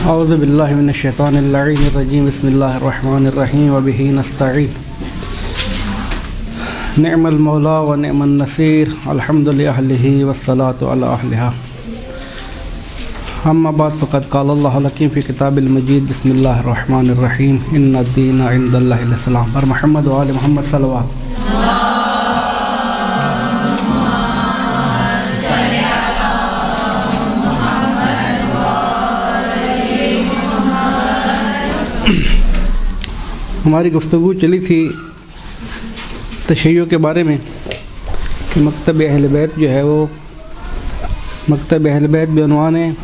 औज़ु बिल्लाहि मिनश शैतानिर रजीम बिस्मिल्लाहिर रहमानिर रहीम व बिही नस्तईन निअमल मौला व निअमन नसीर अल्हम्दुलिल्लाहि अहलिही वस्सलातु अला अहलिहा अम्मा बाद फ़क़द क़ाल अल्लाहु लकीम फ़ी किताबिल मजीद बिस्मिल्लाहिर रहमानिर रहीम इन्नद दीना इंदल्लाहिल इस्लाम पर मोहम्मद व आले मोहम्मद सल्लल्लाहु हमारी गुफ्तगू चली थी तशय्यो के बारे में कि मकतब अहल बैत जो है वो मकतब अहल बैत बेउनवान है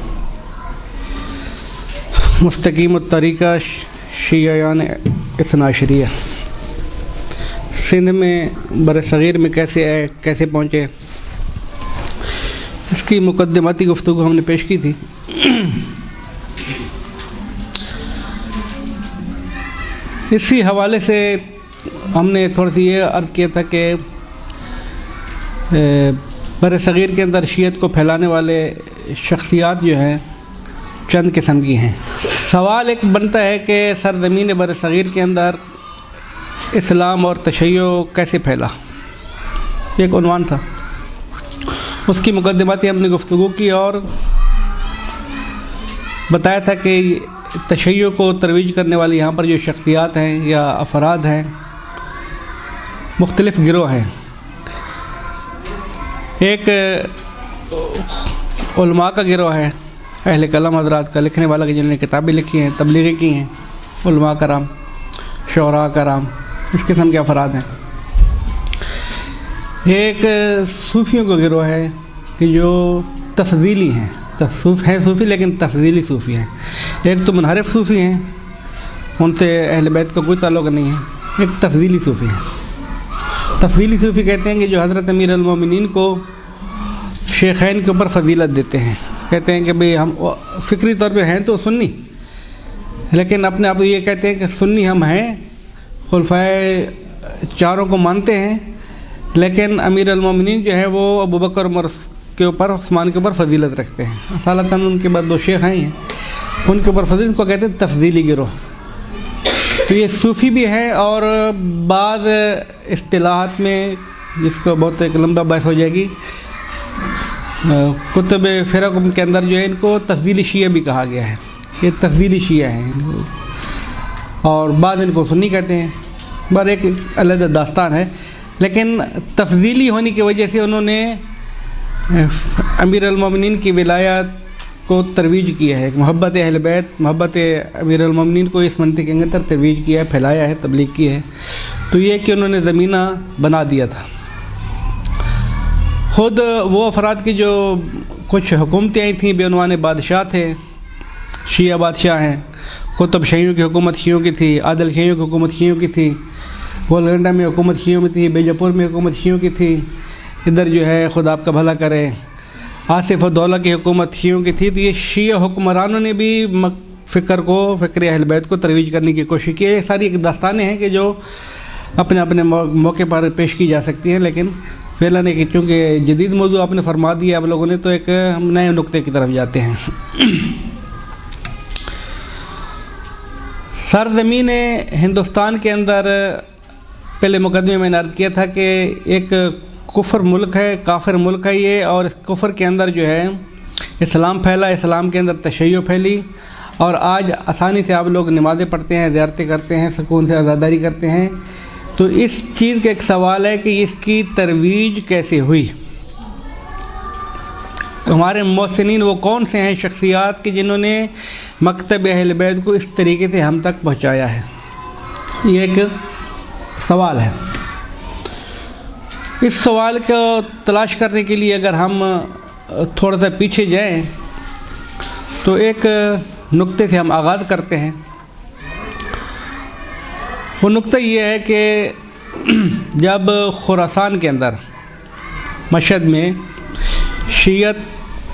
मुस्तकीम तरीक़ा शियायान इस्ना अशरिया सिंध में बरसग़ीर में कैसे पहुँचे, इसकी मुक़द्दिमाती गुफ्तगू हमने पेश की थी। इसी हवाले से हमने थोड़ी सी ये अर्ज़ किया था कि बरसग़ीर के अंदर शियत को फैलाने वाले शख्सियात जो हैं चंद किस्म की हैं। सवाल एक बनता है कि सरज़मीन बरसग़ीर के अंदर इस्लाम और तशय्यो कैसे फैला, एक उन्वान था। उसकी मुक़द्दिमाती हमने गुफ्तगू की और बताया था कि तशय्यो को तरवीज करने वाली यहाँ पर जो शख्सियात हैं या अफराद हैं, मुख्तलिफ़ गिरोह हैं। एक उलमा का गिरोह है, अहले कलम हज़रात का, लिखने वाला के जिन्होंने किताबें लिखी हैं, तबलीग़ें की हैं, उलमा कराम, शुअरा कराम, इस किस्म के अफराद हैं। एक सूफ़ियों का गिरोह है कि जो तफ़ज़ीली हैं, सूफ़ी लेकिन तफ़ज़ीली सूफ़ी हैं। एक तो मुनहरिफ सूफ़ी हैं, उनसे अहले बैत का कोई ताल्लुक़ नहीं है। एक तफ़ज़ीली सूफ़ी हैं। तफ़ज़ीली सूफ़ी कहते हैं कि जो हज़रत अमीर अल-मोमिनीन को शेखैन के ऊपर फ़जीलत देते हैं। कहते हैं कि भाई हम फ़िक्री तौर पे हैं तो सुन्नी, लेकिन अपने आप ये कहते हैं कि सुन्नी हम हैं, खुलफ़ाए चारों को मानते हैं, लेकिन अमीर अल-मोमिनीन जो है वो अबू बकर उमर के ऊपर, उस्मान के ऊपर फ़जीलत रखते हैं। असालतन उनके बाद दो शेख हैं, उनके ऊपर फजील, इनको कहते हैं तफ़ज़ीली गिरोह। तो ये सूफ़ी भी है और बाद इस्तिलाहात में, जिसको बहुत एक लंबा बहस हो जाएगी, कुतुब फ़िरक़ के अंदर जो है इनको तफ़ज़ीली शिया भी कहा गया है। ये तफ़ज़ीली शिया हैं और बाद इनको सुन्नी कहते हैं। पर एक अलग दास्तान है, लेकिन तफ़ज़ीली होने की वजह से उन्होंने अमीर अल-मोमिनीन की विलायत को तरवीज किया है। मोहब्बत अहल बैत, मोहब्बत अमीर अल-मोमिनीन को इस मंतक़े के अंदर तरवीज किया है, फैलाया है, तबलीग की है। तो ये कि उन्होंने ज़मीना बना दिया था। ख़ुद वो अफराद की जो कुछ हुकूमतें आई थीं, बेउनवान बादशाह थे, शिया बादशाह हैं। कुतुब शाहियों की हुकूमत शियों की थी, आदिल शाहियों की हुकूमत शियों की थी, गोलगंडा में हुकूमत शियों में थी, बीजापुर में हुकूमत शियों की थी, इधर जो है खुदा आपका भला करे आसिफ दौला की हुकूमत शियों की थी। तो ये शिया हुक्मरानों ने भी फ़िक्र अहल बैत को तरवीज करने की कोशिश की। ये सारी एक दास्तानें हैं कि जो अपने अपने मौके पर पेश की जा सकती हैं, लेकिन फ़िलहाल कि चूँकि जदीद मौजू आपने फरमा दिया आप लोगों ने, तो एक हम नए नुक्ते की तरफ जाते हैं। सरज़मीन हिंदुस्तान के अंदर पहले मुकदमे में मैंने अर्ज़ किया था कि एक कुफ़र मुल्क है, काफिर मुल्क है ये, और इस कुफ़र के अंदर जो है इस्लाम फैला, इस्लाम के अंदर तशय्यो फैली, और आज आसानी से आप लोग नमाज़ें पढ़ते हैं, ज़ियारतें करते हैं, सुकून से आज़ादारी करते हैं। तो इस चीज़ का एक सवाल है कि इसकी तरवीज कैसे हुई। तो हमारे मोहसिनीन वो कौन से हैं शख्सियात कि जिन्होंने मकतब अहल बैत को इस तरीके से हम तक पहुँचाया है, ये एक सवाल है। इस सवाल को तलाश करने के लिए अगर हम थोड़ा सा पीछे जाएं तो एक नुक्ते से हम आगाज़ करते हैं। वो नुक्ता ये है कि जब खुरासान के अंदर मशहद में शियत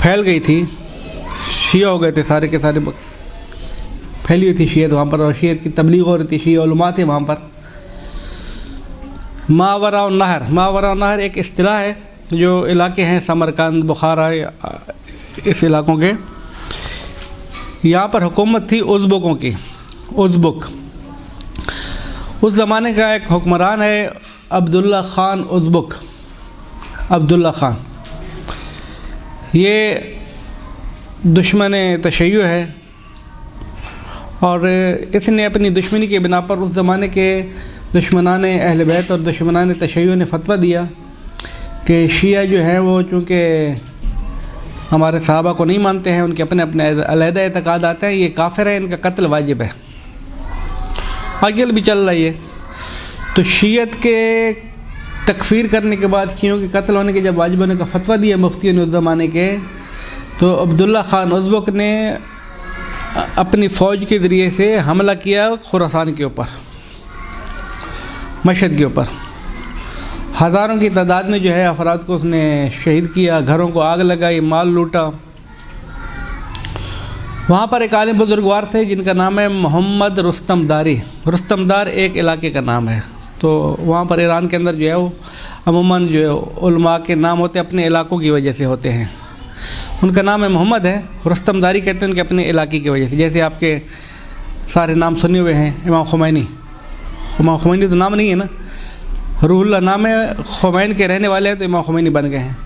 फैल गई थी, शिया हो गए थे सारे के सारे, फैली हुई थी शियत वहाँ पर, और शियत की तबलीग हो रही थी, शिया उलमा थे वहाँ पर। मावरा नहर एक इस्तिलाह है, जो इलाके हैं समरकंद, बुखारा, इस इलाक़ों के, यहाँ पर हुकूमत थी उज़्बकों की। उज़्बक उस ज़माने का एक हुक्मरान है अब्दुल्ला ख़ान उज़्बक। अब्दुल्ला ख़ान ये दुश्मन तशय्युअ है और इसने अपनी दुश्मनी के बिना पर उस ज़माने के दुश्मनान अहल बैत और दुश्मनान तशय्युअ ने फतवा दिया कि शिया जो हैं वो चूँकि हमारे सहाबा को नहीं मानते हैं, उनके अपने अपने अलहदा एतक़ाद आते हैं, ये काफिर है, इनका कत्ल वाजिब है। आजकल भी चल रही है। तो शियत के तकफ़ीर करने के बाद शियों के कत्ल होने के जब वाजिब होने का फतवा दिया मुफ्तियों ने उस ज़माने के, तो अब्दुल्ला ख़ान उज़्बक ने अपनी फ़ौज के ज़रिए से हमला किया खुरासान के ऊपर, मशहद के ऊपर। हज़ारों की तादाद में जो है अफराद को उसने शहीद किया, घरों को आग लगाई, माल लूटा। वहाँ पर एक आलिम बुजुर्गवार थे जिनका नाम है मोहम्मद रुस्तमदारी। रुस्तमदार एक इलाके का नाम है। तो वहाँ पर ईरान के अंदर जो है वो अमूमन जो है उलमा के नाम होते अपने इलाकों की वजह से होते हैं। उनका नाम है मोहम्मद है, रुस्तमदारी कहते हैं उनके अपने इलाके की वजह से। जैसे आपके सारे नाम सुने हुए हैं, इमाम खुमैनी। इमाम खुमैनी तो नाम नहीं है ना, रूहुल्लाह नाम है, खुमैन के रहने वाले हैं तो इमाम खुमैनी बन गए हैं।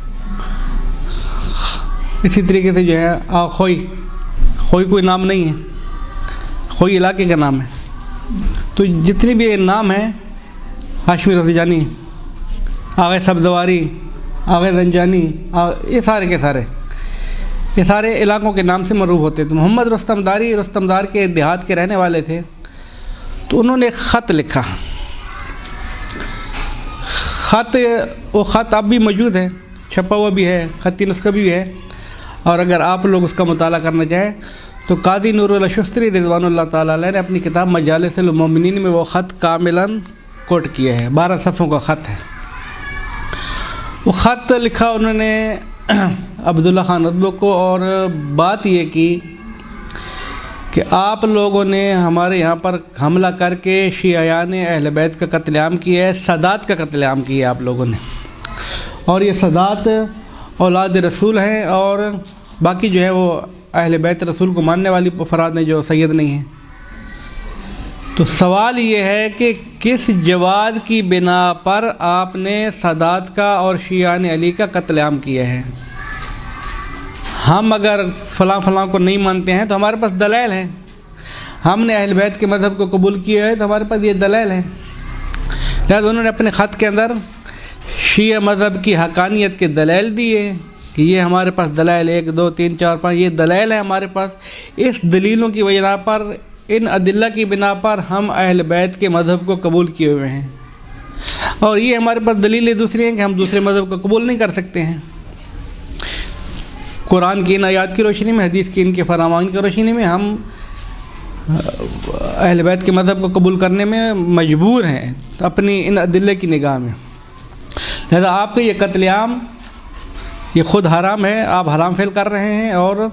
इसी तरीके से जो है खोई, खोई कोई नाम नहीं है, खोई इलाके का नाम है। तो जितने भी नाम हैं, हाशमी रफ़ीजानी, आगे सब्ज़वारी, आगे जंजानी, ये सारे के सारे ये सारे इलाकों के नाम से मरूफ होते। तो मोहम्मद रुस्तमदार के देहात के रहने वाले थे। तो उन्होंने एक ख़त लिखा। वो ख़त अब भी मौजूद है, छपा हुआ भी है, ख़ती नुस्ख़ा भी है। और अगर आप लोग उसका मुताला करना चाहें तो कादी नूरुल अशुस्त्री रिज़वानुल्लाह ताला अलैह ने अपनी किताब मजालिसुल मोमिनीन में वो ख़त कामिलन कोट किया है। 12 सफ़ों का ख़त है। वो ख़त लिखा उन्होंने अब्दुल्ला ख़ान उज़्बक को, और बात ये की कि आप लोगों ने हमारे यहाँ पर हमला करके शियायान अहल बैत का कत्लेआम किया है, सदात का कत्लेआम किया है आप लोगों ने। और ये सदात औलाद रसूल हैं और बाकी जो है वो अहल बैत रसूल को मानने वाली अफराद हैं जो सैयद नहीं हैं। तो सवाल ये है कि किस जवाद की बिना पर आपने सदात का और शियान अली का कत्लेआम किया है? हम अगर फ़लाँ को नहीं मानते हैं तो हमारे पास दलाइल हैं। हमने अहल बैत के मज़हब को कबूल किया है तो हमारे पास ये दलाइल हैं। लिहाजा उन्होंने अपने ख़त के अंदर शिया मज़हब की हक़ानियत के दलाइल दिए कि ये हमारे पास दलाइल 1 2 3 4 5 ये दलाइल है हमारे पास। इस दलीलों की वजह पर, इन अदिल्ला की बिना पर हम अहल बैत के मज़हब को कबूल किए हुए हैं। और ये हमारे पास दलीलें दूसरी हैं कि हम दूसरे मज़हब को कबूल नहीं कर सकते हैं। कुरान की इन आयात की रोशनी में, हदीस की इनके फरमान की रोशनी में हम अहल बैत के मज़हब को कबूल करने में मजबूर हैं अपनी इन अदिल्ले की निगाह में। लिहाजा आपका ये कत्लेआम ये ख़ुद हराम है, आप हराम फेल कर रहे हैं। और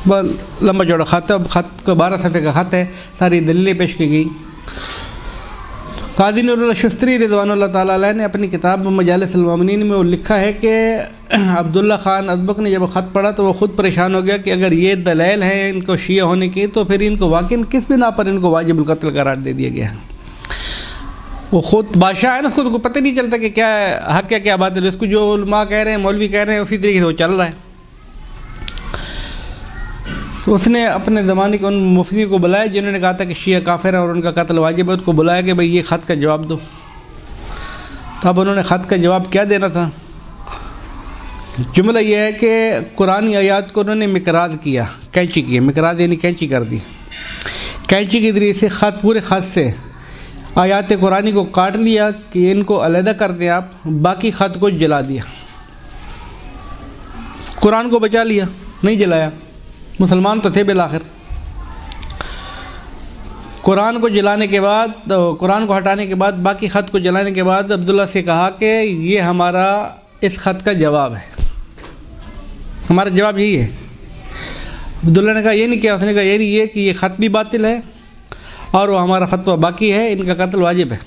लंबा चौड़ा ख़त को 12 सफ़े का ख़त है, सारी दलीलें पेश की गई। कादी नूरुल अशुस्त्री रिज़वानुल्लाह ताला अलैह ने अपनी किताब मजालिसुल मोमिनीन में वो लिखा है कि अब्दुल्ला ख़ान उज़्बक ने जब ख़त पढ़ा तो वो ख़ुद परेशान हो गया कि अगर ये दलाइल हैं इनको शिया होने की तो फिर इनको वाक़ई किस बिना पर इनको वाजिबुल क़त्ल करार दे दिया गया। वो ख़ुद बादशाह है ना, उसको तो पता नहीं चलता कि क्या हक़ है क्या बात है। उसको जो उलमा कह रहे हैं, मौलवी कह रहे हैं, उसी तरीके से वो चल रहा है। तो उसने अपने ज़माने के उन मुफ्ती को बुलाया जिन्होंने कहा था कि शिया काफिर है और उनका कत्ल वाजिब है। उसको बुलाया कि भाई ये ख़त का जवाब दो। तो अब उन्होंने ख़त का जवाब क्या देना था? जुमला यह है कि कुरानी आयात को उन्होंने मिकराद किया, कैंची किया। मिकराद यानी कैंची कर दी। कैंची के ज़रिए से ख़त, पूरे ख़त से आयात कुरानी को काट लिया कि इनको अलहदा कर दें आप, बाकी ख़त को जला दिया। कुरान को बचा लिया, नहीं जलाया। मुसलमान तो थे बिलाखिर। कुरान को जलाने के बाद, कुरान को हटाने के बाद, बाकी ख़त को जलाने के बाद अब्दुल्ला से कहा कि ये हमारा इस ख़त का जवाब है, हमारा जवाब यही है। अब्दुल्ला ने कहा ये नहीं किया, उसने कहा ये नहीं, ये कि ये ख़त भी बातिल है और वो हमारा फतवा बाकी है, इनका कत्ल वाजिब है।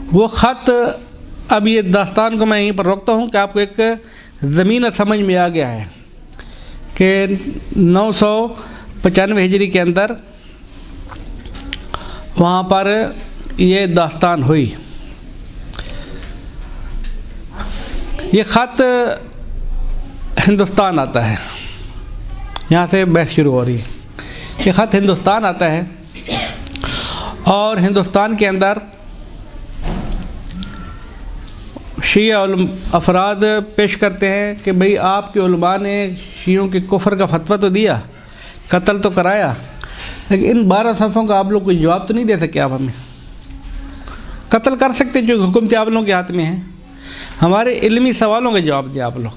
वो ख़त, अब ये दास्तान को मैं यहीं पर रोकता हूँ कि आपको एक ज़मीन समझ में आ गया है कि 995 हिजरी के अंदर वहाँ पर ये दास्तान हुई। ये ख़त हिंदुस्तान आता है, यहाँ से बहस शुरू हो रही है। ये ख़त हिंदुस्तान आता है और हिंदुस्तान के अंदर शिया अफराद पेश करते हैं कि भाई आपके उलमा ने शियों के कुफ्र का फतवा तो दिया, कत्ल तो कराया, लेकिन इन 12 सफ़ों का आप लोग कोई जवाब तो नहीं दे सके। आप हमें कत्ल कर सकते जो हुकूमत आप लोगों के हाथ में है, हमारे इल्मी सवालों के जवाब दिया आप लोग।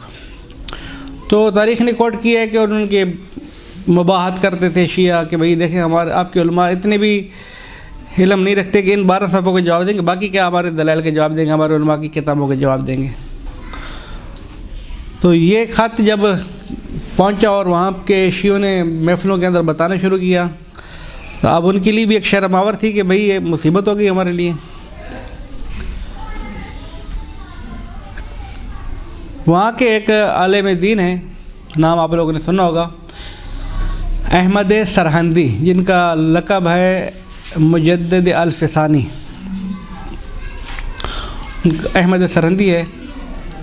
तो तारीख़ ने कोट किया है कि उनके मुबाहत करते थे शिया कि भाई देखें हमारे आपके उलमा इतने भी इल्म नहीं रखते कि इन 12 सफ़ों के जवाब देंगे, बाकी क्या हमारे दलाइल के जवाब देंगे, हमारे उलमा की किताबों के जवाब देंगे। तो ये ख़त जब पहुंचा और वहाँ के शियों ने महफ़िलों के अंदर बताना शुरू किया तो अब उनके लिए भी एक शर्मावर थी कि भाई ये मुसीबत हो गई हमारे लिए। वहाँ के एक आलिम दीन हैं, नाम आप लोगों ने सुना होगा, अहमद सरहंदी, जिनका लक़ब है मुजद्दिद अल-फ़सानी। अहमद सरहंदी है,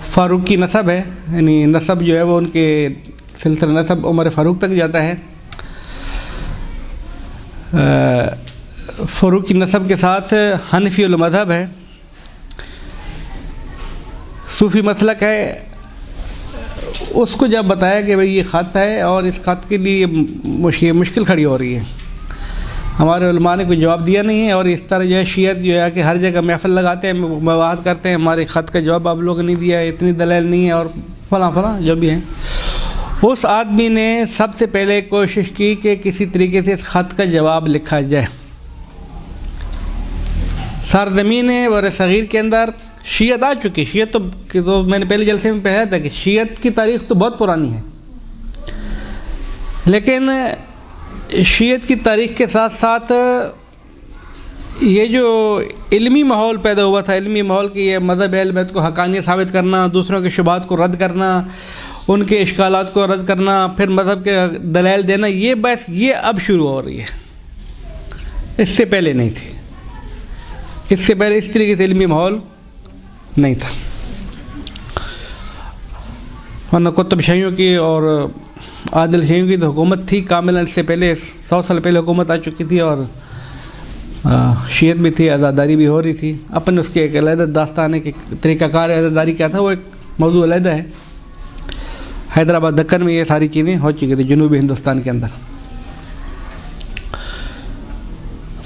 फ़ारूकी नसब है, यानी नसब जो है वो उनके सिलसिला नसब उमर फ़ारूक तक जाता है। फ़ारूकी नसब के साथ हनफी उल मज़हब है, सूफ़ी मसलक है। उसको जब बताया कि भाई ये ख़त है और इस ख़त के लिए मुश्किल खड़ी हो रही है, हमारे उलमा ने कोई जवाब दिया नहीं है, और इस तरह जो है शियत जो है कि हर जगह महफ़िल लगाते हैं, मवाद करते हैं, हमारे ख़त का जवाब आप लोगों ने नहीं दिया है, इतनी दलाइल नहीं है और फलां जो भी हैं। उस आदमी ने सबसे पहले कोशिश की कि किसी तरीके से इस ख़त का जवाब लिखा जाए। सरज़मीन वर सग़ीर के अंदर शियत आ चुकी। शियत तो मैंने पहले जलसे में पढ़ा था कि शियत की तारीख़ तो बहुत पुरानी है, लेकिन शियत की तारीख़ के साथ साथ ये जो इल्मी माहौल पैदा हुआ था, इल्मी माहौल की ये मज़हब अहल बैत को हक़ानियत साबित करना, दूसरों के शुबहात को रद्द करना, उनके इश्कालात को रद्द करना, फिर मज़हब के दलाइल देना, ये बस ये अब शुरू हो रही है, इससे पहले नहीं थी। इससे पहले इस तरीके से इल्मी माहौल नहीं था। वरना कुतुब शाहियों की और आदिल शाहियों की तो हुकूमत थी कामिल। इससे पहले 100 साल पहले हुकूमत आ चुकी थी और शियत भी थी, आज़ादारी भी हो रही थी। अपन उसके एक अलहदा दास्तान है कि तरीक़ाकार आज़ादारी क्या था, वो एक मौजू अलहदा है। हैदराबाद दक्कन में ये सारी चीज़ें हो चुकी थी, जनूबी हिंदुस्तान के अंदर।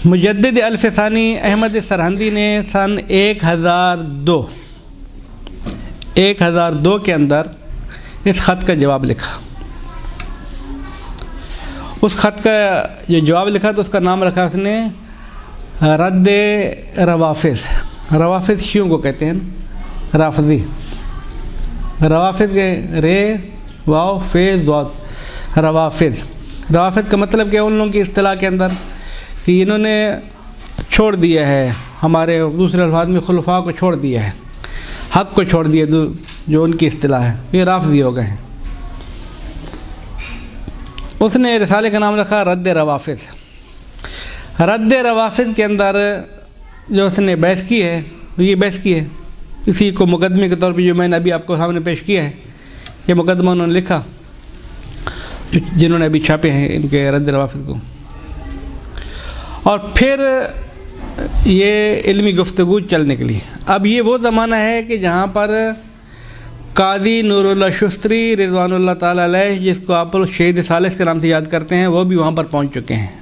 मुजद्दिद अल-फ़सानी अहमद सरहंदी ने सन 1002 के अंदर इस ख़त का जवाब लिखा। उस ख़त का जो जवाब लिखा तो उसका नाम रखा उसने रद्द रवाफ़िज़। रवाफ़िज़ शियों को कहते हैं, राफ़ज़ी। रवाफ़िज़ के रे वाव फ़ेज़ वाद, रवाफ़िज़। रवाफ़िज़ का मतलब क्या, उन लोगों की इस्तिलाह के अंदर कि इन्होंने छोड़ दिया है, हमारे दूसरे अल्फाज में खुलफा को छोड़ दिया है, हक़ को छोड़ दिया, जो उनकी इस्तिलाह है, ये राफ़ज़ी हो गए हैं। उसने रिसाले का नाम रखा रद्द रवाफ़िज़। रद्द रवाफ़िज़ के अंदर जो उसने बहस की है, ये बहस की है इसी को मुकदमे के तौर पे जो मैंने अभी आपको सामने पेश किया है, ये मुकदमा उन्होंने लिखा जिन्होंने अभी छापे हैं इनके रद्द रवाफ़िज़ को। और फिर ये इल्मी गुफ्तगू चलने के लिए अब ये वो ज़माना है कि जहाँ पर कादी नूरुल्लाह शुस्त्री रिज़वानुल्लाह ताला अलैह, जिसको आप लोग शहीद सालिस के नाम से याद करते हैं, वो भी वहाँ पर पहुँच चुके हैं।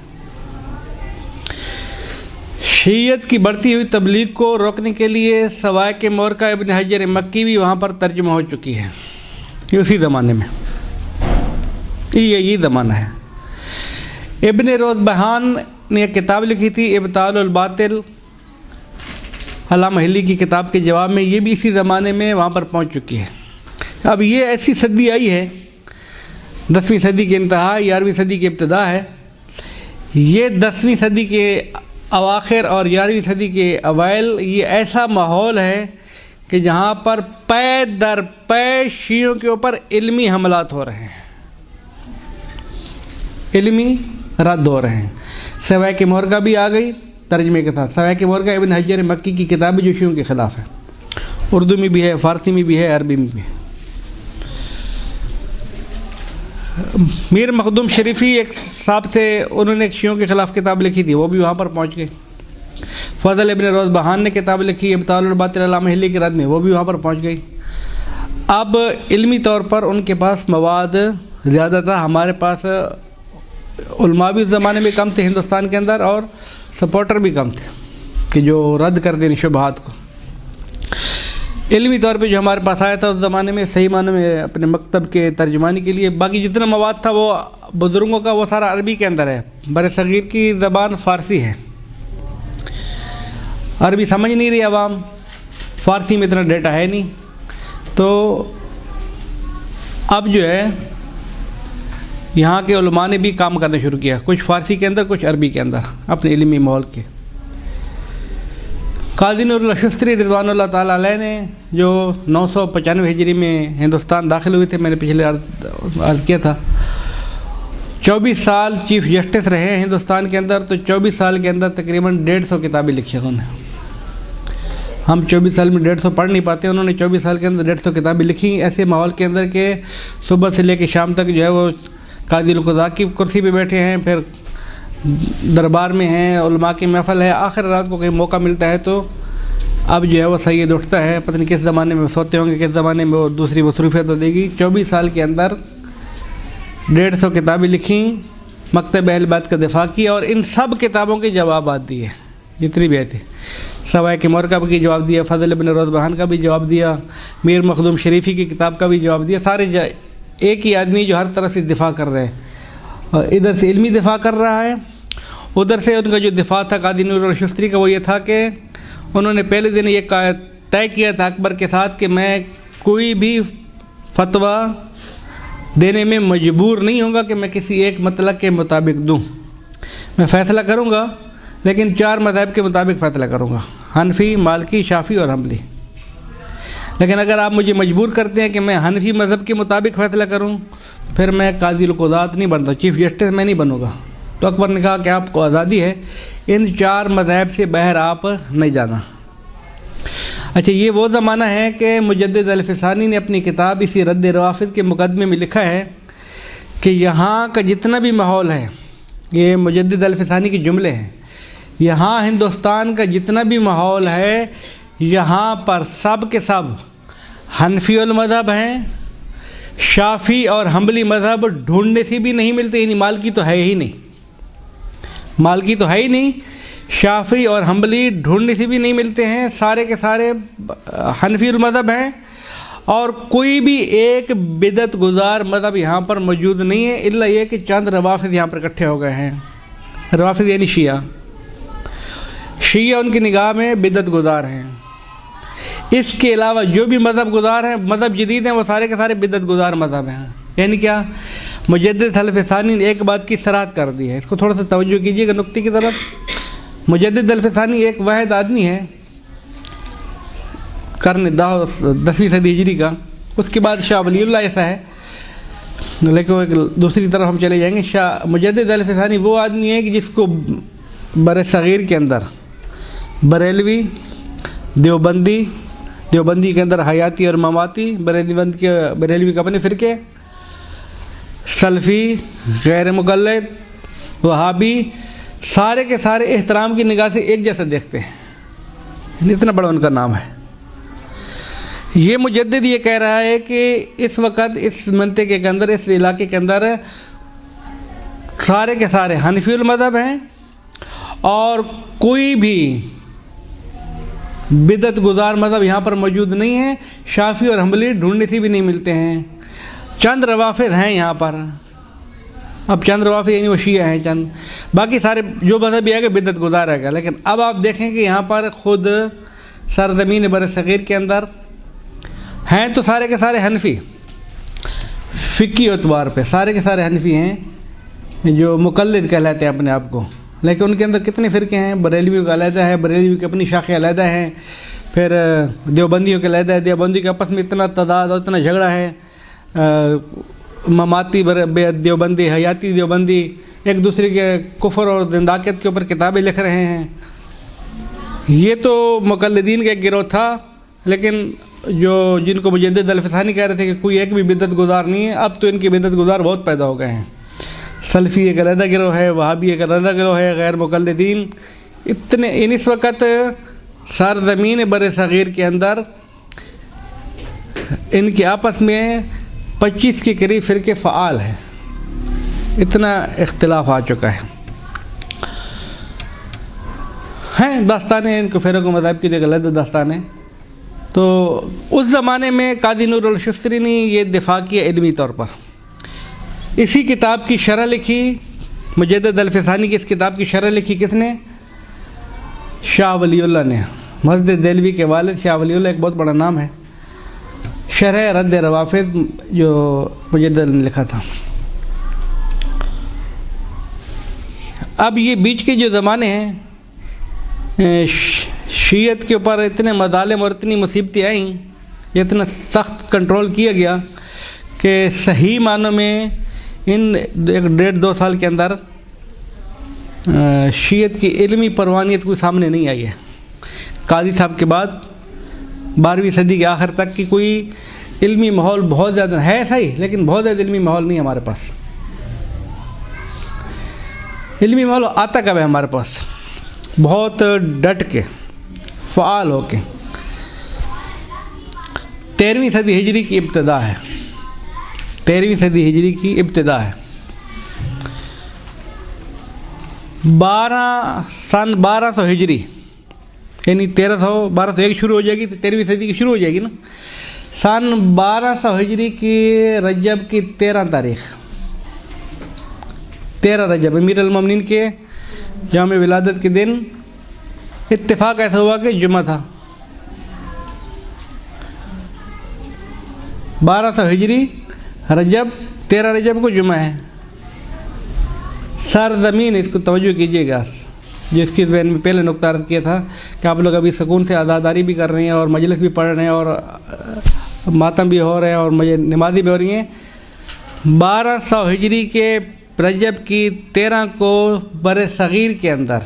शियत की बढ़ती हुई तबलीग को रोकने के लिए सवाए के मोरका इब्न हजर मक्की भी वहाँ पर तर्जुमा हो चुकी है। ये उसी ज़माने में ये ज़माना है। इब्न रोज़बहान ने एक किताब लिखी थी इब्तालुल बातिल, अल्लामा हिली की किताब के जवाब में, ये भी इसी ज़माने में वहाँ पर पहुँच चुकी है। अब ये ऐसी सदी आई है, 10वीं सदी के इंतहा, 11वीं सदी की इब्तिदा है। ये 10वीं सदी के अवाखिर और 11वीं सदी के अवाइल, ये ऐसा माहौल है कि जहाँ पर पै दर पै शियों के ऊपर इल्मी हमलात हो रहे हैं, इल्मी रद्द हो रहे हैं। सवाए मोहर का भी आ गई तर्जमे के साथ। सवाए मोहर का इब्न हजर मक्की की किताब जो शियों के ख़िलाफ़ है, उर्दू में भी है, फ़ारसी में भी है, अरबी में भी है। मीर मखदूम शरीफ़ी एक साहब से उन्होंने एक शियों के ख़िलाफ़ किताब लिखी थी, वो भी वहाँ पर पहुँच गई। फ़ज़ल इब्न रोज़ बहान ने किताब लिखी इब्तालुल बातिल अला महल्ली के रद में, वो भी वहाँ पर पहुँच गई। अब इल्मी तौर पर उनके पास मवाद ज़्यादा था, हमारे पास उलमा भी उस ज़माने में कम थे हिंदुस्तान के अंदर, और सपोर्टर भी कम थे कि जो रद्द कर दें शुबहात को। इल्मी तौर पे जो हमारे पास आया था उस ज़माने में सही मानों में अपने मकतब के तर्जुमानी के लिए, बाकी जितना मवाद था वो बुज़ुर्गों का वो सारा अरबी के अंदर है। बर सग़ीर की ज़बान फ़ारसी है, अरबी समझ नहीं रही आवाम, फ़ारसी में इतना डेटा है नहीं। तो अब जो है यहाँ के उलमा ने भी काम करना शुरू किया, कुछ फ़ारसी के अंदर कुछ अरबी के अंदर, अपने इल्मी माहौल के। काज़ी नूरुल अशुस्त्री रिज़वानुल्लाह ताला अलैह ने जो 995 हिजरी में हिंदुस्तान दाखिल हुए थे, मैंने पिछले अर्ज़ किया था, 24 साल चीफ़ जस्टिस रहे हैं हिंदुस्तान के अंदर। तो 24 साल के अंदर तकरीबन 150 किताबें लिखी उन्होंने। हम 24 साल में 150 पढ़ नहीं पाते, उन्होंने 24 साल के अंदर 150 किताबें लिखी। ऐसे माहौल के अंदर के सुबह से लेकर शाम तक जो है वो काज़ी क़ुज़ा की कुर्सी पे बैठे हैं, फिर दरबार में हैं, उलमा की महफ़िल है, आखिर रात को कहीं मौका मिलता है तो अब जो है वो सैयद उठता है, पता नहीं किस ज़माने में सोते होंगे, किस ज़माने में वो दूसरी मसरूफ़ियत हो देगी। 24 साल के अंदर 150 किताबें लिखी, मकतब अहल बैत का दिफा किया, और इन सब किताबों के जवाब दिए जितनी भी आए थे। सवाए मोहर का भी जवाब दिया, फ़ज़ल इब्न रोज़ बहान का भी जवाब दिया, मीर मखदूम शरीफ़ी की किताब का भी जवाब दिया। सारे एक ही आदमी जो हर तरफ से दिफा कर रहे हैं, और इधर से इल्मी दिफा कर रहा है, उधर से उनका जो दिफा था काज़ी नूरुल अशुस्त्री का वो ये था कि उन्होंने पहले दिन ये तय किया था अकबर के साथ कि मैं कोई भी फतवा देने में मजबूर नहीं होगा कि मैं किसी एक मतलब के मुताबिक दूँ। मैं फ़ैसला करूँगा लेकिन 4 मज़हब के मुताबिक फ़ैसला करूँगा, हनफी, मालिकी, शाफ़ी और हम्बली। लेकिन अगर आप मुझे मजबूर करते हैं कि मैं हनफी मज़हब के मुताबिक फ़ैसला करूं, फिर मैं काज़ी क़ुज़ात नहीं बनता, चीफ़ जस्टिस मैं नहीं बनूँगा। तो अकबर ने कहा कि आपको आज़ादी है, इन 4 मज़हब से बाहर आप नहीं जाना। अच्छा, ये वो ज़माना है कि मुजद्दिद अल-फ़सानी ने अपनी किताब इसी रद्द रवाफ़िद के मुक़दमे में लिखा है कि यहाँ का जितना भी माहौल है, ये मुजद्दिद अल-फ़सानी के जुमले हैं, यहाँ हिंदुस्तान का जितना भी माहौल है, यहाँ पर सब के सब हनफी मज़हब हैं, शाफ़ी और हम्बली मज़हब ढूंढने से भी नहीं मिलते, यानी मालिकी तो है ही नहीं, मालिकी तो है ही नहीं, शाफ़ी और हम्बली ढूंढने से भी नहीं मिलते हैं, सारे के सारे हनफी मज़हब हैं। और कोई भी एक बिदत गुजार मज़हब यहाँ पर मौजूद नहीं है, इल्ला ये कि चंद रवाफ़िद यहाँ पर इकट्ठे हो गए हैं। रवाफ़िद यानी शिया उनकी निगाह में बिदत गुजार हैं। इसके अलावा जो भी मज़हब गुजार हैं, मज़हब जदीद हैं, वो सारे के सारे बिदत गुजार मज़हब हैं। यानी क्या, मुजद्दिद अल-फ़सानी ने एक बात की सराहत कर दी है, इसको थोड़ा सा तवज्जो कीजिएगा नुक्ते की तरफ। मुजद्दिद अल-फ़सानी एक वाहिद आदमी है कर्न 10वीं सदी हिजरी का, उसके बाद शाह वलीउल्लाह ऐसा है, लेकिन एक दूसरी तरफ हम चले जाएंगे। मुजद्दिद अल-फ़सानी वो आदमी है कि जिसको बर सग़ीर के अंदर बरेलवी, देवबंदी के अंदर हयाती और ममाती, बरेलवी के अपने फ़िरके, सल्फ़ी, गैर मुक़ल्लिद, वहाबी, सारे के सारे एहतराम की निगाह से एक जैसा देखते हैं। इतना बड़ा उनका नाम है। ये मुजद्दिद ये कह रहा है कि इस वक्त इस मंतिक़े के अंदर, इस इलाके के अंदर सारे के सारे हनफी मज़हब हैं और कोई भी बिदत गुजार मज़हब यहाँ पर मौजूद नहीं है। शाफ़ी और हम्बली ढूंढने से भी नहीं मिलते हैं। चंद रवाफ़िद हैं यहाँ पर, अब चंद रवाफ़िद यानी वो शिया हैं चंद, बाकी सारे जो मज़हब भी आएगा बिदत गुजार आएगा। लेकिन अब आप देखें कि यहाँ पर ख़ुद सरज़मीन बर सग़ीर के अंदर हैं तो सारे के सारे हनफी, फ़िक़ी एतबार पे सारे के सारे हनफी हैं जो मुक़ल्लिद कहलाते हैं अपने आप को। लेकिन उनके अंदर कितने फ़िरके हैं, बरेलवी का अलहदा है, बरेलवी की अपनी शाखें अलहदा हैं, फिर देवबंदियों के लहदा है, देवबंदी के आपस में इतना तादाद और इतना झगड़ा है। ममाती देवबंदी, हयाती देवबंदी एक दूसरे के कुफर और जिंदाकियत के ऊपर किताबें लिख रहे हैं। ये तो मुक़ल्लिदीन का एक गिरोह था, लेकिन जो जिनको मुजद्दिद अल-फ़सानी कह रहे थे कि कोई एक भी बिदअत गुज़ार नहीं है, अब तो इनके बिदअत गुज़ार बहुत पैदा हो गए हैं। सल्फ़ी एक अलहदा गिरोह है, वहाबी एक अलहदा गिरोह है, गैर मुक़ल्लिदीन इतने इस वक़्त सरज़मीन बर सग़ीर के अंदर इनके आपस में 25 के करीब फ़िरके फ़आल हैं। इतना इख्तिलाफ आ चुका है। दास्तानें इनको फ़िरक़ों मज़हब की जो गलत दास्तानें। तो उस ज़माने में कादी नूर अल-शुस्तरी ने ये दिफ़ा किया इल्मी तौर पर। इसी किताब की शरह लिखी, मुजद्दिद अल-फ़सानी की इस किताब की शरह लिखी किसने? शाह वलीउल्लाह ने। मस्जिद देलवी के वालिद शाह वलीउल्लाह एक बहुत बड़ा नाम है। शरह रद्द रवाफ़िद जो मुजद्दिद ने लिखा था। अब ये बीच के जो ज़माने हैं, शीयत के ऊपर इतने मज़ालिम और इतनी मुसीबतें आईं, इतना सख्त कंट्रोल किया गया कि सही मानों में इन 1-1.5-2 साल के अंदर शीयत की इल्मी परवानियत कोई सामने नहीं आई है। कादी साहब के बाद 12वीं सदी के आखिर तक की कोई इल्मी माहौल बहुत ज़्यादा है सही, लेकिन बहुत ज़्यादा इल्मी माहौल नहीं हमारे पास। इल्मी माहौल आता कब है हमारे पास? बहुत डट के फ़आल हो के 13वीं सदी हिजरी की इब्तिदा है। 13वीं सदी हिजरी की इब्तिदा है। सन 1200 हिजरी यानी 1201 शुरू हो जाएगी तो 13वीं सदी की शुरू हो जाएगी ना। सन 1200 हिजरी की रजब की 13 तारीख़, 13 रजब अमीर अल-मोमिनीन के यौम विलादत के दिन इत्तेफाक ऐसा हुआ कि जुमा था। 1200 हिजरी रजब, 13 रजब को जुमा है। सरज़मीन, इसको तवज्जो कीजिएगा, जिसकी मैंने में पहले नुक्ता अर्ज़ किया था कि आप लोग अभी सुकून से आज़ादारी भी कर रहे हैं और मजलिस भी पढ़ रहे हैं और मातम भी हो रहे हैं और नमाज़ी भी हो रही हैं। 1200 हिजरी के रजब की 13 को बर सग़ीर के अंदर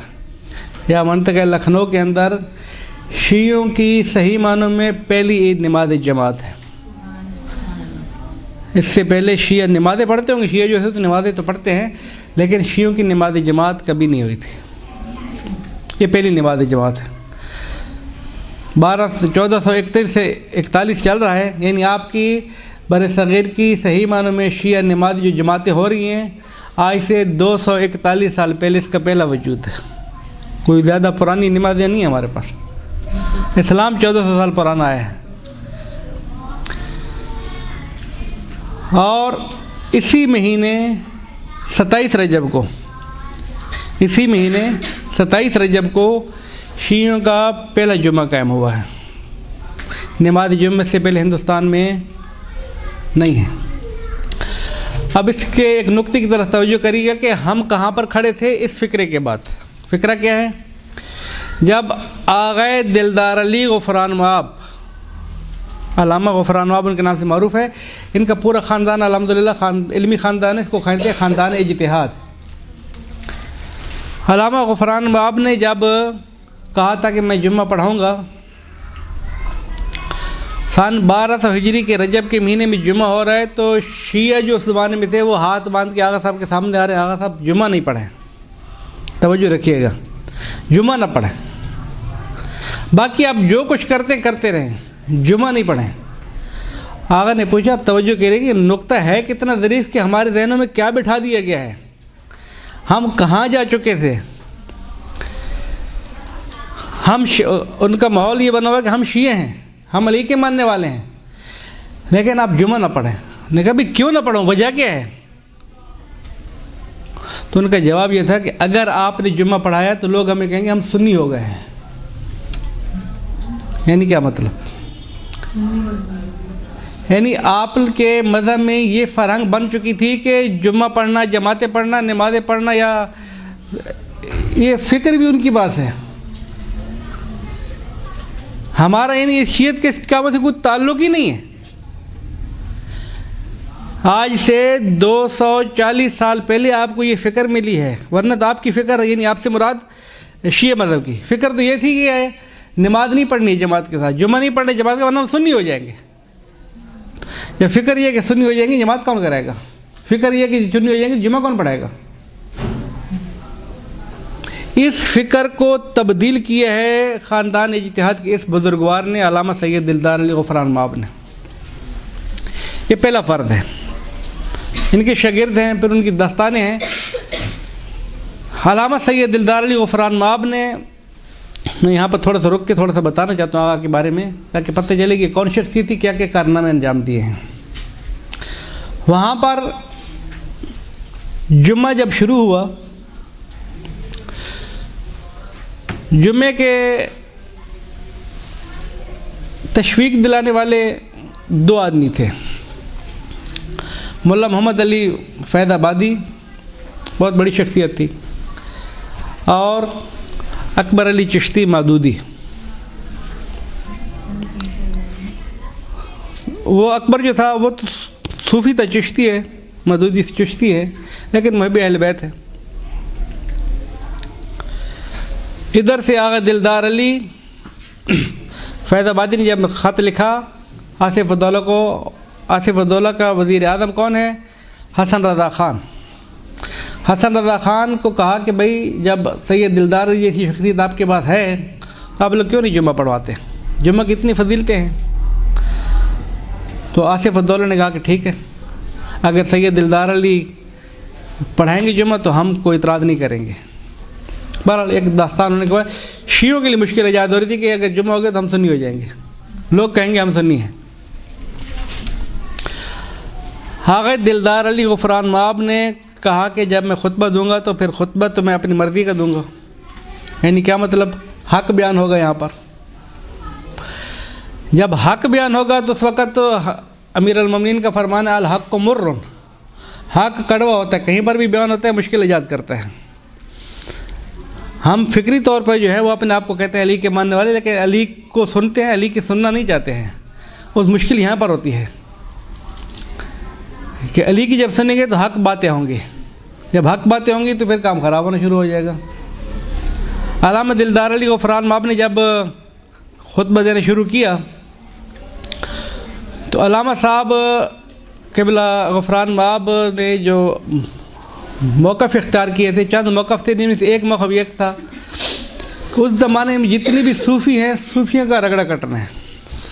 या मंतक़ा लखनऊ के अंदर शियों की सही मानों में पहली ईद नमाज जमात है। इससे पहले शिया नमाज़ें पढ़ते होंगे, शिया जो है तो नमाज़ें तो पढ़ते हैं, लेकिन शियों की नमाज जमात कभी नहीं हुई थी। ये पहली नमाज जमात है। 1431 से 41 चल रहा है, यानी आपकी बर सग़ीर की सही मानों में शिया नमाज जो जमातें हो रही हैं, आज से 241 साल पहले इसका पहला वजूद है। कोई ज़्यादा पुरानी नमाज़ें नहीं है हमारे पास। इस्लाम 1400 साल पुराना है। और इसी महीने 27 रजब को, इसी महीने 27 रजब को शियों का पहला जुमा कायम हुआ है। नमाज जुम्मे से पहले हिंदुस्तान में नहीं है। अब इसके एक नुक्ते की तरफ तवज्जो करिएगा कि हम कहाँ पर खड़े थे इस फ़िक्रे के बाद। फ़िक्रा क्या है? जब आग़ाए दिलदार अली ग़फ़रान मआब, अल्लामा ग़फ़रान मआब उनके नाम से मारूफ़ है, इनका पूरा ख़ानदान अल्हम्दुलिल्लाह इल्मी ख़ानदान है, इसको कहते हैं ख़ानदान इज्तिहाद। अल्लामा ग़फ़रान मआब ने जब कहा था कि मैं जुम्मा पढ़ाऊँगा, सन 1200 हिजरी के रजब के महीने में जुमा हो रहा है, तो शिया जो उस ज़माने में थे वो हाथ बांध के आगा साहब के सामने आ रहे हैं, आगा साहब जुमा नहीं पढ़ें, तवज्जो रखिएगा, जुमा ना पढ़ें, बाकी आप जो कुछ करते रहें, जुमा नहीं पढ़ें। आगा ने पूछा, आप तवज्जो करिए, नुक्ता है कितना ज़रीफ़ कि हमारे जहनों में क्या बिठा दिया गया है, हम कहाँ जा चुके थे। हम उनका माहौल ये बना हुआ कि हम शिये हैं, हम अली के मानने वाले हैं, लेकिन आप जुमा ना पढ़ें। ने कहा, भाई क्यों ना पढ़ूं, वजह क्या है? तो उनका जवाब ये था कि अगर आपने जुम्मा पढ़ाया तो लोग हमें कहेंगे हम सुन्नी हो गए हैं। यानी क्या मतलब? यानी आपके मज़हब में ये फ़रहंग बन चुकी थी कि जुम्मा पढ़ना, जमातें पढ़ना, नमाज़ें पढ़ना, या ये फ़िक्र भी उनकी बात है। हमारा यानी इस शीयत के कामों से कोई ताल्लुक़ ही नहीं है। आज से 240 साल पहले आपको ये फ़िक्र मिली है, वरना तो आपकी फ़िक्र यानी आपसे मुराद शिया मज़हब की फ़िक्र तो ये थी कि नमाज नहीं पढ़नी जमात के साथ, जुमा नहीं पढ़नी जमात के, वरना हम सुन्नी हो जाएंगे। या फ़िक्र ये कि सुन्नी हो जाएंगे, जमात कौन कराएगा? फ़िक्र ये कि सुन्नी हो जाएंगे, जुमा कौन पढ़ाएगा? इस फ़िक्र को तब्दील किया है ख़ानदान इज्तिहाद के इस बुज़ुर्गवार ने, अल्लामा सैयद दिलदार अली ग़फ़रान माब ने। ये पहला फ़र्द है। इनके शागिर्द हैं, फिर उनकी दास्तानें हैं। अल्लामा सैयद दिलदार अली ग़फ़रान माब ने, मैं यहाँ पर थोड़ा सा रुक के थोड़ा सा बताना चाहता हूँ आगा के बारे में, ताकि पता चले कि कौन शख्सियत थी, क्या क्या कारनामे अंजाम दिए हैं। वहाँ पर जुम्मा जब शुरू हुआ, जुम्मे के तशवीक दिलाने वाले दो आदमी थे। मुल्ला मोहम्मद अली फैदाबादी बहुत बड़ी शख्सियत थी, और अकबर अली चिश्ती मादूदी। वो अकबर जो था वो तो सूफ़ी था, चिश्ती है, मादूदी चिश्ती है, लेकिन मुहब्बे अहले बैत है। इधर से आगा दिलदार अली फैज़ाबादी ने जब ख़त लिखा आसिफ उद्दौला को, आसिफ उद्दौला का वज़ीर आज़म कौन है? हसन रज़ा ख़ान। हसन रज़ा ख़ान को कहा कि भाई जब सैयद दिलदार अली जैसी शख्सियत आपके पास है तो आप लोग क्यों नहीं जुम्मा पढ़वाते? जुम्मा की इतनी फजीलतें हैं। तो आसिफ उद्दौला ने कहा कि ठीक है, अगर सैयद दिलदार अली पढ़ाएंगे जुम्मा तो हम कोई इतराज़ नहीं करेंगे। बहरहाल एक दास्तान उन्होंने कहा, शियों के लिए मुश्किल ईजाद हो रही थी कि अगर जुम्मा हो गया तो हम सुन्नी हो जाएंगे, लोग कहेंगे हम सुन्नी हैं। आगे दिलदार अली ग़फ़रान माब ने कहा कि जब मैं खुतबा दूंगा तो फिर खुतबा तो मैं अपनी मर्ज़ी का दूंगा। यानी क्या मतलब? हक़ बयान होगा। यहाँ पर जब हक़ बयान होगा तो उस वक़्त तो अमीर अल-मोमिनीन का फरमान है, अल हक़्क़ु मुर्रुन, हक़ कड़वा होता है, कहीं पर भी बयान होता है मुश्किल ईजाद करता है। हम फ़िक्री तौर पर जो है वो अपने आप को कहते हैं अली के मानने वाले, लेकिन अली को सुनते हैं, अली की सुनना नहीं चाहते हैं। उस मुश्किल यहाँ पर होती है कि अली की जब सुनेंगे तो हक़ बातें होंगी, जब हक़ बातें होंगी तो फिर काम ख़राब होना शुरू हो जाएगा। अल्लामा दिलदार अली ग़फ़रान माब ने जब खुतबा देना शुरू किया तो अल्लामा साहब क़िबला ग़फ़रान माब ने जो मौक़िफ़ इख्तियार किए थे, चंद मौक़िफ़ थे, जिनमें से एक मौक़िफ़ एक था कि उस ज़माने में जितनी भी सूफ़ी हैं, सूफ़ियों का रगड़ा कटना है,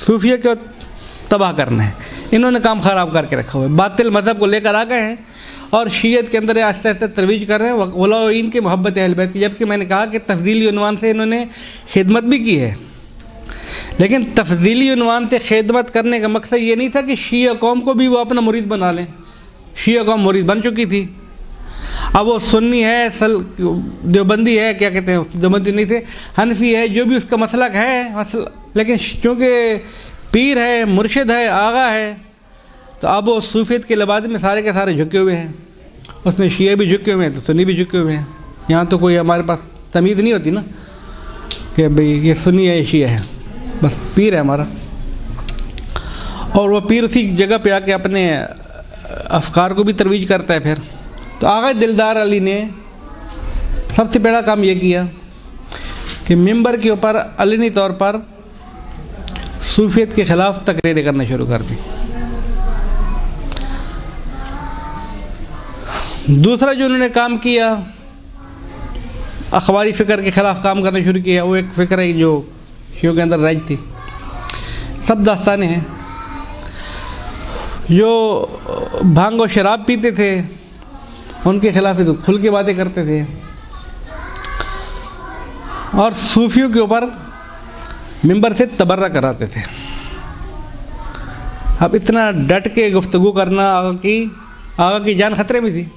सूफ़ियों को तबाह करना है। इन्होंने काम ख़राब करके रखा हुआ है, बातिल मज़हब को लेकर आ गए हैं और शीयत के अंदर आहिस्ता आहिस्ता तरवीज कर रहे हैं वलाइन के मोहब्बत अहल बैत की। जबकि मैंने कहा कि तफ़ज़ीली उन्वान से इन्होंने खिदमत भी की है, लेकिन तफ़ज़ीली उन्वान से खिदमत करने का मकसद ये नहीं था कि शिया कौम को भी वो अपना मुरीद बना लें। शिया कौम मुरीद बन चुकी थी, अब वो सुन्नी है, देवबंदी है, क्या कहते हैं, देवबंदी नहीं थे, हनफी है, जो भी उसका मसलक है, लेकिन चूँकि पीर है, मुर्शिद है, आगा है, तो अब वो सूफियत के लिबास में सारे के सारे झुके हुए हैं। उसमें शिया भी झुके हुए हैं तो सुन्नी भी झुके हुए हैं। यहाँ तो कोई हमारे पास तमीज़ नहीं होती ना कि भाई ये सुन्नी है, ये शिया है, बस पीर है हमारा। और वो पीर उसी जगह पे आके अपने अफकार को भी तरवीज करता है। फिर तो आगा दिलदार अली ने सबसे पहला काम ये किया कि मिंबर के ऊपर अलनी तौर पर सूफियत के ख़िलाफ़ तकरीरें करना शुरू कर दी। दूसरा जो उन्होंने काम किया, अखबारी फ़िक्र के ख़िलाफ़ काम करना शुरू किया। वो एक फ़िक्र है जो शियों के अंदर राज थी, सब दास्तानें हैं। जो भांग और शराब पीते थे उनके ख़िलाफ़ तो खुल के बातें करते थे, और सूफियों के ऊपर मिंबर से तबर्रा कराते थे। अब इतना डट के गुफ्तगू करना आगा की जान ख़तरे में थी।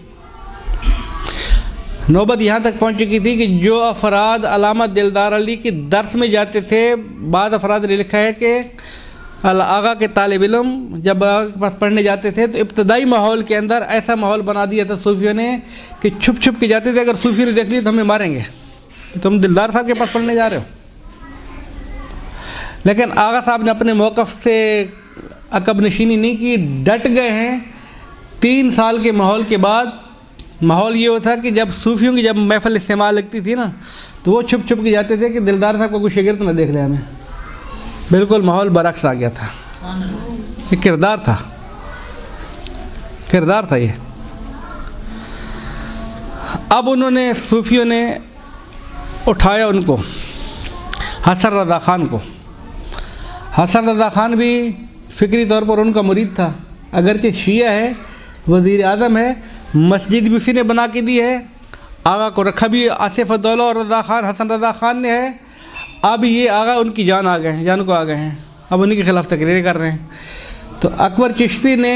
नौबत यहाँ तक पहुँच चुकी थी कि जो अफराद अल्लामा दिलदार अली की दर्स में जाते थे, बाद अफराद ने लिखा है कि आगा के तालिब इल्म जब आगा के पास पढ़ने जाते थे तो इब्तदाई माहौल के अंदर ऐसा माहौल बना दिया था सूफियों ने कि छुप छुप के जाते थे। अगर सूफी ने देख लिया तो हमें मारेंगे, तुम दिलदार साहब के पास पढ़ने जा रहे हो। लेकिन आगा साहब ने अपने मौक़िफ़ से अकब नशीनी नहीं की, डट गए हैं। 3 साल के माहौल के बाद माहौल ये होता कि जब सूफ़ियों की जब महफ़िल इस्तेमाल लगती थी ना, तो वो छुप छुप के जाते थे कि दिलदार साहब का कोई शागिर्द ना देख ले हमें। बिल्कुल माहौल बरक्स आ गया था। ये किरदार था ये। अब उन्होंने सूफ़ियों ने उठाया उनको, हसन रज़ा ख़ान को। हसन रज़ा ख़ान भी फ़िक्री तौर पर उनका मुरीद था, अगरचे शिया है, वज़ीर आज़म है, मस्जिद भी उसी ने बना के दी है, आगा को रखा भी आसिफ़-उद-दौला और रज़ा ख़ान, हसन रज़ा ख़ान ने है। अब ये आगा उनकी जान को आ गए हैं, अब उन्हीं के ख़िलाफ़ तकरीरें कर रहे हैं। तो अकबर चिश्ती ने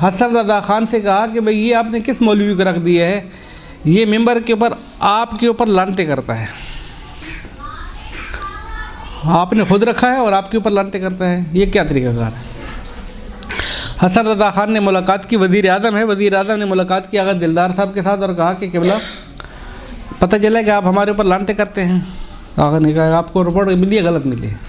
हसन रज़ा ख़ान से कहा कि भाई ये आपने किस मौलवी को रख दिया है, ये मिंबर के ऊपर आपके ऊपर लानते करता है, आपने खुद रखा है और आपके ऊपर लानते करता है, ये क्या तरीक़ाकार है। हसन रज़ा ख़ान ने मुलाकात की, वज़ीर आज़म है, वज़ीर आज़म ने मुलाकात की आगा दिलदार साहब के साथ और कहा कि क़िबला पता चला कि आप हमारे ऊपर लानते करते हैं। आगा ने कहा आपको रिपोर्ट मिली है, गलत मिली है।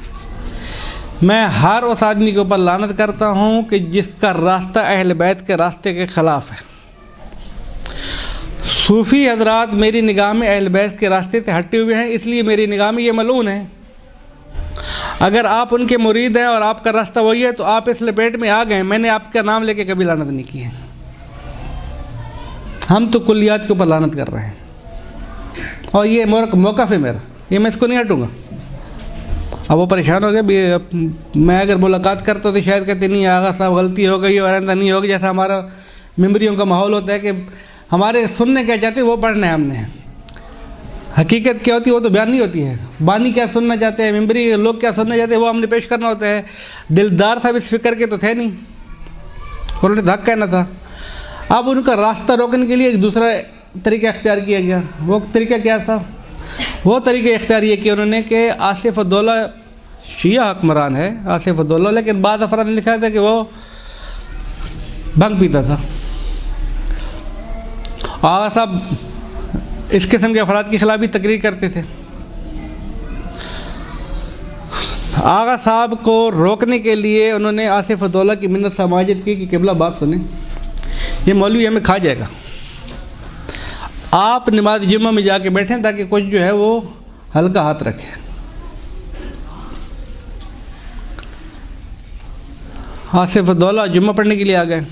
मैं हर उस आदमी के ऊपर लानत करता हूँ कि जिसका रास्ता अहल बैत के रास्ते के ख़िलाफ़ है। सूफ़ी हज़रात मेरी निगाह में अहल बैत के रास्ते से हटे हुए हैं, इसलिए मेरी निगाह में ये मलून है। अगर आप उनके मुरीद हैं और आपका रास्ता वही है तो आप इस लपेट में आ गए। मैंने आपका नाम लेके कभी लानत नहीं की है, हम तो कुल्लियात के ऊपर लानत कर रहे हैं और ये मौक़िफ़ है मेरा, ये मैं इसको नहीं हटूँगा। अब वो परेशान हो गए, मैं अगर मुलाकात करता तो शायद कहते नहीं आगा साहब गलती हो गई और ऐसा नहीं होगी। जैसा हमारा मेम्बरियों का माहौल होता है कि हमारे सुनने क्या चाहते हैं वो पढ़ना है हमने, हकीकत क्या होती है वो तो बयान नहीं होती है। बानी क्या सुनना चाहते हैं, मेम्बरी लोग क्या सुनना चाहते हैं वो हमने पेश करना होता है। दिलदार साहब इस फिक्र के तो थे नहीं, उन्होंने धक कहना था। अब उनका रास्ता रोकने के लिए एक दूसरा तरीका इख्तियार किया गया। वो तरीका क्या था? वो तरीका इख्तियार ये किया उन्होंने कि आसिफ़-उद-दौला शिया हुक्मरान है, आसिफ़-उद-दौला, लेकिन बाद अफराद ने लिखा था कि वो भंग पीता था। आगा साहब इस किस्म के अफराद के खिलाफ भी तकरीर करते थे। आगा साहब को रोकने के लिए उन्होंने आसिफ़-उद-दौला की मिन्नत समाजित की कि क़िबला बात सुने, ये मौलवी हमें खा जाएगा, आप नमाज जुम्मा में जाके बैठें ताकि कुछ जो है वो हल्का हाथ रखे। आसिफ़-उद-दौला जुम्मा पढ़ने के लिए आ गए।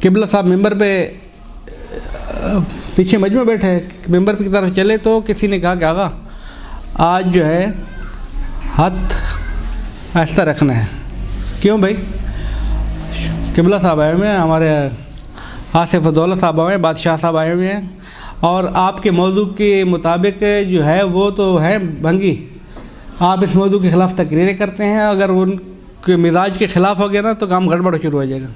क़िबला साहब मिंबर पे पीछे मजमे बैठे, मिंबर की तरफ चले तो किसी ने कहा कि आगा आज जो है हाथ ऐसा रखना है। क्यों भाई? क़िबला साहब आए हुए हैं, हमारे आसिफ़-उद-दौला साहब आए हैं, बादशाह साहब आए हुए हैं और आपके मौजू के मुताबिक जो है वो तो है भंगी, आप इस मौजू के ख़िलाफ़ तकरीरें करते हैं, अगर उनके मिजाज के ख़िलाफ़ हो गया ना तो काम गड़बड़ शुरू हो जाएगा।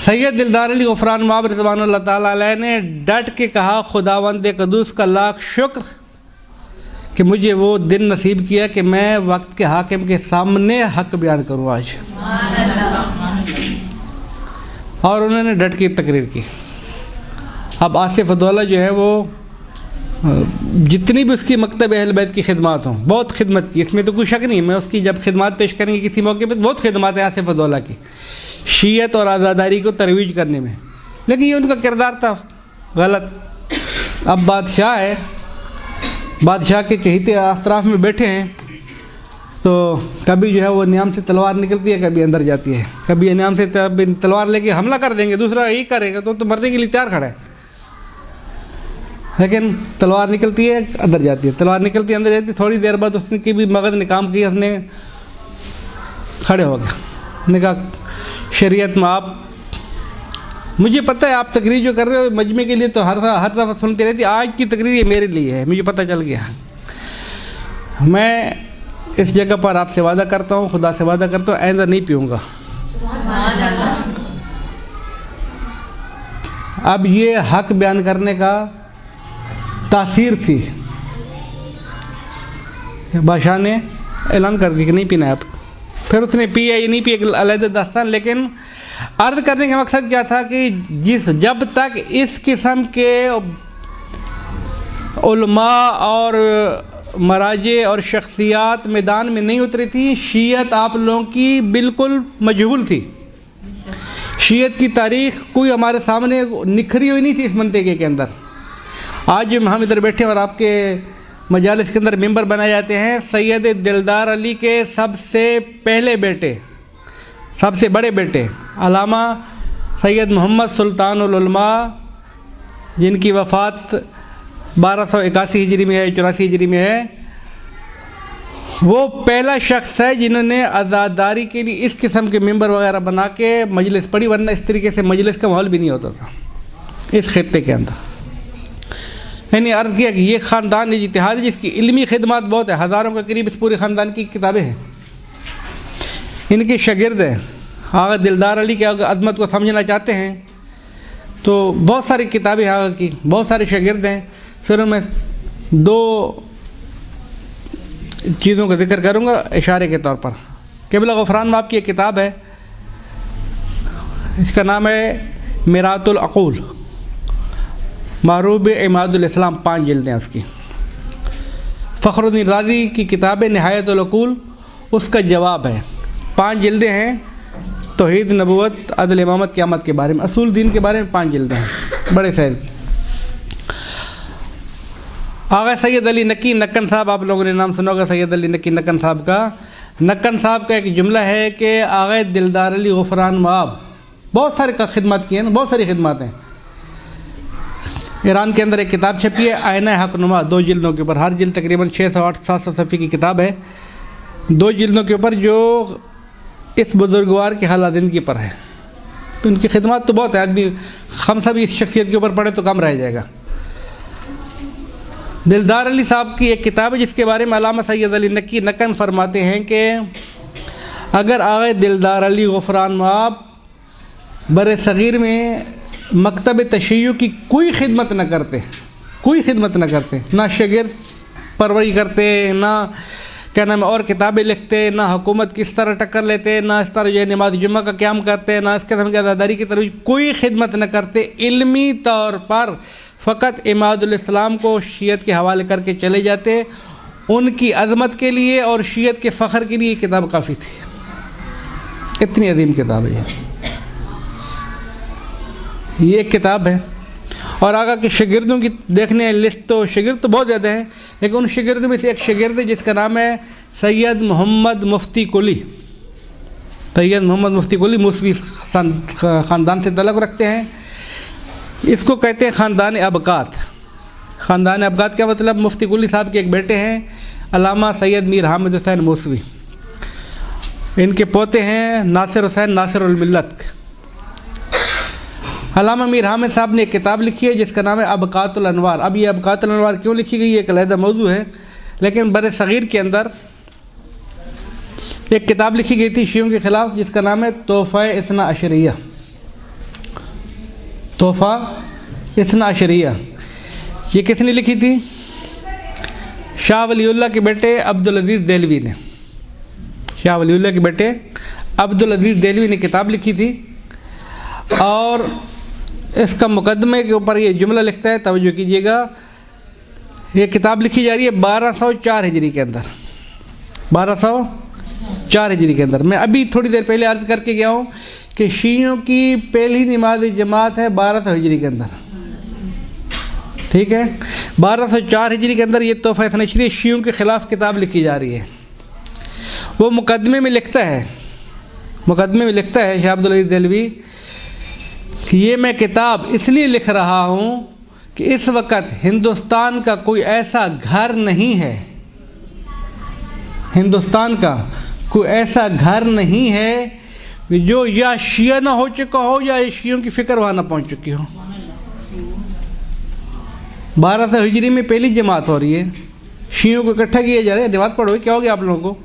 सैयद दिलदार अली गफ़रान माब रिज़वानुल्लाह ताला अलैह ने डट के कहा, खुदावंद क़ुद्दूस का लाख शुक्र कि मुझे वो दिन नसीब किया कि मैं वक्त के हाकिम के सामने हक़ बयान करूँ आज। और उन्होंने डट के तकरीर की। अब आसिफ़-उद-दौला जो है वो जितनी भी उसकी मकतब अहल बैत की खिदमत हों, बहुत खिदमत की, इसमें तो कोई शक नहीं। मैं उसकी जब खिदमत पेश करेंगे किसी मौके पर, बहुत खिदमत है आसिफ़-उद-दौला की शीयत और आज़ादारी को तरवीज करने में, लेकिन ये उनका किरदार था गलत। अब बादशाह है, बादशाह के चहीते अतराफ़ में बैठे हैं तो कभी जो है वो नियाम से तलवार निकलती है, कभी अंदर जाती है, कभी नियाम से तलवार लेके हमला कर देंगे, दूसरा यही करेगा तो मरने के लिए तैयार खड़ा है, लेकिन तलवार निकलती है अंदर जाती है, तलवार निकलती है अंदर जाती है। थोड़ी देर बाद उसने भी मगज़ ने काम किया, उसने खड़े हो गया, उसने कहा शरीयत में आप, मुझे पता है आप तकरीर जो कर रहे हो मजमे के लिए तो हर दफ़ा सुनती रहती, आज की तकरीर ये मेरे लिए है, मुझे पता चल गया। मैं इस जगह पर आपसे वादा करता हूँ, खुदा से वादा करता हूँ, आइंदा नहीं पीऊँगा। अब ये हक़ बयान करने का तासीर थी, बादशाह ने ऐलान कर दिया कि नहीं पीना है आप। फिर उसने पिया, ये नहीं पिया, अलग दास्तान। लेकिन अर्ज़ करने का मकसद क्या था कि जब तक इस किस्म के उलमा और मराजे और शख्सियात मैदान में नहीं उतरी थी। शीयत आप लोगों की बिल्कुल मजहूल थी। शीयत की तारीख़ कोई हमारे सामने निखरी हुई नहीं थी इस मंतके के अंदर। आज हम इधर बैठे और आपके मजालिस के अंदर मेंबर बनाए जाते हैं। सैयद दिलदार अली के सबसे पहले बेटे, सबसे बड़े बेटे अल्लामा सैयद मोहम्मद सुल्तानुल उलमा, जिनकी वफ़ात 1281 हिजरी में है, 84 हिजरी में है, वो पहला शख्स है जिन्होंने आज़ादारी के लिए इस किस्म के मेंबर वगैरह बना के मजलिस पढ़ी, वरना इस तरीके से मजलिस का माहौल भी नहीं होता था इस खित्ते के अंदर। मैंने अर्ज़ किया कि ये ख़ानदान इज्तिहाद है जिसकी इल्मी खिदमत बहुत है। हज़ारों के करीब इस पूरे ख़ानदान की किताबें हैं। इनके शागिर्द हैं। आगा दिलदार अली की अगर अज़मत को समझना चाहते हैं तो बहुत सारी किताबें आगा की, बहुत सारे शागिर्द हैं। सिर्फ मैं दो चीज़ों का जिक्र करूँगा इशारे के तौर पर। क़िबला ग़फ़रान माब की एक किताब है, इसका नाम है मिरातुल अक़ूल, मारूब इमादुल इस्लाम, 5 जिल्दें उसकी। फ़खरुद्दीन राज़ी की किताब है निहायतुल अक़ूल, उसका जवाब है। 5 जिल्दें हैं। तौहीद, नबूवत, अदल, इमामत, क़यामत के बारे में, असूल दीन के बारे में 5 जिल्दें हैं, बड़े साइज़ की। आगा सैयद अली नकी नक्कन साहब, आप लोगों ने नाम सुना होगा सैयद अली नकी नक्कन साहब का। नक्कन साहब का एक जुमला है कि आगा दिलदार अली ग़फ़रान माब बहुत सारे का खिदमत की है ना, बहुत सारी खिदमत हैं। ईरान के अंदर एक किताब छपी है आईना हक़नुमा, 2 जिल्दों के ऊपर, हर जिल्द तकरीबन 600-700 सफ़े की किताब है, 2 जिल्दों के ऊपर, जो इस बुजुर्गवार की हालात ज़िंदगी पर है। तो उनकी खिदमत तो बहुत है, आदमी हम सब इस शख्सियत के ऊपर पढ़े तो कम रह जाएगा। दिलदार अली साहब की एक किताब है जिसके बारे में अल्लामा सैयद अली नकी नक्कन फरमाते हैं कि अगर आगे दिलदार अली ग़फ़रान माब बर सग़ीर में मकतब तशय्युअ की कोई खिदमत न करते, कोई खिदमत न करते, ना शागिर्द परवरी करते, ना क्या नाम है और किताबें लिखते, ना हुकूमत किस तरह टक्कर लेते, ना इस तरह जो है नमाज जुम्मा का क़याम करते, ना इस किस्म की आज़ादारी की तरफ कोई खिदमत न करते, इल्मी तौर पर फ़कत इमादुल इस्लाम को शीयत के हवाले करके चले जाते, उनकी अज़मत के लिए और शीयत के फ़ख्र के लिए ये किताब काफ़ी थी। इतनी अजीम किताब है ये एक किताब है। और आगा के शागिर्दों की देखने लिस्ट तो शागिर्द तो बहुत ज़्यादा हैं, लेकिन उन शागिर्दों में से एक शागिर्द है जिसका नाम है सैयद मोहम्मद मुफ्ती कुली। सैयद मोहम्मद मुफ्ती कुली मूसवी ख़ानदान से तल्लुक़ रखते हैं। इसको कहते हैं ख़ानदान अबकात। ख़ानदान अबकात क्या मतलब? मुफ्ती कुली साहब के एक बेटे हैं अल्लामा सैयद मीर हामिद हुसैन मूसवी, इनके पोते हैं नासिर हुसैन नासिरुल मिल्लत। अल्लामा मीर हामिद साहब ने एक किताब लिखी है जिसका नाम है अबकातुल अनवार। अब ये अबकातुल अनवार क्यों लिखी गई एक अलहदा मौजू है, लेकिन बर सग़ीर के अंदर एक किताब लिखी गई थी शियों के ख़िलाफ़ जिसका नाम है तोहफ़ा इस्ना अशरिया। तोहफ़ा इस्ना अशरिया ये किसने लिखी थी? शाह वलीउल्लाह के बेटे अब्दुल अज़ीज़ देलवी ने। शाह वलीउल्लाह के बेटे अब्दुल अज़ीज़ देलवी ने किताब लिखी थी और इसका मुकदमे के ऊपर ये जुमला लिखता है, तवज्जो कीजिएगा। ये किताब लिखी जा रही है 1204 हिजरी के अंदर, 1204 हिजरी के अंदर। मैं अभी थोड़ी देर पहले अर्ज़ करके गया हूँ कि शीयों की पहली नमाज जमात है 1200 हिजरी के अंदर, ठीक है। 1204 हिजरी के अंदर ये तोहफ़ा इस्ना अशरिया शीयों के ख़िलाफ़ किताब लिखी जा रही है। वो मुकदमे में लिखता है, मुकदमे में लिखता है शाह अब्दुल अज़ीज़ देलवी कि ये मैं किताब इसलिए लिख रहा हूँ कि इस वक्त हिंदुस्तान का कोई ऐसा घर नहीं है, हिंदुस्तान का कोई ऐसा घर नहीं है जो या शिया ना हो चुका हो या शियों की फ़िक्र वहाँ ना पहुँच चुकी हो। 1200 हिजरी में पहली जमात हो रही है, शियों को इकट्ठा किया जा रहा है। जमात पढ़ो, क्या हो गया आप लोगों को?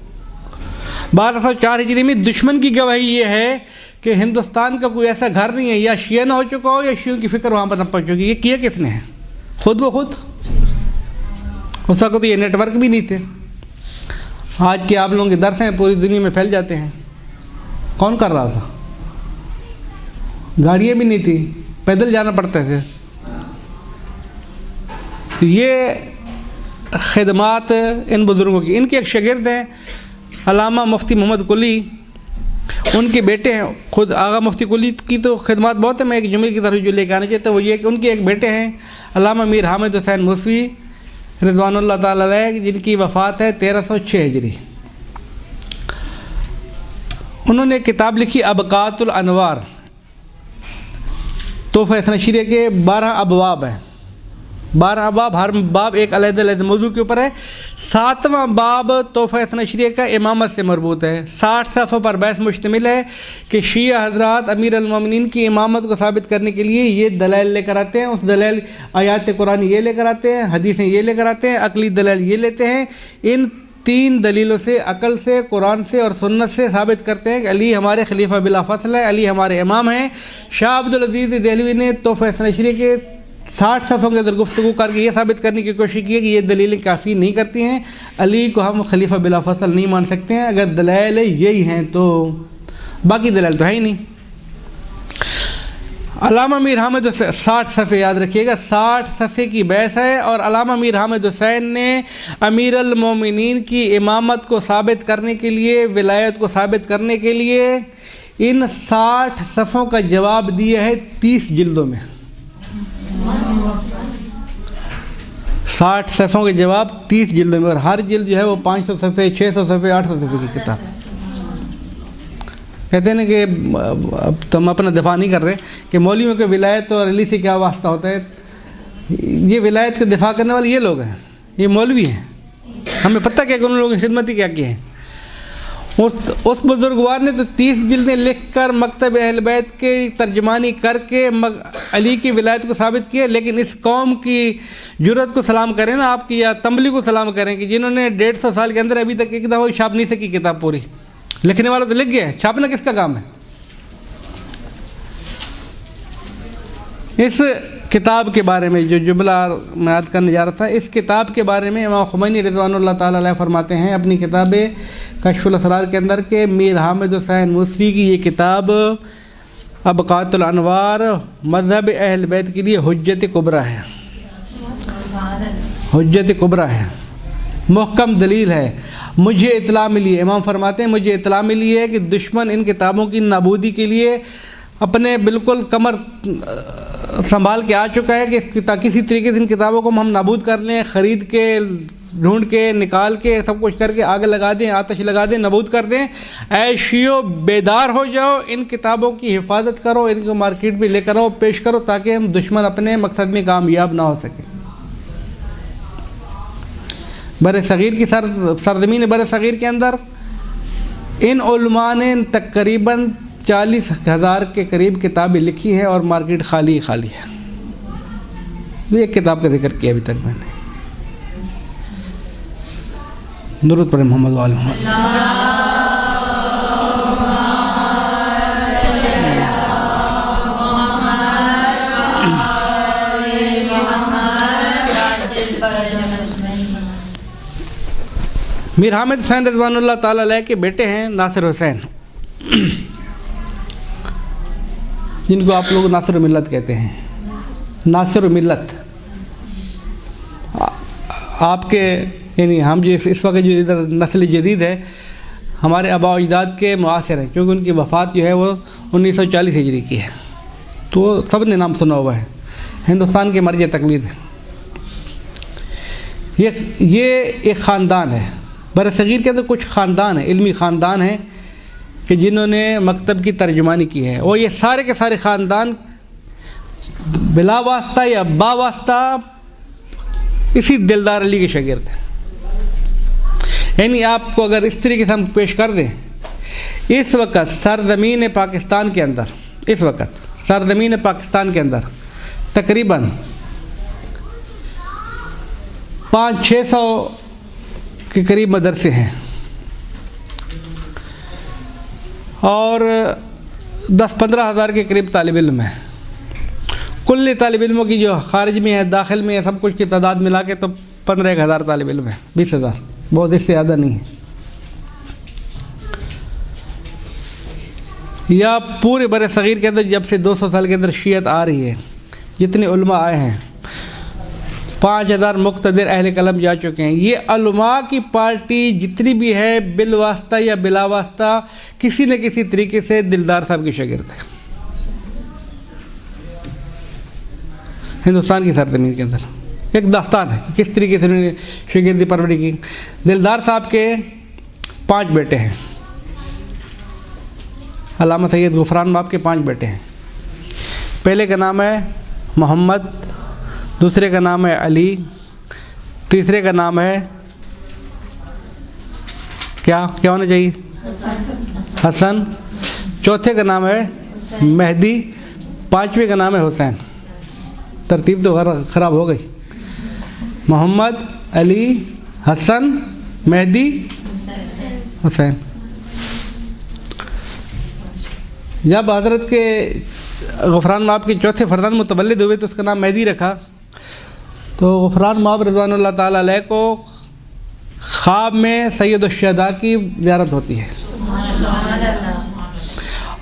1204 हिजरी में दुश्मन की गवाही ये है कि हिंदुस्तान का कोई ऐसा घर नहीं है या शिया ना हो चुका हो या शियों की फ़िक्र वहाँ पर न पहुँच चुकी। ये किया किसने है? खुद ब खुद। उस वक्त तो ये नेटवर्क भी नहीं थे। आज के आप लोगों के दर्स हैं पूरी दुनिया में फैल जाते हैं। कौन कर रहा था? गाड़ियाँ भी नहीं थी, पैदल जाना पड़ते थे। ये खिदमात इन बुज़ुर्गों की। इनके एक शागिर्द हैं अल्लामा मुफ्ती मोहम्मद कुली, उनके बेटे हैं। खुद आगा मुफ्ती कुली की तो खिदमात बहुत है, मैं एक जुमले की तरफ जो लेकर आना चाहता हूँ वो ये कि उनके एक बेटे हैं अल्लामा मीर हामिद हुसैन मूसवी रिज़वानुल्लाह ताला अलैह, जिनकी वफ़ात है 1306 हिजरी। उन्होंने किताब लिखी अबकातुल अनवार, तोहफ़ा इस्नाशिरिया के 12 अबवाब हैं। 12 बाब, हर बाब एक अलग-अलग मौजू के ऊपर है। 7वां बाब तोहफ़ा इस्नाशिरिया का इमामत से मरबूत है। 60 सफ़ों पर बहस मुश्तमिल है कि शिया हज़रात अमीर अल-मोमिनीन की इमामत को साबित करने के लिए ये दलाइल लेकर आते हैं। उस दलाइल आयात कुरान ये लेकर आते हैं, हदीसें ये लेकर आते हैं, अक़ली दलाइल ये लेते हैं। इन 3 दलीलों से, अक़ल से, कुरान से और सुन्नत से साबित करते हैं कि अली हमारे खलीफा बिला फ़स्ल है, अली हमारे इमाम हैं। शाह अब्दुल अज़ीज़ देहलवी ने तोहफ़ा इस्नाशिरिया के 60 सफ़ों के अंदर गुफ्तगू करके ये साबित करने की कोशिश की है कि ये दलीलें काफ़ी नहीं करती हैं, अली को हम खलीफा बिला फ़स्ल नहीं मान सकते हैं। अगर दलाइल यही हैं तो बाकी दलाइल तो है ही नहीं। अल्लामा मीर हामिद 60 सफ़े याद रखिएगा, 60 सफ़े की बहस है। और अल्लामा मीर हामिद हुसैन ने अमीर अल मोमिनीन की इमामत को साबित करने के लिए, विलायत को साबित करने के लिए इन 60 सफ़ों का जवाब दिया है 30 जिल्दों में। 60 सफ़ों के जवाब 30 जिल्दों में, और हर जिल्द जो है वो 500 सफ़े, 600 सफ़े, 800 सफ़े की किताब। कहते हैं ना कि अब तो हम अपना दिफा नहीं कर रहे कि मौलवियों के विलायत और अली से क्या वास्ता होता है। ये विलायत का दिफा करने वाले ये लोग हैं, ये मौलवी हैं। हमें पता क्या कि उन लोगों की खिदमत ही क्या की है। उस बुजुर्गवार ने तो 30 जिल्दें लिख कर मकतब अहल बैत के तर्जमानी करके अली की विलायत को साबित किया। लेकिन इस कौम की जुर्रत को सलाम करें ना आपकी, या तंबली को सलाम करें कि जिन्होंने 150 साल के अंदर अभी तक एक दफ़ा छाप नहीं सकी किताब पूरी। लिखने वाला तो लिख गया, छापना किसका काम है। इस किताब के बारे में जो जुमला मैं याद करने जा रहा था, इस किताब के बारे में इमाम खुमैनी रिज़वानुल्लाह ताला अलैह फरमाते हैं अपनी किताब कश्फुल असरार के अंदर के मीर हामिद हुसैन मूसवी की ये किताब अबकातुल अनवार मज़हब अहल बैत के लिए हुज्जत कुबरा है। हुज्जत कुबरा है, मुहकम दलील है। मुझे इत्तला मिली है, इमाम फरमाते हैं मुझे इत्तला मिली है कि दुश्मन इन किताबों की नाबूदी के लिए अपने बिल्कुल कमर संभाल के आ चुका है कि किसी तरीके से इन किताबों को हम नाबूद कर लें, ख़रीद के, ढूंढ के, निकाल के, सब कुछ करके आग लगा दें, आतश लगा दें, नाबूद कर दें। ऐ शियो बेदार हो जाओ, इन किताबों की हिफाजत करो, इनको मार्केट में लेकर आओ, पेश करो, ताकि हम दुश्मन अपने मकसद में कामयाब ना हो सके। बर सग़ीर की सरज़मीन बर सग़ीर के अंदर इन उलमा ने तकरीबन 40,000 के करीब किताबें लिखी है और मार्केट खाली खाली है। एक किताब का जिक्र किया अभी तक मैंने। दुरूद पढ़े मोहम्मद वाले मोहम्मद। मीर हामिद हुसैन रिज़वानुल्लाह ताला अलैह के बेटे हैं नासिर हुसैन, जिनको आप लोग नासिर मिल्लत कहते हैं। नासिर मिल्लत आपके, यानी हम जो इस वक्त जो इधर नस्ल जदीद है, हमारे आबा अजदाद के मुआसिर हैं, क्योंकि उनकी वफ़ात जो है वो 1940 हिजरी की है। तो सब ने नाम सुना हुआ है, हिंदुस्तान के मर्ज तकलीद है। ये एक ख़ानदान है, बरसग़ीर के अंदर कुछ ख़ानदान है, इल्मी ख़ानदान है कि जिन्होंने मकतब की तर्जुमानी की है। और ये सारे के सारे ख़ानदान बिला वास्ता या बावास्ता इसी दिलदार अली के शागिर्द हैं। यानी आपको अगर इस तरीके से हम पेश कर दें, इस वक्त सरज़मीन पाकिस्तान के अंदर, इस वक्त सरज़मीन पाकिस्तान के अंदर तकरीबन 500-600 के करीब मदरसे हैं और 10-15 हज़ार के करीब तालिब इल्म हैं। कुल तालिब इल्मों की जो ख़ारिज में है, दाखिल में है, सब कुछ की तादाद मिला के तो 15,000 तालिब इल्म है, 20,000, बहुत इससे ज़्यादा नहीं है। या पूरे बर सग़ीर के अंदर जब से 200 साल के अंदर शियत आ रही है, जितने उलमा आए हैं, 5000 मुक़्तदिर अहले कलम जा चुके हैं। ये उलमा की पार्टी जितनी भी है बिल वास्ता या बिला वास्ता किसी न किसी तरीके से दिलदार साहब के शागिर्द है हिंदुस्तान की सरजमीन के अंदर। एक दास्तान है किस तरीके से उन्होंने शागिर्दी परवरी की। दिलदार साहब के 5 बेटे हैं। अल्लामा सैयद गुफरान बाप के 5 बेटे हैं। पहले का नाम है मोहम्मद, दूसरे का नाम है अली, तीसरे का नाम है क्या होना चाहिए हसन, चौथे का नाम है मेहदी, 5वें का नाम है हुसैन। तरतीब तो ख़राब हो गई। मोहम्मद, अली, हसन, मेहदी, हुसैन। जब हज़रत के गुफरान माब के चौथे फरजंद मुतवल्लिद हुए तो उसका नाम मेहदी रखा। तो गुफरान माब रज़वानुल्लाह ताला अलैह को ख्वाब में सैयदुश्शहदा की ज़ियारत होती है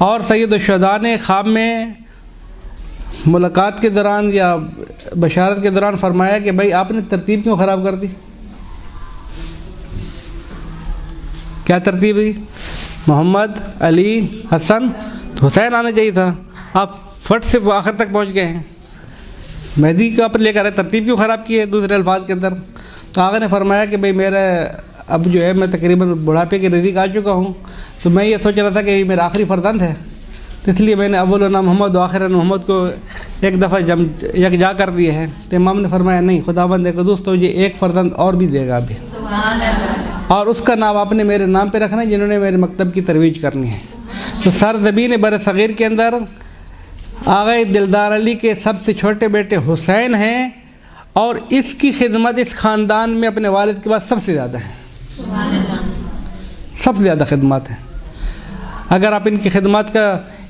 और सैयदुश्शहदा ने ख्वाब में मुलाकात के दौरान या बशारत के दौरान फरमाया कि भाई आपने तरतीब क्यों ख़राब कर दी। क्या तरतीब दी? मोहम्मद, अली, हसन, तो हुसैन आना चाहिए था। आप फट से आखिर तक पहुंच गए हैं। मेहदी का आप लेकर आए, तरतीब क्यों ख़राब की है दूसरे अल्फाज के अंदर। तो आगे ने फरमाया कि भाई मेरा अब जो है मैं तकरीबन बुढ़ापे के नज़दीक आ चुका हूँ, तो मैं ये सोच रहा था कि मेरा आखिरी फरजंद है, तो इसलिए मैंने अव्वल नाम मोहम्मद आखिर मोहम्मद को एक दफ़ा यकजा कर दिए है। तो इमाम ने फरमाया नहीं, खुदावंद क़ुद्दूस तो ये एक फरजंद और भी देगा अभी, और उसका नाम आपने मेरे नाम पे रखना है जिन्होंने मेरे मकतब की तरवीज करनी है। तो सरज़मीन बरसग़ीर के अंदर आग़ा दिलदार अली के सबसे छोटे बेटे हुसैन हैं और इसकी खिदमत इस ख़ानदान में अपने वालिद के बाद सबसे ज़्यादा है, सबसे ज़्यादा खिदमत है। अगर आप इनकी खिदमत का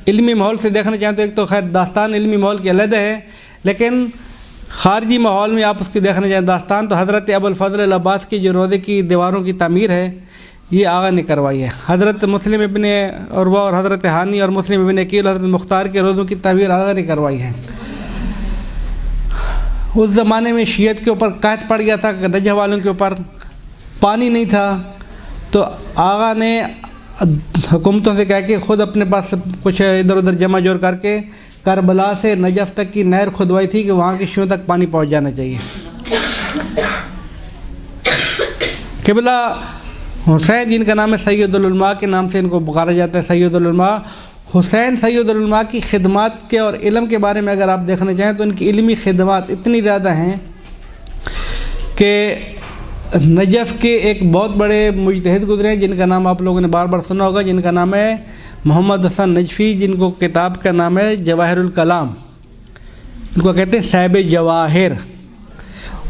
इल्मी माहौल से देखना चाहें तो एक तो खैर दास्तान इल्मी माहौल की अलग है, लेकिन ख़ारजी माहौल में आप उसकी देखना चाहें दास्तान तो हज़रत अबुल फ़ज़ल अब्बास की जो रोज़े की दीवारों की तामीर है ये आगा ने करवाई है। हज़रत मुस्लिम इब्ने उरवा और हज़रत हानी और मुस्लिम इब्ने अकील हज़रत मुख्तार के रोज़ों की तामीर आगा ने करवाई है। उस ज़माने में शियत के ऊपर कहत पड़ गया था, नजफ़ वालों के ऊपर पानी नहीं था, तो आगा ने हुकूमतों से कह के ख़ुद अपने पास कुछ इधर उधर जमा जोड़ करके करबला से नजफ़ तक की नहर खुदवाई थी कि वहाँ की शियों तक पानी पहुँच जाना चाहिए। क़िबला हुसैन जिनका नाम है सैयदुल उलमा के नाम से इनको पुकारा जाता है, सैयदुल उलमा हुसैन सैयदुल उलमा की खिदमत के और इल्म के बारे में अगर आप देखना चाहें तो इनकी इल्मी खिदमत इतनी ज़्यादा हैं कि नजफ़ के एक बहुत बड़े मुजतहिद गुज़रे हैं जिनका नाम आप लोगों ने बार बार सुना होगा, जिनका नाम है मोहम्मद हसन नजफ़ी, जिनको किताब का नाम है जवाहिरुल कलाम, उनको कहते हैं साहिब जवाहिर।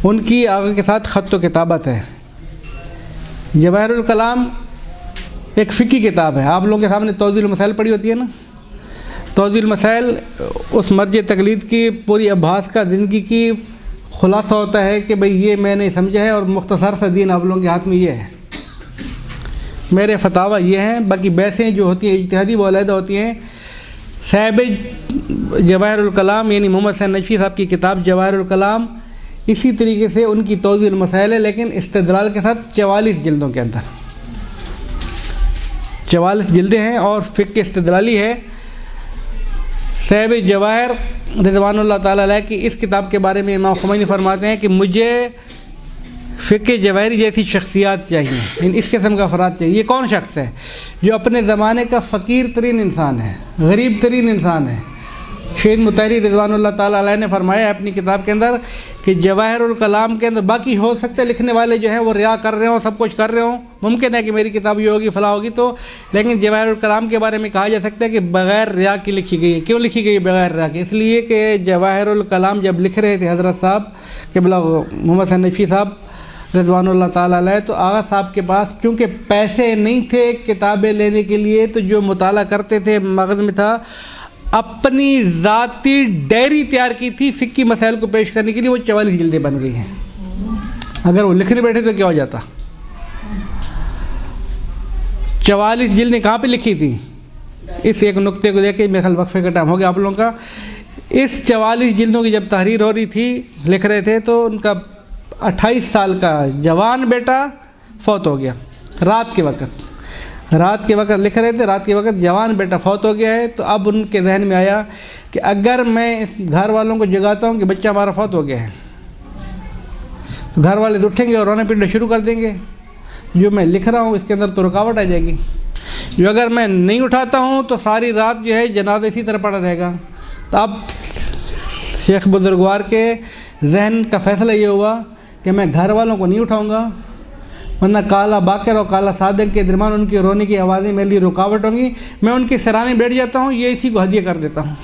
उनकी आगे के साथ ख़त व किताबत है। जवाहिरुल कलाम एक फ़िकी किताब है। आप लोगों के सामने तौज़ील मसाइल पढ़ी होती है ना, तौज़ील मसाइल उस मर्ज तकलीद की पूरी अब्बास का ज़िंदगी की खुलासा होता है कि भाई ये मैंने समझा है और मुख्तसर सा दीन आप लोगों के हाथ में ये है, मेरे फतावा ये हैं। बाकी बहसें जो होती हैं इज्तिहादी वो अलहदा होती हैं। साहिब जवाहिरुल कलाम यानी मोहम्मद हसन नजफ़ी साहब की किताब जवाहिरुल कलाम इसी तरीके से उनकी तौज़ील मसाइल है, लेकिन इस्तिदलाल के साथ 44 जिल्दों के अंदर 44 जिल्दें हैं और फ़िक़्ह इस्तिदलाली है। साहिब जवाहिर रिज़वानुल्लाह ताला अलैह की इस किताब के बारे में इमाम ख़ुमैनी फरमाते हैं कि मुझे फ़िक़्ह जवाहिरी जैसी शख्सियत चाहिए, इस किस्म का अफराद चाहिए। ये कौन शख्स है जो अपने ज़माने का फ़कीर तरीन इंसान है, गरीब तरीन इंसान है। शहीद मुतहरी रिज़वानुल्लाह ताला अलैह ने फरमाया अपनी किताब के अंदर कि जवाहिरुल कलाम के अंदर बाकी हो सकता है लिखने वाले जो हैं वो रिया कर रहे हों, सब कुछ कर रहे हों, मुमकिन है कि मेरी किताब ये होगी फ़लाँ होगी तो, लेकिन जवाहिरुल कलाम के बारे में कहा जा सकता है कि बग़ैर रिया की लिखी गई है। क्यों लिखी गई है बग़ैर रिया की? इसलिए कि जवाहिरुल कलाम जब लिख रहे थे हज़रत साहब क़िबला मोहम्मद हसन नजफ़ी साहब रिज़वानुल्लाह ताला अलैह, तो आगा साहब के पास चूँकि पैसे नहीं थे किताबें लेने के लिए, तो जो मुताला करते थे मगज़ में था, अपनी ज़ाती डायरी तैयार की थी फ़िक़्ही मसाइल को पेश करने के लिए। वो 44 जिल्दें बन गई हैं। अगर वो लिखने बैठे तो क्या हो जाता? 44 जिल्दें कहाँ पे लिखी थी? इस एक नुक्ते को देख के मेरे ख्याल वक्फे का टाइम हो गया आप लोगों का। इस 44 जिल्दों की जब तहरीर हो रही थी, लिख रहे थे, तो उनका 28 साल का जवान बेटा फौत हो गया। रात के वक्त लिख रहे थे, रात के वक्त जवान बेटा फौत हो गया है। तो अब उनके जहन में आया कि अगर मैं घर वालों को जगाता हूँ कि बच्चा हमारा फौत हो गया है, तो घर वाले तो उठेंगे और रोना पीटना शुरू कर देंगे। जो मैं लिख रहा हूँ इसके अंदर तो रुकावट आ जाएगी। जो अगर मैं नहीं उठाता हूँ तो सारी रात जो है जनाज़ा इसी तरह पड़ा रहेगा। तो अब शेख बुजुर्गवार के जहन का फ़ैसला ये हुआ कि मैं घर वालों को नहीं उठाऊँगा, वरना काला बाकर और काला सादिक के दरमियान उनकी रोने की आवाज़ें मेरे लिए रुकावट होंगी। मैं उनके सराहने बैठ जाता हूँ, ये इसी को हदिया कर देता हूँ।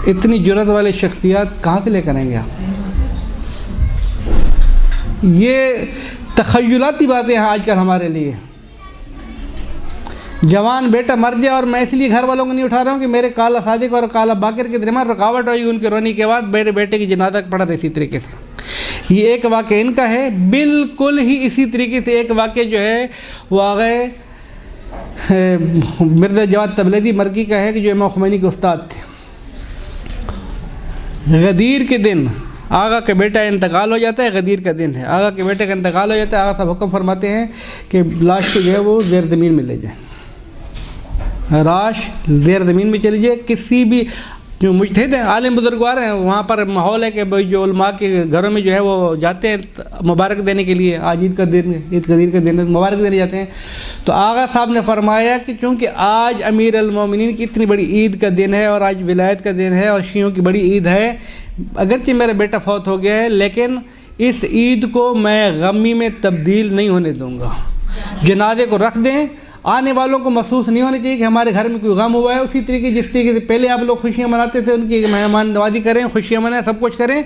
इतनी जुर्रत वाली शख्सियत कहाँ से लेकर आएंगे आप? ये तख़य्युलाती बातें हैं आजकल हमारे लिए। जवान बेटा मर जाए और मैं इसलिए घर वालों को नहीं उठा रहा हूँ कि मेरे काला सादिक और काला बाकर के दरमियान रुकावट होगी उनके रोने के बाद, मेरे बेटे की जनाजा पड़ा रहे। इसी तरीके से ये एक वाक़या इनका है। बिल्कुल ही इसी तरीके से एक वाक़या जो है वो आगे मिर्ज़ा जवाद तबरेज़ी मरकी का है कि जो इमाम ख़ुमैनी के उस्ताद थे। गदीर के दिन आगा के बेटा इंतकाल हो जाता है। गदीर का दिन है, आगा के बेटे का इंतकाल हो जाता है। आगा साहब हुक्म फरमाते हैं कि लाश को जो है वो ज़ेर ज़मीन में ले जाए, लाश ज़ेर ज़मीन में चली जाए। किसी भी जो मुजतहिद हैं, आलिम बुजुर्गवार हैं, वहाँ पर माहौल है कि भाई जो उलमा के घरों में जो है वो जाते हैं मुबारक देने के लिए। आज ईद का दिन, ईद गदीर का दिन है, मुबारक देने जाते हैं। तो आगा साहब ने फरमाया कि चूँकि आज अमीर अल मोमिनीन की इतनी बड़ी ईद का दिन है और आज विलायत का दिन है और शियों की बड़ी ईद है, अगरचे मेरा बेटा फौत हो गया है लेकिन इस ईद को मैं गमी में तब्दील नहीं होने दूँगा। जनाजे को रख दें, आने वालों को महसूस नहीं होना चाहिए कि हमारे घर में कोई गम हुआ है। उसी तरीके जिस तरीके से पहले आप लोग खुशियाँ मनाते थे, उनकी मेहमान नवाजी करें, खुशियाँ मनाएं, सब कुछ करें,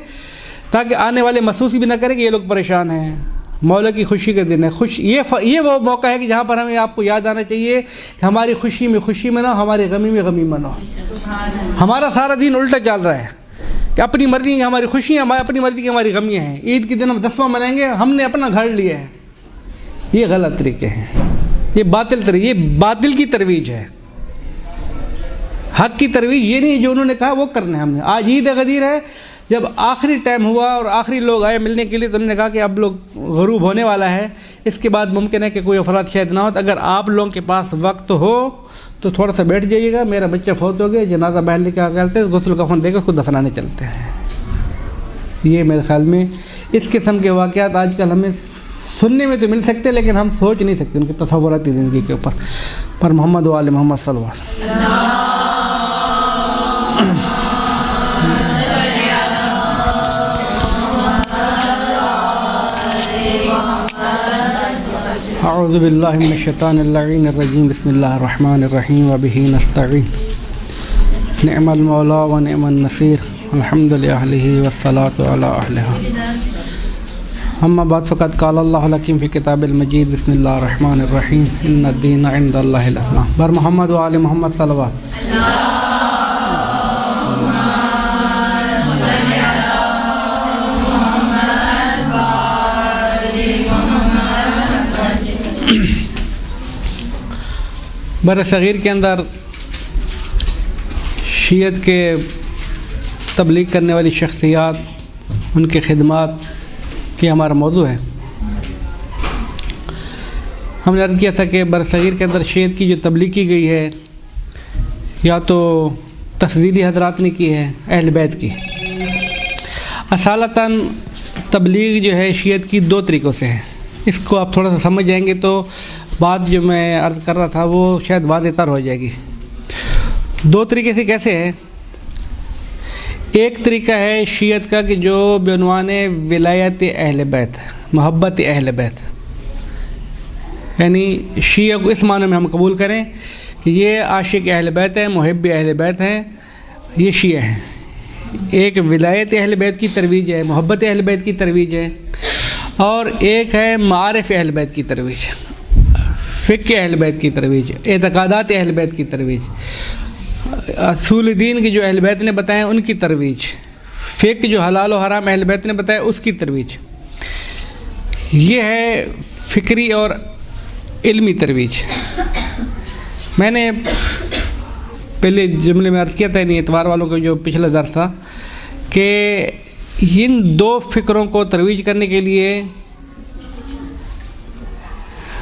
ताकि आने वाले महसूस भी ना करें कि ये लोग परेशान हैं। मौला की खुशी का दिन है। ये वो मौका है कि जहाँ पर हमें आपको याद आना चाहिए कि हमारी खुशी में खुशी मनाओ, हमारी गमी में गमी मनाओ। हमारा सारा दिन उल्टा चल रहा है कि अपनी मर्ज़ी की हमारी खुशियाँ, अपनी मर्ज़ी की हमारी गमियाँ हैं। ईद के दिन हम 10वां मनाएंगे, हमने अपना घर लिया है। ये गलत तरीके हैं, ये बातिल की तरवीज है। हक़ की तरवीज ये नहीं जो उन्होंने कहा वो करना है हमने। आज ईद गदीर है, जब आखिरी टाइम हुआ और आखिरी लोग आए मिलने के लिए, तो उन्होंने कहा कि अब लोग ग़ुरूब होने वाला है, इसके बाद मुमकिन है कि कोई अफराद शायद ना हो। तो अगर आप लोगों के पास वक्त हो तो थोड़ा सा बैठ जाइएगा। मेरा बच्चा फौत हो गया, जनाजा बहल लेकर आ करते हैं, गुस्ल कफन देकर उसको दफनाने चलते हैं। ये मेरे ख़्याल में इस किस्म के वाक़यात आजकल हमें सुनने में तो मिल सकते हैं, लेकिन हम सोच नहीं सकते उनकी तसव्वुराती ज़िंदगी के ऊपर। पर मोहम्मद व आले मोहम्मद सल्लल्लाहु अलैहि वसल्लम। अऊज़ु बिल्लाहि मिनश शैतानिर रजीम, बिस्मिल्लाहिर रहमानिर रहीम, व बिही नस्तईन, निअमल मौला व निअमन नसीर, अल्हम्दुलिल्लाहि वस्सलातु अला अहलिहा। अम्मा बाद फ़क़द क़ाल अल्लाहु लकीम फ़ी किताबिल मजीद, बिस्मिल्लाहिर रहमानिर रहीम, इन्नद दीन इंदल्लाहिल इस्लाम। बर मोहम्मद व आले मोहम्मद सल्लल्लाहु। बर सग़ीर के अंदर शीयत के तबलीग करने वाली शख्सियात, उनके खिदमात की हमारा मौजू है। हमने अर्ज़ किया था कि बर सग़ीर के अंदर शीयत की जो तबलीग की गई है, या तो तफज़ीली हज़रात ने की है, अहल बैत की। असालतन तबलीग जो है शीयत की 2 तरीक़ों से है। इसको आप थोड़ा सा समझ जाएंगे तो बात जो मैं अर्ज़ कर रहा था वो शायद वाज़ेह हो जाएगी। 2 तरीके से कैसे है? एक तरीका है शीयत का कि जो बेनवाने विलायत अहल बैत, मोहब्बत अहल बैत, यानी शिया को इस माने में हम कबूल करें कि ये आशिक अहल बैत हैं, मुहिब अहल बैत हैं, ये शिया हैं। एक विलायत अहल बैत की तरवीज है, मोहब्बत अहल बैत की तरवीज है, और एक है मारिफ अहल बैत की तरवीज, फ़िक़्ह अहल बैत की तरवीज, एतक़ादात अहल बैत की तरवीज, असूल दीन की जो अहल बैत ने बताएं उनकी तरवीज, फ़िक़्ह जो हलाल और हराम अहल बैत ने बताया उसकी तरवीज। ये है फ़िक्री और इल्मी तरवीज। मैंने पहले जुमले में अर्ज़ किया था इन इतवार वालों को जो पिछला दर्स था कि इन दो फ़िक्रों को तरवीज करने के लिए,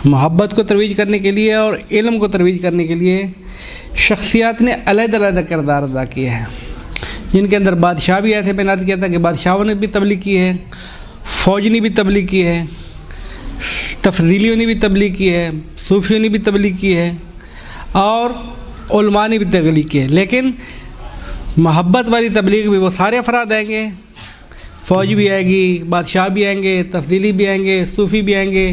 मोहब्बत को तरवीज करने के लिए और इल्म को तरवीज करने के लिए शख्सियात ने अलग-अलग किरदार अदा किए हैं, जिनके अंदर बादशाह भी आए थे। मैंने अर्ज़ किया था कि बादशाहों ने भी तबलीग की है, फ़ौज ने भी तबलीग की है, तफज़ीलियों ने भी तबलीग की है, सूफियों ने भी तबलीग की है और उलमा ने भी तबलीग की है। लेकिन मोहब्बत वाली तबलीग भी वो सारे अफराद आएंगे, फ़ौज भी आएगी, बादशाह भी आएंगे, तफज़ीली भी आएंगे, सूफ़ी भी आएंगे,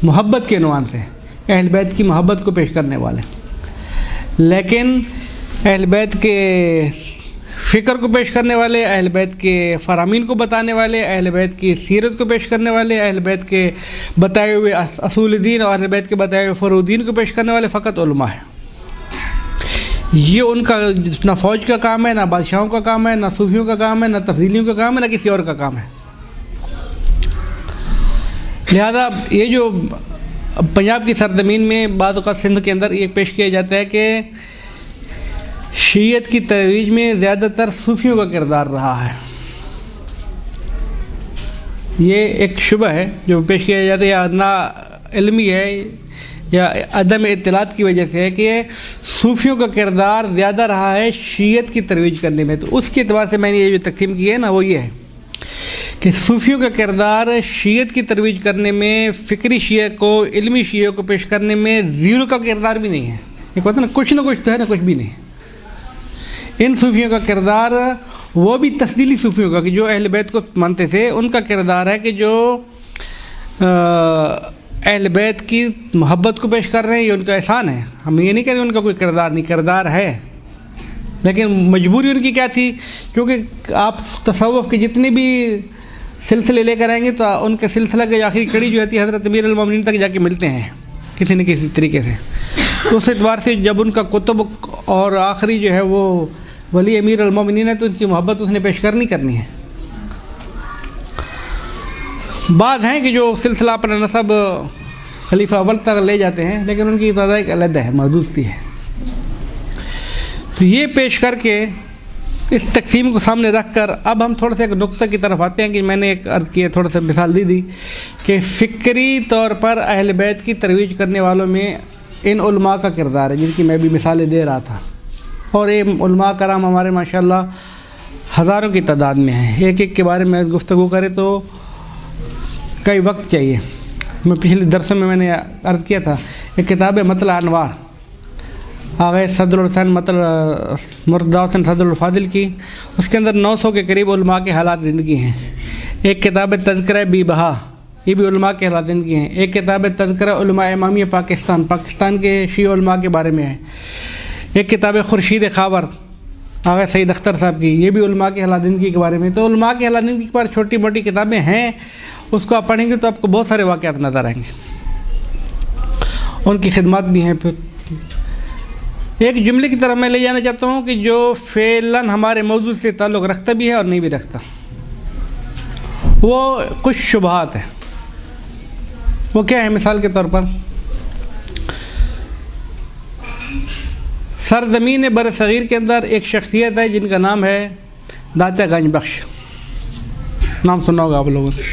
मोहब्बत के उन्वान से अहल बैत की मोहब्बत को पेश करने वाले। लेकिन अहल बैत के फ़िक्र को पेश करने वाले, अहल बैत के फ़रामीन को बताने वाले, अहल बैत की सीरत को पेश करने वाले, अहल बैत के बताए हुए असूल दीन और अहल बैत के बताए हुए फ़ुरूदीन को पेश करने वाले फ़कत उलमा है। ये उनका ना फ़ौज का काम है, ना बादशाहों का काम है, ना सूफियों का काम है, ना तफज़ीलियों का काम है, ना किसी और का काम है। लिहाजा ये जो पंजाब की सरजमीन में बाद औक़ात सिंध के अंदर ये पेश किया जाता है कि शीयत की तवीज में ज़्यादातर सूफियों का किरदार रहा है, ये एक शुबह है जो पेश किया जाता है, या ना इल्मी है या अदम इत्तलात की वजह से है कि सूफियों का किरदार ज़्यादा रहा है शीयत की तरवीज करने में। तो उसके एतबार से मैंने ये जो तक़सीम की है ना, वो ये है कि सूफियों का किरदार शीयत की तरवीज करने में, फ़िक्री शिया को, इल्मी शिया को पेश करने में ज़ीरो का किरदार भी नहीं है। एक होता है ना, कुछ ना कुछ तो है ना, कुछ भी नहीं। इन सूफियों का किरदार वो भी तफसीली सूफियों का कि जो अहल बैत को मानते थे, उनका किरदार है कि जो अहल बैत की मोहब्बत को पेश कर रहे हैं, ये उनका एहसान है। हम ये नहीं कह रहे उनका कोई किरदार नहीं, किरदार है, लेकिन मजबूरी उनकी क्या थी, क्योंकि आप तसव्वुफ़ के जितने भी सिलसिले लेकर आएंगे तो उनके सिलसिला की आखिरी कड़ी जो होती है हज़रत अमीर अल मोमिनीन तक जाके मिलते हैं किसी न किसी तरीके से। तो उस एतबार से जब उनका कुतुब और आखिरी जो है वो वली अमीर अल मोमिनीन है, तो उनकी मोहब्बत उसने पेश करनी है। बात है कि जो सिलसिला अपना नसब खलीफा अव्वल तक ले जाते हैं, लेकिन उनकी तादाद एक अलग है, महदूद सी है। तो ये पेश करके इस तक़सीम को सामने रख कर अब हम थोड़ा सा एक नुक्ता की तरफ आते हैं कि मैंने एक अर्ज़ किया, थोड़ा सा मिसाल दी कि फ़िक्री तौर पर अहल बैत की तरवीज करने वालों में इन उलमा का किरदार है, जिनकी मैं भी मिसालें दे रहा था। और ये उलमा कराम हमारे माशाल्लाह हज़ारों की तादाद में हैं। एक एक के बारे में गुफ्तगू करें तो कई वक्त चाहिए। मैं पिछले दरसों में मैंने अर्ज़ किया था, एक किताब है मतल अनवार, आगे सदरुल हसन मतल मुर्तज़ा हुसैन सदरुल फादिल की, उसके अंदर 900 के करीब उलमा के हालात ज़िंदगी हैं। एक किताब है तज़किरा बी बहा, ये भी उलमा के हालात ज़िंदगी हैं। एक किताब है तज़किरा उलमा इमामिया पाकिस्तान, पाकिस्तान के शी उलमा के बारे में है। एक किताब है खुर्शीद खावर आगे सईद अख्तर साहब की, ये भी उलमा के हालात ज़िंदगी के बारे में। तो उलमा के हालात ज़िंदगी के बारे छोटी मोटी किताबें हैं, उसको आप पढ़ेंगे तो आपको बहुत सारे वाक़यात नज़र आएंगे, उनकी खिदमत भी हैं। फिर एक जुमले की तरफ मैं ले जाना चाहता हूँ कि जो फ़ेलन हमारे मौजूद से ताल्लुक़ रखता भी है और नहीं भी रखता, वो कुछ शुबहात है। वो क्या है? मिसाल के तौर पर सरज़मीन बरसग़ीर के अंदर एक शख्सियत है जिनका नाम है दाचा गंज बख्श, नाम सुना होगा आप लोगों ने।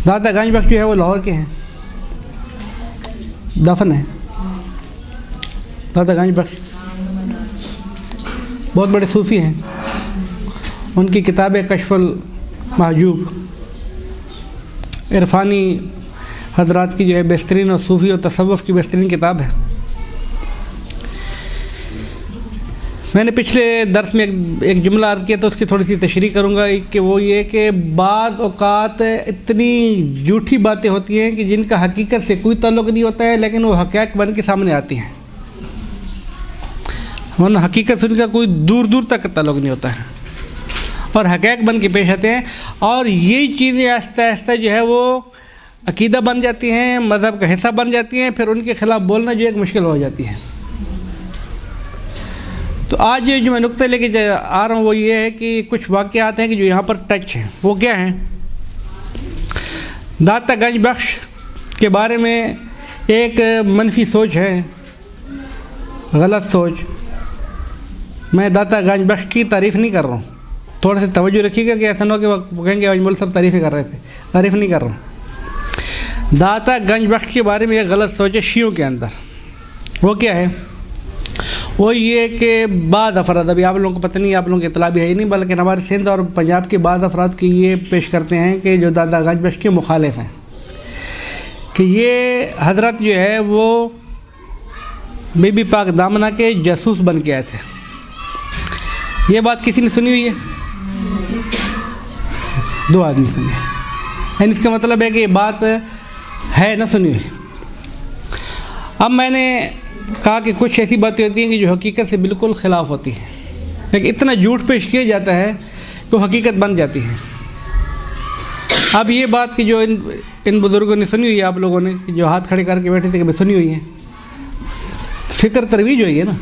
दाता गंज बख्श जो है वो लाहौर के हैं, दफन है। दाता गंज बख्श बहुत बड़े सूफ़ी हैं, उनकी किताब है कश्फुल महजूब, इरफ़ानी हजरात की जो है बेहतरीन और सूफ़ी और तसव्वुफ़ की बेहतरीन किताब है। मैंने पिछले दर्स में एक जुमला अर्ज़ किया तो उसकी थोड़ी सी तशरीह करूँगा कि वो ये कि बाज़ औक़ात इतनी झूठी बातें होती हैं कि जिनका हकीकत से कोई ताल्लुक़ नहीं होता है, लेकिन वो हक़ाइक़ बन के सामने आती हैं, वरना हकीकत से उनका कोई दूर दूर तक ताल्लुक़ नहीं होता है और हक़ाइक़ बन के पेश आते हैं। और यही चीज़ें आहिस्ता आहिस्ता जो है वो अक़ीदा बन जाती हैं, मज़हब का हिस्सा बन जाती हैं, फिर उनके ख़िलाफ़ बोलना जो एक मुश्किल हो जाती है। तो आज जो मैं नुक्ता लेके आ रहा हूँ वो ये है कि कुछ वाक़यात हैं कि जो यहाँ पर टच हैं। वो क्या हैं? दाता गंज बख्श के बारे में एक मनफी सोच है गलत सोच। मैं दाता गंज बख्श की तारीफ़ नहीं कर रहा हूँ, थोड़ा सा तवज्जो रखिएगा कि ऐसा ना हो कि वो कहेंगे अजमल सब तारीफ़ें कर रहे थे, तारीफ़ नहीं कर रहा हूँ। दाता गंज बख्श के बारे में एक गलत सोच है शियों के अंदर। वो क्या है? वो ये कि बाद अफराद, अभी आप लोगों को पता नहीं, आप लोगों की इतला भी है ही नहीं, बल्कि हमारे सिंध और पंजाब के बाद अफराद की ये पेश करते हैं कि जो दाता गंज बख्श के मुखालिफ हैं, कि ये हजरत जो है वो बीबी पाक दामना के जासूस बन के आए थे। ये बात किसी ने सुनी हुई है? 2 आदमी सुने। यानी इसका मतलब है कि ये बात है ना सुनी हुई। अब मैंने कहा कि कुछ ऐसी बातें होती हैं कि जो हकीकत से बिल्कुल ख़िलाफ़ होती हैं, लेकिन इतना झूठ पेश किया जाता है कि वो हकीकत बन जाती है। अब ये बात कि जो इन बुज़ुर्गों ने सुनी हुई है, आप लोगों ने जो हाथ खड़े करके बैठे थे कि भाई सुनी हुई है, फ़िक्र तरवीज हुई है ना।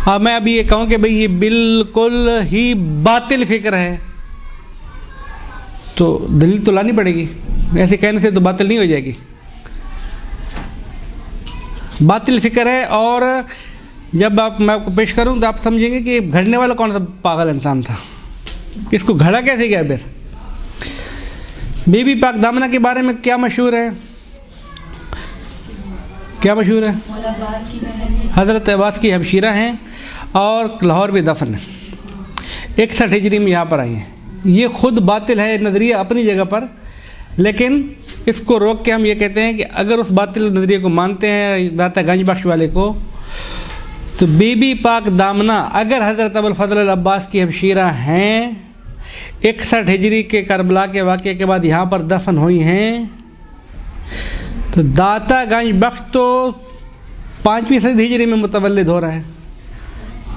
अब मैं अभी ये कहूँ कि भाई ये बिल्कुल ही बातिल फ़िक्र है, तो दलील तो लानी पड़ेगी। ऐसे कहने से तो बातिल नहीं हो जाएगी। बातिल फ़िक्र है, और जब मैं आपको पेश करूँ तो आप समझेंगे कि घड़ने वाला कौन सा पागल इंसान था, इसको घड़ा कैसे गया। फिर बीबी पाक दामना के बारे में क्या मशहूर है? क्या मशहूर है? हज़रत अब्बास की हबशीरा हैं और लाहौर में दफन है। 61 हिजरी में यहाँ पर आई हैं। ये ख़ुद बातिल है नज़रिया अपनी जगह पर, लेकिन इसको रोक के हम ये कहते हैं कि अगर उस बातिल नज़रिए को मानते हैं दाता गंज बख्श वाले को, तो बीबी पाक दामना अगर हज़रत अबुल फज़ल अब्बास की हबशीरा हैं, 61 हिजरी के करबला के वाक़े के बाद यहाँ पर दफन हुई हैं, तो दाता गंज बख्श तो 5वीं सदी हिजरी में मुतवल्लिद हो रहा है।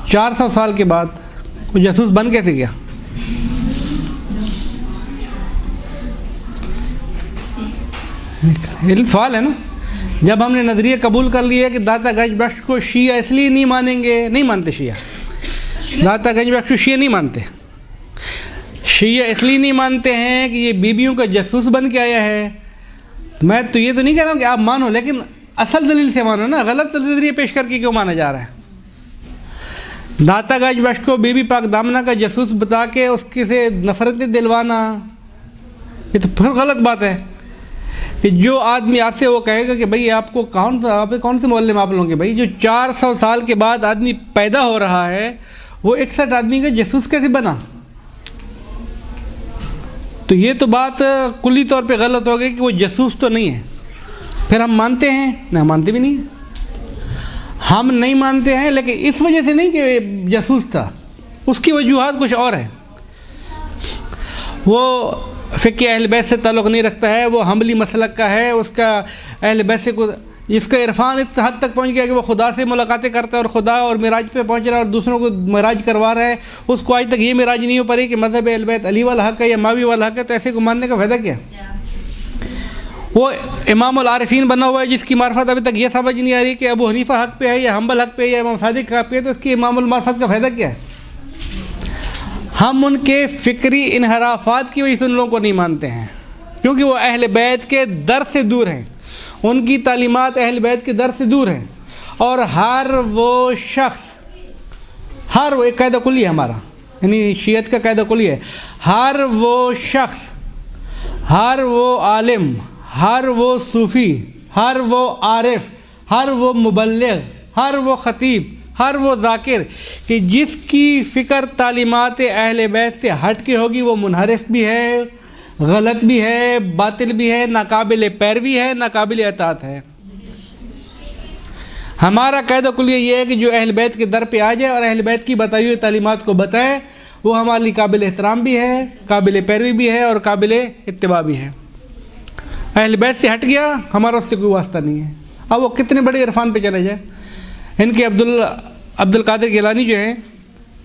400 साल के बाद वो जासूस बन कैसे गया? ये सवाल है ना। जब हमने नज़रिया कबूल कर लिया कि दाता गंज बख्श को शिया इसलिए नहीं मानेंगे, नहीं मानते शिया, दाता गंज बख्श को शिया नहीं मानते। शिया इसलिए नहीं मानते हैं कि ये बीबियों का जासूस बन के आया है। मैं तो ये तो नहीं कह रहा हूँ कि आप मानो, लेकिन असल दलील से मानो ना। गलत नज़रिया पेश करके क्यों माना जा रहा है? दाता गंज बख्श को बीबी पाक दामना का जासूस बता के उसके से नफरतें दिलवाना, ये तो फिर गलत बात है। कि जो आदमी आपसे वो कहेगा कि भाई आपको कौन से मोहल्ले में आप लोगों के, भाई जो 400 साल के बाद आदमी पैदा हो रहा है, वो 61 आदमी का जासूस कैसे बना? तो ये तो बात कुल्ली तौर पे गलत हो गई कि वो जासूस तो नहीं है। फिर हम मानते हैं ना? मानते भी नहीं। हम नहीं मानते हैं, लेकिन इस वजह से नहीं कि जासूस था, उसकी वजूहात कुछ और है। वो फ़िक़्ह अहल बैत से ताल्लुक़ नहीं रखता है, वो हम्बली मसलक का है। उसका अहल बैत से को जिसका इरफान इस हद तक पहुँच गया कि वो खुदा से मुलाकातें करता है और खुदा और मिराज पे पहुँच रहा है और दूसरों को मिराज करवा रहा है, उसको आज तक ये मिराज नहीं हो पाई कि मज़हब अहल बैत अली वाला हक़ है या मावी वाला हक़ है। तो ऐसे को मानने का फ़ायदा क्या? वो इमामुल आरिफीन बना हुआ है जिसकी मार्फत अभी तक ये समझ नहीं आ रही कि अबू हनीफा हक़ पे है या हम्बल हक़ पे है या इमाम सादिक हक़ पे है, तो उसकी इमामुल मार्फत का फ़ायदा क्या है? हम उनके फ़िक्री इनहराफात की वजह से उन लोगों को नहीं मानते हैं, क्योंकि वो अहल बैत के दर से दूर हैं, उनकी तालीमात अहल बैत के दर से दूर हैं। और हर वो शख्स, हर वो एक कायदा कुली है हमारा, यानी शियत का कायदा कुली है, हर वो शख्स, हर वो आलिम, हर वो सूफ़ी, हर वो आरिफ, हर वो मुबल्लिग, हर वो ख़तीब, हर वो ज़ाकिर कि जिसकी फ़िक्र तालीमात अहले बैत से हट के होगी, वो मुनहरिफ भी है, गलत भी है, बातिल भी है, नाकाबिल पैरवी है, नाकाबिल अतात है। हमारा कायदा कुलिया ये है कि जो अहल बैत के दर पे आ जाए और अहल बैत की बताई हुई तालीमात को बताए, वो हमारे लिए काबिल एहतराम भी है, काबिल पैरवी भी है और काबिल इत्तिबा भी है। अहल बैत से हट गया, हमारा उससे कोई वास्ता नहीं है। अब वो कितने बड़े इरफान पे चले जाए। इनके अब्दुल कादिर गिलानी जो हैं,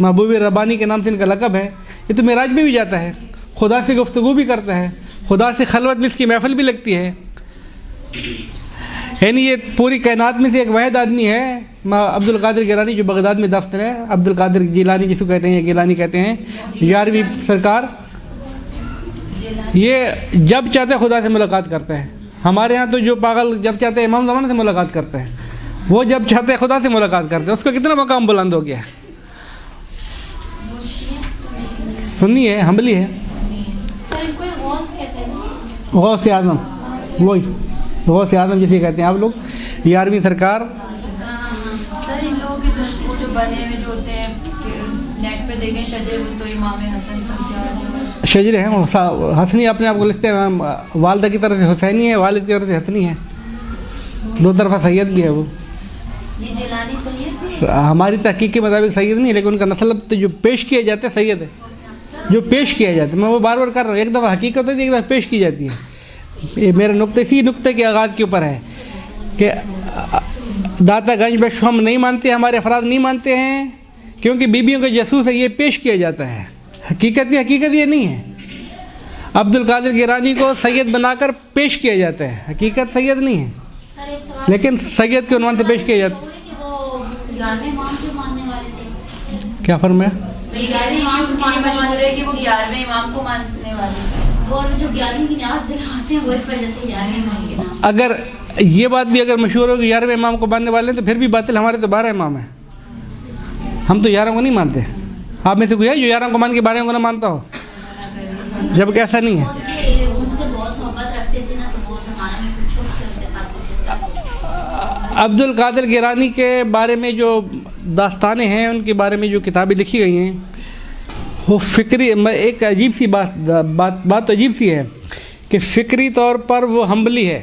महबूब रब्बानी के नाम से इनका लक़ब है, ये तो मेराज में भी जाता है, खुदा से गुफ्तगू भी करता है, खुदा से खलवत में इसकी महफिल भी लगती है। यानी ये पूरी कायनात में से एक वाहिद आदमी है अब्दुल कादिर गिलानी, जो बगदाद में दफ्तर है। अब्दुल कादिर गिलानी जिसको कहते हैं, गिलानी कहते हैं, 11वीं सरकार। ये जब चाहते खुदा से मुलाकात करता है। हमारे यहाँ तो जो पागल जब चाहते हैं इमाम ज़माना से मुलाकात करता है। वो जब चाहते हैं खुदा से मुलाकात करते हैं, उसका कितना मकाम बुलंद हो गया। सुन्नी है, हम्बली है, गौस आज़म, वही गौस आज़म जिसे कहते हैं आप लोग, 11वीं सरकार। सर इन लोगों के वो जो बने हुए जो होते हैं नेट पे देखें शजर, वो तो इमाम हसन तक शजर हैं, हसनी अपने आप को लिखते हैं, वालदा की तरफ से हुसैनी है, वालिद की तरफ से हसनी है, दो तरफा सैयद भी है। वो ये जिलानी सैयद हमारी तहकीक के मुताबिक सैयद नहीं, लेकिन उनका नस्ल तो जो पेश किया जाता है सैयद है, जो पेश किया जाता है। मैं वो बार बार कर रहा हूँ, एक दफ़ा हकीकत होती है, एक दफ़ा पेश की जाती है। ये मेरा नुक्ते इसी नुक्ते के आगाज़ के ऊपर है कि दातागंज में हम नहीं मानते, हमारे अफराद नहीं मानते हैं, क्योंकि बीबियों के जासूस है, ये पेश किया जाता है। हकीकत ये नहीं है। अब्दुल कादिर गिलानी को सैयद बनाकर पेश किया जाता है, हकीकत सैयद नहीं है, लेकिन सैयद के उन्वान से पेश किया जाता है। क्या फरमाया? मशहूर है कि वो 11वें इमाम को मानने वाले, और जो 11वीं की न्याज़ दिलाते हैं वो इस वजह से 11वें इमाम के नाम। अगर ये बात भी अगर मशहूर हो कि 11वें इमाम को मानने वाले हैं, तो फिर भी बातिल, हमारे तो 12 इमाम हैं, हम तो 11 को नहीं मानते। आप में से कोई है जो 11 को मान के 12 को ना मानता हो? जबकि ऐसा नहीं है। अब्दुल कादिर गिलानी के बारे में जो दास्तानें हैं, उनके बारे में जो किताबें लिखी गई हैं, वो फ़िक्री, एक अजीब सी बात तो अजीब सी है कि फ़िक्री तौर पर वो हम्बली है।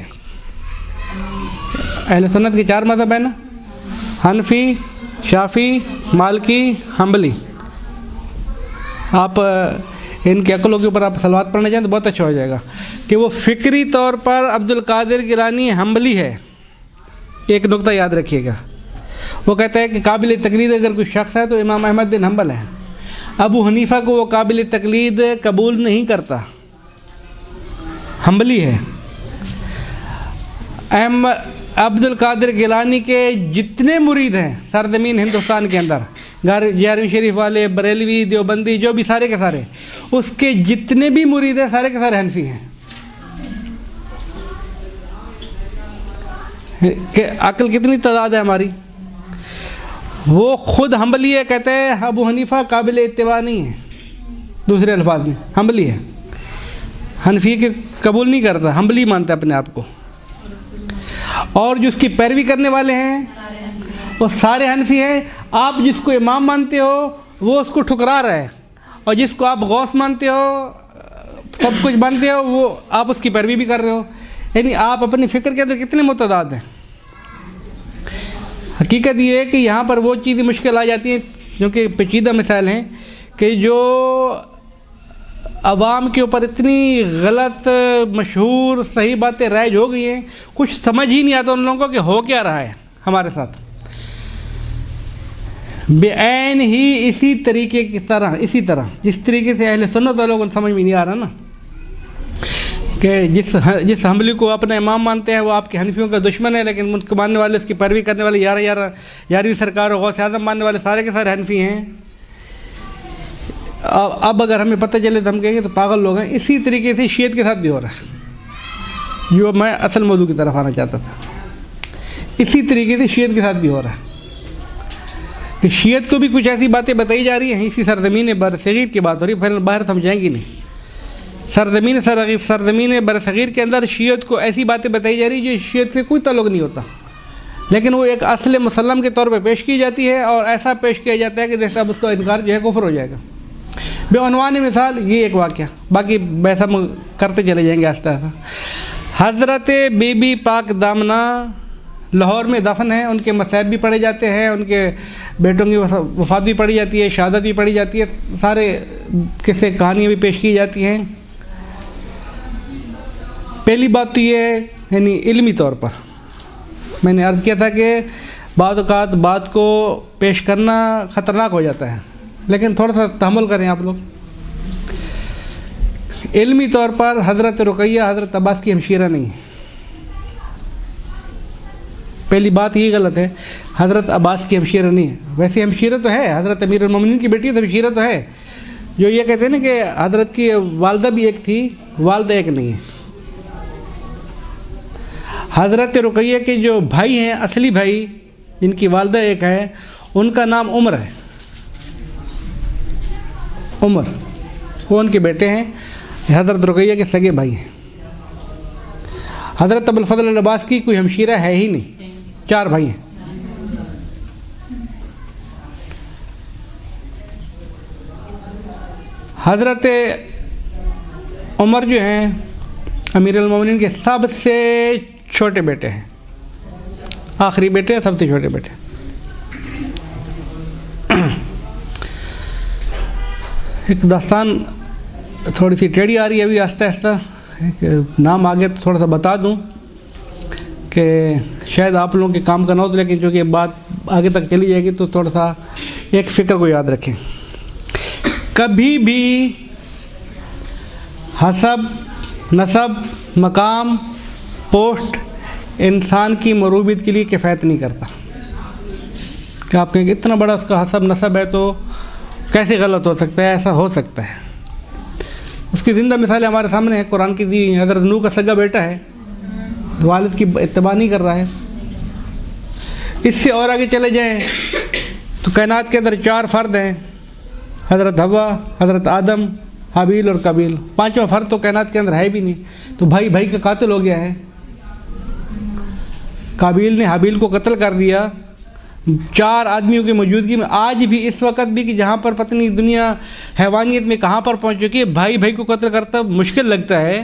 अहले सुन्नत के 4 मज़हब है ना, हनफी, शाफ़ी, मालिकी, हम्बली। आप इनके अक़लों के ऊपर आप सलवात पढ़ना चाहें तो बहुत अच्छा हो जाएगा कि वो फ़िक्री तौर पर अब्दुल कादिर गिलानी हम्बली है। एक नुक्ता याद रखिएगा, वो कहता है कि काबिल तकलीद अगर कोई शख्स है तो इमाम अहमद बिन हम्बल है। अबू हनीफ़ा को वो काबिल तकलीद कबूल नहीं करता, हम्बली है। अब्दुल कादिर गिलानी के जितने मुरीद हैं सरजमीन हिंदुस्तान के अंदर, 11वीं शरीफ वाले, बरेलवी, देवबंदी, जो भी सारे के सारे, उसके जितने भी मुरीद हैं सारे के सारे हनफी हैं। कि अक्ल कितनी तादाद है हमारी। वो खुद हम्बली है, कहते हैं अबू हनीफ़ा काबिल इत्तिबा नहीं है, दूसरे अल्फाज में हम्बली है, हनफी के कबूल नहीं करता, हम्बली मानता है अपने आप को। और जो उसकी पैरवी करने वाले हैं वो सारे हनफी हैं। आप जिसको इमाम मानते हो वो उसको ठुकरा रहा है, और जिसको आप गौस मानते हो, सब कुछ मानते हो, वो आप उसकी पैरवी भी कर रहे हो। यानी आप अपनी फ़िक्र के अंदर कितने मुतदाद हैं। हकीकत ये है कि यहाँ पर वो चीज़ें मुश्किल आ जाती हैं, क्योंकि पेचीदा मिसाल हैं कि जो आवाम के ऊपर इतनी गलत मशहूर सही बातें राइज हो गई हैं, कुछ समझ ही नहीं आता उन लोगों को कि हो क्या रहा है हमारे साथ। बेऐन ही इसी तरीके की तरह, इसी तरह जिस तरीके से अहले सुन्नत वालों को समझ में नहीं आ रहा ना, कि जिस हम्बली को अपना इमाम मानते हैं वो आपके हनफियों का दुश्मन है, लेकिन उनको मानने वाले, उसकी पैरवी करने वाले 11वीं सरकार और गौस आज़म मानने वाले सारे के सारे हनफी हैं। अब अगर हमें पता चले तो हम कहेंगे तो पागल लोग हैं। इसी तरीके से शियत के साथ भी हो रहा है, जो मैं असल मौजू की तरफ आना चाहता था। इसी तरीके से शियत के साथ भी हो रहा है कि शियत को भी कुछ ऐसी बातें बताई जा रही हैं। इसी सरजमीन बरसगीर की बात हो रही है, फिर बाहर हम जाएंगी नहीं। सरजमीन बरसगीर के अंदर शियत को ऐसी बातें बताई जा रही है जो शियत से कोई ताल्लुक़ नहीं होता, लेकिन वो एक असल मुसल्लम के तौर पे पेश की जाती है, और ऐसा पेश किया जाता है कि जैसे अब उसका इनकार जो है कुफ्र हो जाएगा। बेअनवान मिसाल ये एक वाक़या, बाकी बहस हम करते चले जाएंगे आहिस्ता आहिस्ता। हज़रत बीबी पाक दामना लाहौर में दफन है, उनके मसाइब भी पढ़े जाते हैं, उनके बेटों की वफ़ात भी पढ़ी जाती है, शहादत भी पढ़ी जाती है, सारे किस्से कहानियाँ भी पेश की जाती हैं। पहली बात तो ये है, यानी इल्मी तौर पर मैंने अर्ज़ किया था कि बाद औक़ात बात को पेश करना ख़तरनाक हो जाता है, लेकिन थोड़ा सा तहम्मुल करें आप लोग। इल्मी तौर पर हज़रत रुक़ैया हज़रत अब्बास की हमशीरा नहीं है। पहली बात ये गलत है, हज़रत अब्बास की हमशीरा नहीं है। वैसे हमशीरा तो है, हज़रत अमीरुल मोमिनीन की बेटी तो हमशीरा तो है। जो ये कहते हैं ना कि हज़रत की वालदा भी एक थी, वालदा एक नहीं है। हज़रत रुक़ैया के जो भाई हैं, असली भाई इनकी वालदा एक है, उनका नाम उमर है। उमर वो उनके बेटे हैं, हज़रत रुकैया के सगे भाई हैं। हज़रत अबुल फज़ल अल-अब्बास की कोई हमशीरा है ही नहीं, 4 भाई हैं। हज़रत उमर जो हैं अमीरुल मोमिनीन के सबसे छोटे बेटे हैं, आखिरी बेटे हैं, सबसे छोटे बेटे। एक दास्तान थोड़ी सी टेढ़ी आ रही है अभी, आहिस्ता आहिस्ता नाम आगे तो थोड़ा सा बता दूं कि शायद आप लोगों के काम का ना हो, तो लेकिन चूँकि बात आगे तक चली जाएगी तो थोड़ा सा एक फ़िक्र को याद रखें। कभी भी हसब, नसब, मकाम, पोस्ट इंसान की मरूबियत के लिए किफ़ायत नहीं करता। कि आप कहेंगे इतना बड़ा उसका हसब नसब है तो कैसे गलत हो सकता है? ऐसा हो सकता है। उसकी ज़िंदा मिसालें हमारे सामने है, कुरान की दी। हज़रत नूह का सगा बेटा है, वालिद की इत्तबा नहीं कर रहा है। इससे और आगे चले जाएं तो कायनात के अंदर 4 फ़र्द हैं, हज़रत हवा, हज़रत आदम, हाबील और काबील। 5वां फ़र्द तो कायनात के अंदर है भी नहीं, तो भाई भाई का कातिल हो गया है। काबील ने हाबील को कत्ल कर दिया 4 आदमियों की मौजूदगी में। आज भी इस वक्त भी कि जहाँ पर पत्नी दुनिया हैवानियत में कहाँ पर पहुँच चुकी है, भाई भाई को कत्ल करता मुश्किल लगता है।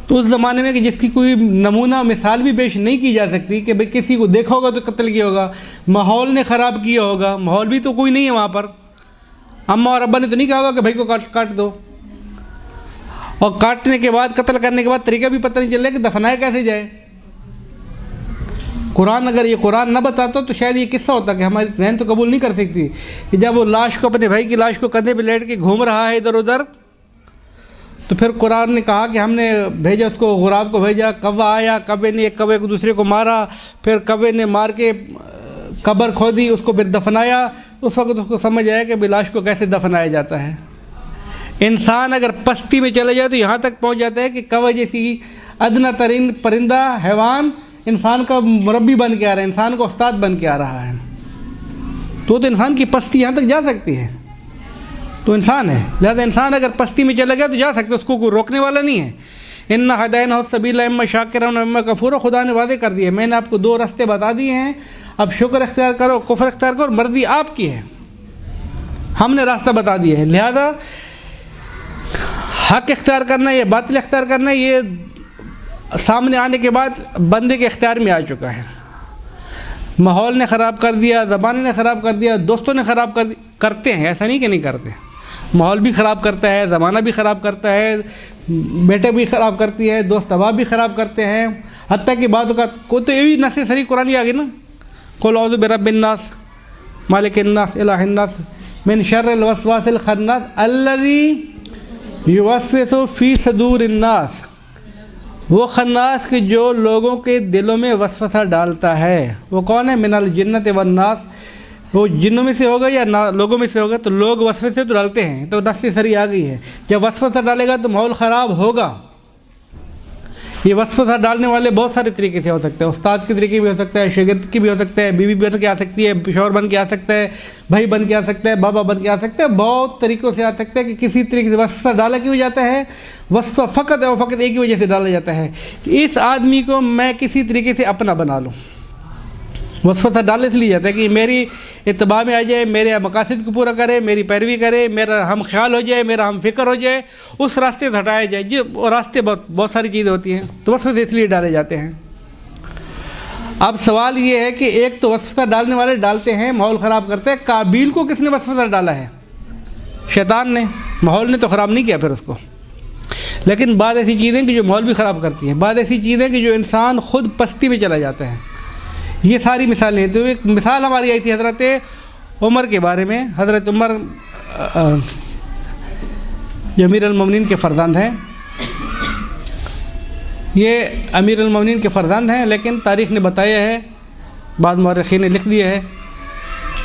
तो उस ज़माने में कि जिसकी कोई नमूना मिसाल भी पेश नहीं की जा सकती कि भाई किसी को देखा होगा तो कत्ल किया होगा, माहौल ने ख़राब किया होगा। माहौल भी तो कोई नहीं है वहाँ पर, अम्मा और अब्बा ने तो नहीं कहा होगा कि भाई को काट दो। और काटने के बाद, कत्ल करने के बाद तरीका भी पता नहीं चल रहा कि दफनाया कैसे जाए। कुरान, अगर ये कुरान न बताता तो शायद ये किस्सा होता कि हमारी बहन तो कबूल नहीं कर सकती कि जब वो लाश को, अपने भाई की लाश को कंधे पे लेट के घूम रहा है इधर उधर, तो फिर कुरान ने कहा कि हमने भेजा उसको, गुराब को भेजा, कौवा आया, कौवे ने एक कौवे को दूसरे को मारा, फिर कौवे ने मार के कब्र खोदी, उसको फिर दफनाया। उस वक्त उसको समझ आया कि लाश को कैसे दफनाया जाता है। इंसान अगर पस्ती में चले जाए तो यहाँ तक पहुँच जाता है कि कौवे जैसी अदना तरीन परिंदा, हैवान इंसान का मुरब्बी बन के आ रहा है, इंसान का उस्ताद बन के आ रहा है। तो इंसान की पस्ती यहाँ तक जा सकती है, तो इंसान है। लिहाजा इंसान अगर पस्ती में चला गया तो जा सकता है, उसको कोई रोकने वाला नहीं है। इन्ना हदैना सबीला इम्मा शाकिरन व इम्मा कफूरा, खुदा ने वादे कर दिए, मैंने आपको 2 रास्ते बता दिए हैं, अब शुक्र इख्तियार करो, कुफ्र इख्तियार करो, मर्जी आपकी है, हमने रास्ता बता दिया है। लिहाजा हक इख्तियार करना या बातिल इख्तियार करना, ये सामने आने के बाद बंदे के इख्तियार में आ चुका है। माहौल ने ख़राब कर दिया, ज़बान ने ख़राब कर दिया, दोस्तों ने ख़राब करते हैं, ऐसा नहीं कि नहीं करते। माहौल भी ख़राब करता है, ज़माना भी ख़राब करता है, बेटे भी ख़राब करती है, दोस्त अहबाब भी ख़राब करते हैं। हत्ता की बात का को तो ये भी नेसेसरी कुरानी आ गई ना, कुल औज़ु बिरब्बिन्नास मालिकिन्नास इलाहिन्नास मिन शर्रिल वस्वासिल खन्नास अल्लज़ी युवस्विसु फ़ी सदूरिन्नास। वो खन्नास के जो लोगों के दिलों में वसवसा डालता है, वो कौन है? मिनल जिन्नत वन्नास, वो जिन्नों में से होगा या ना लोगों में से होगा। तो लोग वसवसे तो डालते हैं, तो नेसेसरी आ गई है। जब वसवसा डालेगा तो माहौल ख़राब होगा। ये वसवसा डालने वाले बहुत सारे तरीके से हो सकते हैं, उस्ताद के तरीके भी हो सकता है, शागिर्द की भी हो सकता है, बीवी बन के आ सकती है, शौहर बन के आ सकता है, भाई बन के आ सकता है, बाबा बन के आ सकता है, बहुत तरीक़ों से आ सकता है कि किसी तरीके से वसवसा डाला क्यों जाता है। वसवसा फ़कत और फ़कत एक ही वजह से डाला जाता है कि इस आदमी को मैं किसी तरीके से अपना बना लूँ। वसवसा डालने से लिया जाता है कि मेरी इत्तबा में आ जाए, मेरे मकासद को पूरा करे, मेरी पैरवी करे, मेरा हम ख्याल हो जाए, मेरा हम फ़िक्र हो जाए, उस रास्ते से हटाया जाए। जो रास्ते बहुत सारी चीज़ें होती हैं, तो वसवसे इसलिए डाले जाते हैं। अब सवाल ये है कि एक तो वसवसा डालने वाले डालते हैं, माहौल ख़राब करते हैं। काबील को किसने वसवसा डाला है? शैतान ने। माहौल ने तो ख़राब नहीं किया फिर उसको। लेकिन बाद ऐसी चीज़ें कि जो माहौल भी ख़राब करती हैं, बाद ऐसी चीज़ें कि जो इंसान ख़ुद पस्ती में चला जाता है। ये सारी मिसालें हैं। तो एक मिसाल हमारी आई थी हज़रत उमर के बारे में। हज़रत उमर जो अमीरुल मोमिनीन के फ़र्जंद हैं, ये अमीरुल मोमिनीन के फ़र्जंद हैं, लेकिन तारीख़ ने बताया है, बाद मौरख़ीन ने लिख दिया है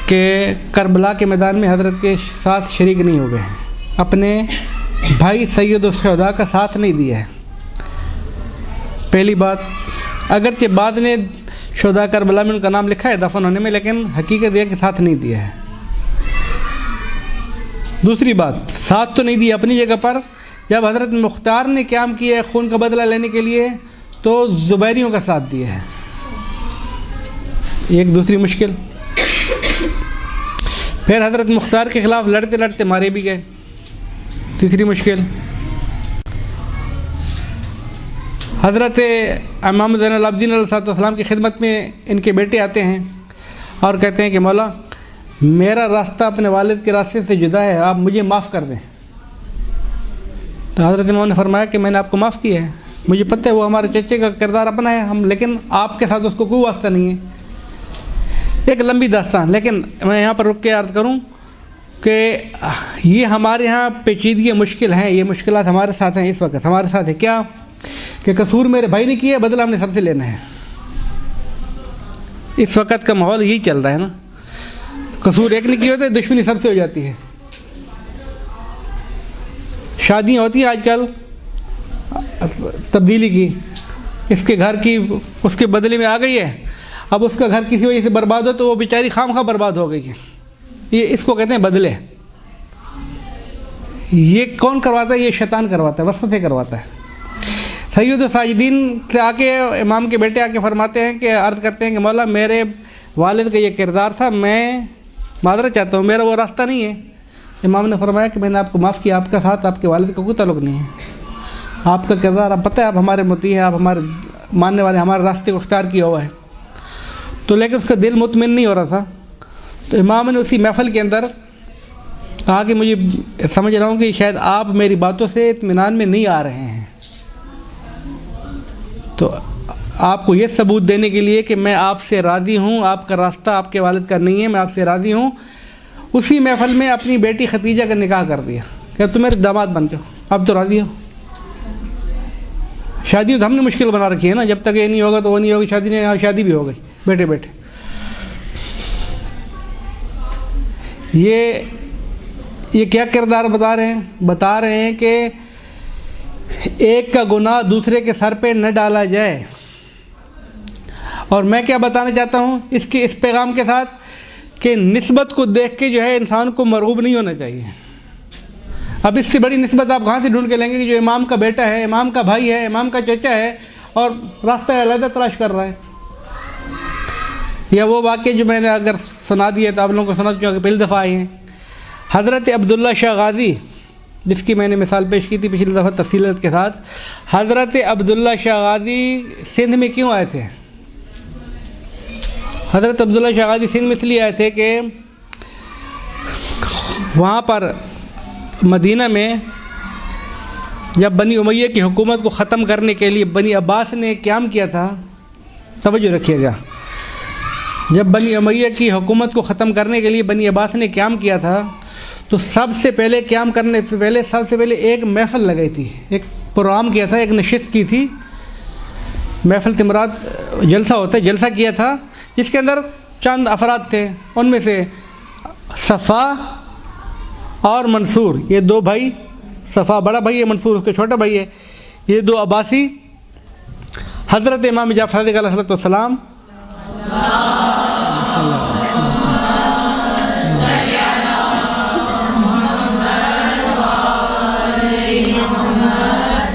कि करबला के मैदान में हज़रत के साथ शरीक नहीं हो गए हैं, अपने भाई सैयद शुहदा का साथ नहीं दिया है। पहली बात, अगरचे बाद ने शुहदा करबला में उनका नाम लिखा है दफन होने में, लेकिन हकीकत यह कि साथ नहीं दिया है। दूसरी बात, साथ तो नहीं दिया अपनी जगह पर। जब हज़रत मुख्तार ने क़याम किया है खून का बदला लेने के लिए तो ज़ुबैरियों का साथ दिया है। एक दूसरी मुश्किल। फिर हज़रत मुख्तार के ख़िलाफ़ लड़ते लड़ते मारे भी गए। तीसरी मुश्किल, हज़रत इमाम ज़ैनुल आबिदीन अलैहिस्सलाम की खिदमत में इनके बेटे आते हैं और कहते हैं कि मौला मेरा रास्ता अपने वालिद के रास्ते से जुदा है, आप मुझे माफ़ कर दें। तो हज़रत इमाम ने फरमाया कि मैंने आपको माफ़ किया है, मुझे पता है वो हमारे चचे का किरदार अपना है हम, लेकिन आपके साथ उसको कोई वास्ता नहीं है। एक लंबी दास्तान, लेकिन मैं यहाँ पर रुक के अर्ज़ करूँ कि ये हमारे यहाँ पेचीदगी मुश्किल हैं, ये मुश्किलात हमारे साथ हैं इस वक्त। हमारे साथ है क्या कि कसूर मेरे भाई ने किया, बदला हमने सबसे लेना है। इस वक्त का माहौल यही चल रहा है ना, कसूर एक ने किया होता है, दुश्मनी सबसे हो जाती है। शादियाँ होती हैं आजकल तब्दीली की, इसके घर की उसके बदले में आ गई है, अब उसका घर किसी वजह से बर्बाद हो तो वो बेचारी खामखा बर्बाद हो गई है। ये इसको कहते हैं बदले। ये कौन करवाता है? ये शैतान करवाता है, वसवसे करवाता है। सैयद साजिदीन से आके इमाम के बेटे आके फरमाते हैं कि अर्ज़ करते हैं कि मौला मेरे वालिद का ये किरदार था, मैं माज़रत चाहता हूँ, मेरा वो रास्ता नहीं है। इमाम ने फरमाया कि मैंने आपको माफ़ किया, आपका साथ आपके वालिद का कोई ताल्लुक़ नहीं है, आपका किरदार आप पता है, आप हमारे मोती हैं, आप हमारे मानने वाले, हमारे रास्ते को इख्तियार किया हुआ है। तो लेकिन उसका दिल मुतमिन नहीं हो रहा था। तो इमाम ने उसी महफ़िल के अंदर कहा कि मुझे समझ रहा हूँ कि शायद आप मेरी बातों से इत्मीनान में नहीं आ रहे हैं, तो आपको ये सबूत देने के लिए कि मैं आपसे राज़ी हूँ, आपका रास्ता आपके वालिद का नहीं है, मैं आपसे राज़ी हूँ। उसी महफ़िल में अपनी बेटी खतीजा का निकाह कर दिया कि तुम मेरे दामाद बन जाओ, अब तो राज़ी हो। शादी तो हमने मुश्किल बना रखी है ना, जब तक ये नहीं होगा तो वो नहीं होगी, शादी नहीं, शादी भी हो गई बेटे बेटे। ये क्या किरदार बता रहे हैं? बता रहे हैं कि एक का गुनाह दूसरे के सर पे न डाला जाए। और मैं क्या बताना चाहता हूँ इस पैगाम के साथ कि निस्बत को देख के जो है इंसान को मरगूब नहीं होना चाहिए। अब इससे बड़ी निस्बत आप कहाँ से ढूंढ के लेंगे कि जो इमाम का बेटा है, इमाम का भाई है, इमाम का चचा है और रास्ता अलग तलाश कर रहा है। या वो वाक़या जो मैंने अगर सुना दिया तो आप लोगों को सुना, क्योंकि पहली दफ़ा आए हैं। हज़रत अब्दुल्ला शाह गाज़ी, जिसकी मैंने मिसाल पेश की थी पिछली दफ़ा तफसीलत के साथ, हज़रत अब्दुल्ला शाह गाज़ी सिंध में क्यों आए थे? हज़रत अब्दुल्ला शाह गाज़ी सिंध में इसलिए आए थे कि वहाँ पर मदीना में जब बनी उमैया की हुकूमत को ख़त्म करने के लिए बनी अब्बास ने क़याम किया था, तवज्जो रखिएगा, जब बनी उमैया की हुकूमत को ख़त्म करने के लिए बनी अब्बास ने क़याम किया था तो सबसे पहले क़याम करने से पहले सबसे पहले एक महफ़िल लगाई थी, एक प्रोग्राम किया था, एक नशिस्त की थी। महफ़िल से मुराद जलसा होता है, जलसा किया था जिसके अंदर चंद अफराद थे, उनमें से सफ़ा और मंसूर, ये दो भाई, सफ़ा बड़ा भाई है, मंसूर उसका छोटा भाई है, ये दो अब्बासी, हज़रत इमाम जाफ़र अलैहिस्सलाम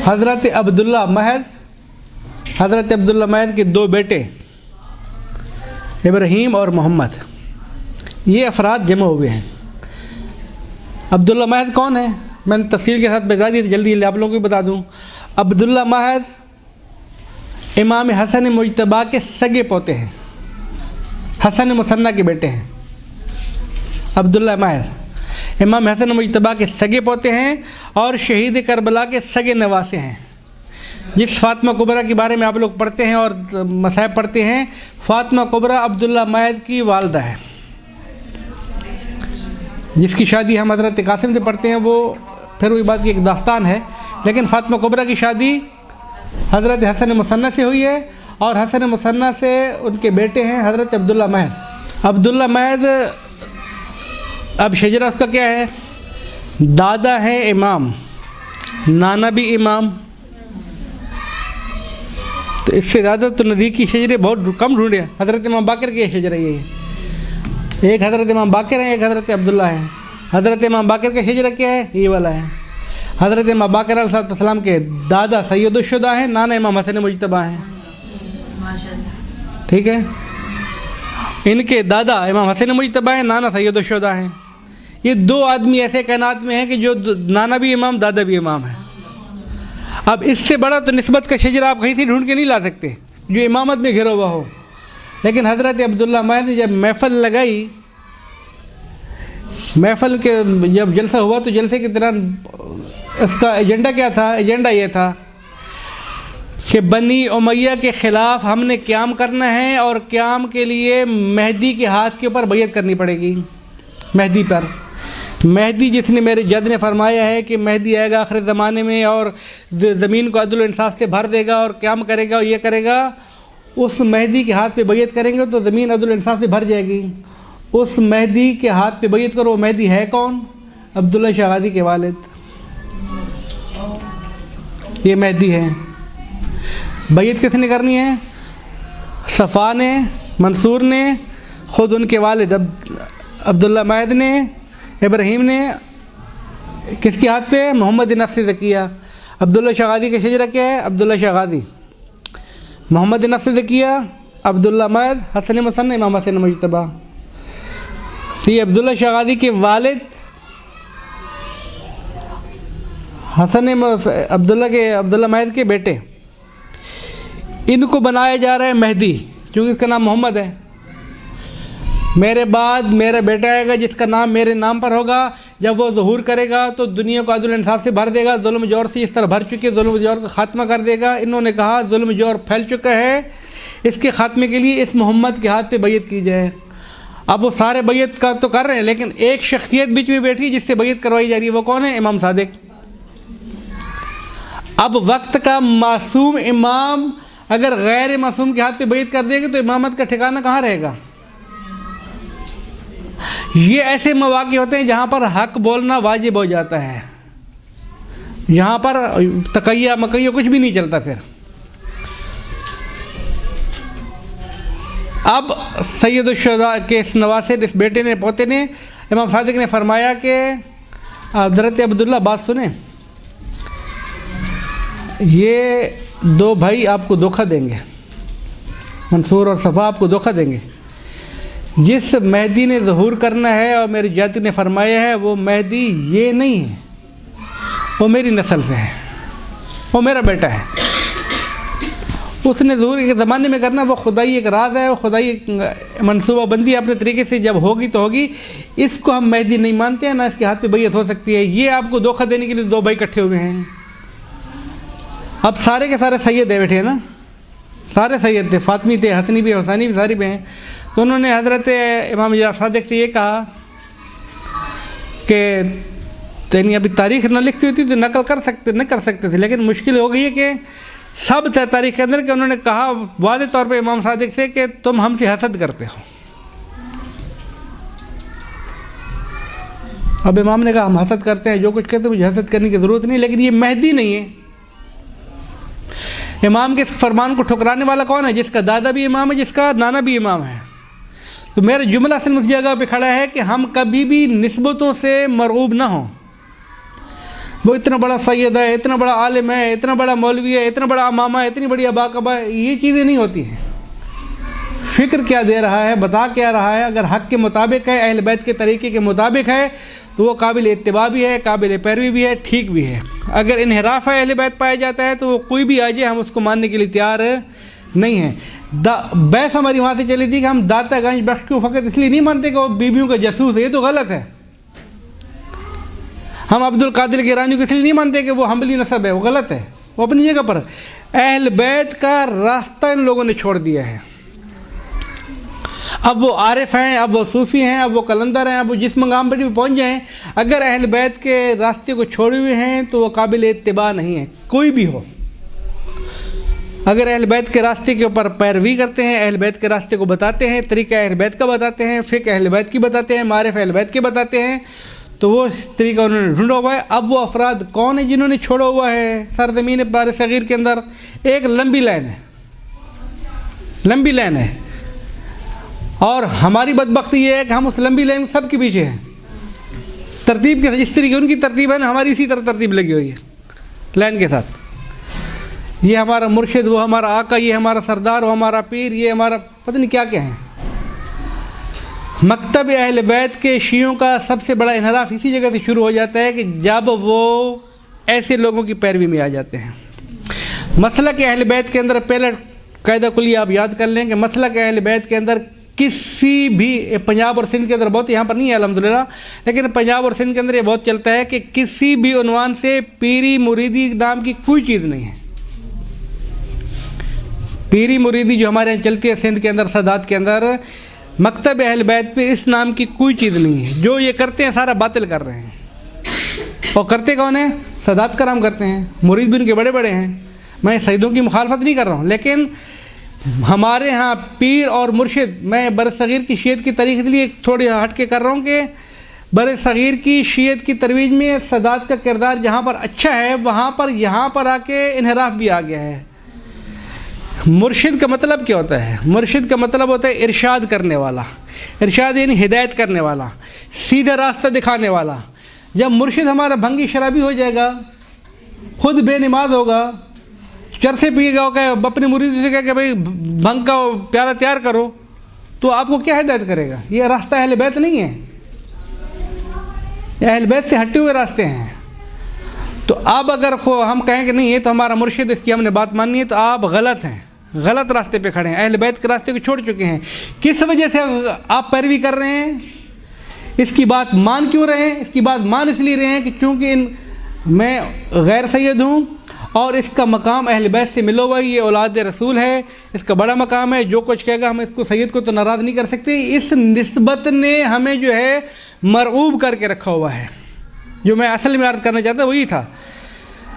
हज़रत अब्दुल्ला महद के दो बेटे इब्राहीम और मोहम्मद, ये अफराद जमा हुए हैं। अब्दुल्ला महद कौन है? मैंने तफसील के साथ बता दी, जल्दी आप लोगों को बता दूं। अब्दुल्ला महद इमाम हसन मुज्तबा के सगे पोते हैं, हसन मुसन्ना के बेटे हैं। अब्दुल्ला महद इमाम हसन मुज्तबा के सगे पोते हैं और शहीद करबला के सगे नवासे हैं। जिस फ़ातिमा कुबरा के बारे में आप लोग पढ़ते हैं और मसाइब पढ़ते हैं, फ़ातिमा कुबरा अब्दुल्ला महद की वालदा है, जिसकी शादी हम हज़रत कासिम से पढ़ते हैं, वो फिर वही बात की एक दास्तान है। लेकिन फ़ातिमा कुबरा की शादी हज़रत हसन मुसन्ना से हुई है और हसन मुसन्ना से उनके बेटे हैं हज़रत अब्दुल्ला महद। अब्दुल्ला महद अब शजरा उसका क्या है? दादा है इमाम, नाना भी इमाम, तो इससे ज़्यादा तो नज़दीकी शजरे बहुत कम ढूंढे। हज़रत इमाम बाकर के शजरा ये है, एक हज़रत इमाम बाकर है, एक हज़रत अब्दुल्ला है। हज़रत इमाम बाकर का शजरा क्या है? ये वाला है। हज़रत इमाम बाकर अलैहिस्सलाम के दादा सैयदुश्शुहदा हैं, नाना इमाम हसन मुज्तबा हैं। ठीक है, इनके दादा इमाम हसन मुज्तबा हैं, नाना सैयदुश्शुहदा हैं। ये दो आदमी ऐसे कायनात में हैं कि जो नाना भी इमाम, दादा भी इमाम है। अब इससे बड़ा तो निस्बत का शजरा आप कहीं से ढूंढ के नहीं ला सकते जो इमामत में घिरा हुआ हो। लेकिन हज़रत अब्दुल्ला महद ने जब महफ़िल लगाई, महफ़िल के जब जलसा हुआ तो जलसे के दौरान इसका एजेंडा क्या था? एजेंडा ये था कि बनी उमैया के ख़िलाफ़ हमने क़याम करना है और क़याम के लिए मेहदी के हाथ के ऊपर बैयत करनी पड़ेगी। मेहदी पर, मेहदी जिसने मेरे जद ने फरमाया है कि मेहदी आएगा आखिर ज़माने में और ज़मीन को अदल इंसाफ से भर देगा और क़याम करेगा और ये करेगा, उस मेहदी के हाथ पे बैयत करेंगे तो ज़मीन अदल इंसाफ से भर जाएगी। उस मेहदी के हाथ पे बैयत करो। मेहदी है कौन? अब्दुल्ला शगादी के वालिद, ये मेहदी है। बैयत किसने करनी है? सफ़ा ने, मंसूर ने, ख़ुद उनके वालिद अब्दुल्ला महद ने, इब्राहीम ने। किसके हाथ पे? मोहम्मद नफ्स ज़किया। अब्दुल्ला शगादी का शजरा क्या है? अब्दुल्ला शगादी, मोहम्मद नफ्स ज़किया, अब्दुल्ला महद, हसन मुसन्ना, इमाम हसन मुज्तबा। तो ये अब्दुल्ला शगादी के वालिद अब्दुल्ला महद के बेटे, इनको बनाया जा रहा है मेहदी, क्योंकि इसका नाम मोहम्मद है। मेरे बाद मेरा बेटा आएगा जिसका नाम मेरे नाम पर होगा। जब वो ज़हूर करेगा तो दुनिया को अदल इंसाफ से भर देगा। जुल्म जोर से इस तरह भर चुके, जुल्म जोर का ख़ात्मा कर देगा। इन्होंने कहा जुल्म जोर फैल चुका है, इसके ख़ात्मे के लिए इस मोहम्मद के हाथ पे बैयत की जाए। अब वो सारे बैयत का तो कर रहे हैं, लेकिन एक शख्सियत बीच में बैठी जिससे बैयत करवाई जा रही है, वो कौन है? इमाम सादिक। अब वक्त का मासूम इमाम अगर गैर मासूम के हाथ पे बैयत कर देगा तो इमामत का ठिकाना कहाँ रहेगा? ये ऐसे मौक़े होते हैं जहाँ पर हक बोलना वाजिब हो जाता है, यहाँ पर तकैया मकैया कुछ भी नहीं चलता। फिर अब सैयदुश्शुहदा के इस नवासे, इस बेटे ने, पोते ने, इमाम सादिक ने फरमाया कि हज़रत अब्दुल्ला बात सुने, ये दो भाई आपको धोखा देंगे, मंसूर और सफ़ा आपको धोखा देंगे। जिस मेहदी ने ज़हूर करना है और मेरी जाति ने फरमाया है, वो मेहदी ये नहीं है, वो मेरी नस्ल से है, वो मेरा बेटा है। उसने ज़हूर के ज़माने में करना, वो खुदाई एक राज है, वो खुदाई एक मनसूबाबंदी अपने तरीके से जब होगी तो होगी। इसको हम मेहदी नहीं मानते हैं, ना इसके हाथ पे बैयत हो सकती है। ये आपको धोखा देने के लिए दो भाई इकट्ठे हुए हैं। अब सारे के सारे सैयद है बैठे हैं ना, सारे सैयद थे, फातमी थे, हसनी भी, हुसैनी भी, सारी भी हैं। तो उन्होंने हज़रत इमाम सादिक से ये कहा कि तेनी अभी तारीख़ न लिखती होती तो नकल न कर सकते थे, लेकिन मुश्किल हो गई है कि सब थे तारीख़ के अंदर। कि उन्होंने कहा वादे तौर पे इमाम सादिक से कि तुम हमसे हसद करते हो। अब इमाम ने कहा हम हसद करते हैं, जो कुछ कहते हैं मुझे हसद करने की ज़रूरत नहीं, लेकिन ये मेहदी नहीं है। इमाम के फरमान को ठुकराने वाला कौन है? जिसका दादा भी इमाम है, जिसका नाना भी इमाम है। तो मेरा जुमला सिर्फ उस जगह पे खड़ा है कि हम कभी भी निस्बतों से मरगूब ना हों। वो इतना बड़ा सैयद है, इतना बड़ा आलिम है, इतना बड़ा मौलवी है, इतना बड़ा अमामा है, इतनी बड़ी अबाकबा है, ये चीज़ें नहीं होती हैं। फ़िक्र क्या दे रहा है, बता क्या रहा है। अगर हक़ के मुताबिक है, अहल बैत के तरीक़े के मुताबिक है, तो वो काबिल इत्तिबा भी है, काबिल पैरवी भी है, ठीक भी है। अगर इन्हिराफ़ अहल बैत पाया जाता है तो वो कोई भी आ जाए, हम उसको मानने के लिए तैयार नहीं है। बहस हमारी वहाँ से चली थी कि हम दाता गंज बख्श को फ़कत इसलिए नहीं मानते कि वो बीबियों का जासूस है, ये तो गलत है। हम अब्दुल कादिर गिलानी को इसलिए नहीं मानते कि वो हम्बली नसब है, वो गलत है, वो अपनी जगह पर। अहल बैत का रास्ता इन लोगों ने छोड़ दिया है। अब वो आरिफ हैं, अब वो सूफ़ी हैं, अब वो कलंदर हैं, अब वो जिस मकाम पर भी पहुँच जाएँ, अगर अहल बैत के रास्ते को छोड़े हुए हैं तो वो काबिल इत्तिबा नहीं है, कोई भी हो। अगर अहल बैत के रास्ते के ऊपर पैरवी करते हैं, अहल बैत के रास्ते को बताते हैं, तरीक़ा अहल बैत का बताते हैं, फ़िक़्ह अहल बैत की बताते हैं, मारिफ़ अहल बैत के बताते हैं, तो वो तरीक़ा उन्होंने ढूंढा हुआ है। अब वो अफराद कौन है जिन्होंने छोड़ा हुआ है सरज़मीन बार सग़ीर के अंदर? एक लंबी लाइन है, लंबी लाइन है। और हमारी बदबख्ती ये है कि हम उस लंबी लाइन सब के पीछे हैं। तरतीब के जिस तरीके उनकी तरतीब है ना, हमारी इसी तरह तरतीब लगी हुई है लाइन के साथ। ये हमारा मुर्शिद, वो हमारा आका, ये हमारा सरदार, वो हमारा पीर, ये हमारा पता नहीं क्या क्या है। मकतब अहल बैत के शियों का सबसे बड़ा इन्हराफ इसी जगह से शुरू हो जाता है कि जब वो ऐसे लोगों की पैरवी में आ जाते हैं। मसलक अहल बैत के अंदर पहला कायदा कुली आप याद कर लें कि मसलक अहल बैत के अंदर किसी भी, पंजाब और सिंध के अंदर बहुत, यहाँ पर नहीं है अल्हम्दुलिल्लाह, लेकिन पंजाब और सिंध के अंदर ये बहुत चलता है कि किसी भी उन्वान से पीरी मुरीदी नाम की कोई चीज़ नहीं है। पीरी मुरीदी जो हमारे यहाँ चलती है सिंध के अंदर, सदात के अंदर, मकतब अहल बैत पे इस नाम की कोई चीज़ नहीं है। जो ये करते हैं सारा बातिल कर रहे हैं। और करते कौन है? सदात कराम करते हैं, मुरीद भी उनके बड़े बड़े हैं। मैं सईदों की मुखालफत नहीं कर रहा हूँ, लेकिन हमारे यहाँ पीर और मुर्शिद, मैं बरसगीर की शीयत की तारीख इसलिए थोड़ी हट के कर रहा हूँ कि बरसगीर की शीयत की तरवीज में सदात का किरदार जहाँ पर अच्छा है, वहाँ पर यहाँ पर आके इन्हराफ भी आ गया है। मुर्शिद का मतलब क्या होता है? मुर्शिद का मतलब होता है इरशाद करने वाला। इरशाद यानी हिदायत करने वाला, सीधा रास्ता दिखाने वाला। जब मुर्शिद हमारा भंगी शराबी हो जाएगा, खुद बेनमाज होगा, चरसे पिएगा, क्या अपने मुरीद से कह के भाई भंग का प्याला तैयार करो, तो आपको क्या हिदायत करेगा? ये रास्ता अहल बैत नहीं है, ये अहल बैत से हटे हुए रास्ते हैं। तो अब अगर हम कहें कि नहीं ये तो हमारा मुर्शिद, इसकी हमने बात माननी है, तो आप गलत हैं, गलत रास्ते पे खड़े हैं, अहल बैत के रास्ते को छोड़ चुके हैं। किस वजह से आप पैरवी कर रहे हैं? इसकी बात मान क्यों रहे हैं? इसकी बात मान इसलिए रहे हैं कि चूँकि मैं गैर सैयद हूँ और इसका मकाम अहल बैत से मिलो हुआ, ये औलाद रसूल है, इसका बड़ा मकाम है, जो कुछ कहेगा हम इसको सैयद को तो नाराज़ नहीं कर सकते। इस निस्बत ने हमें जो है मरऊब करके रखा हुआ है। जो मैं असल में अर्ज़ करना चाहता वही था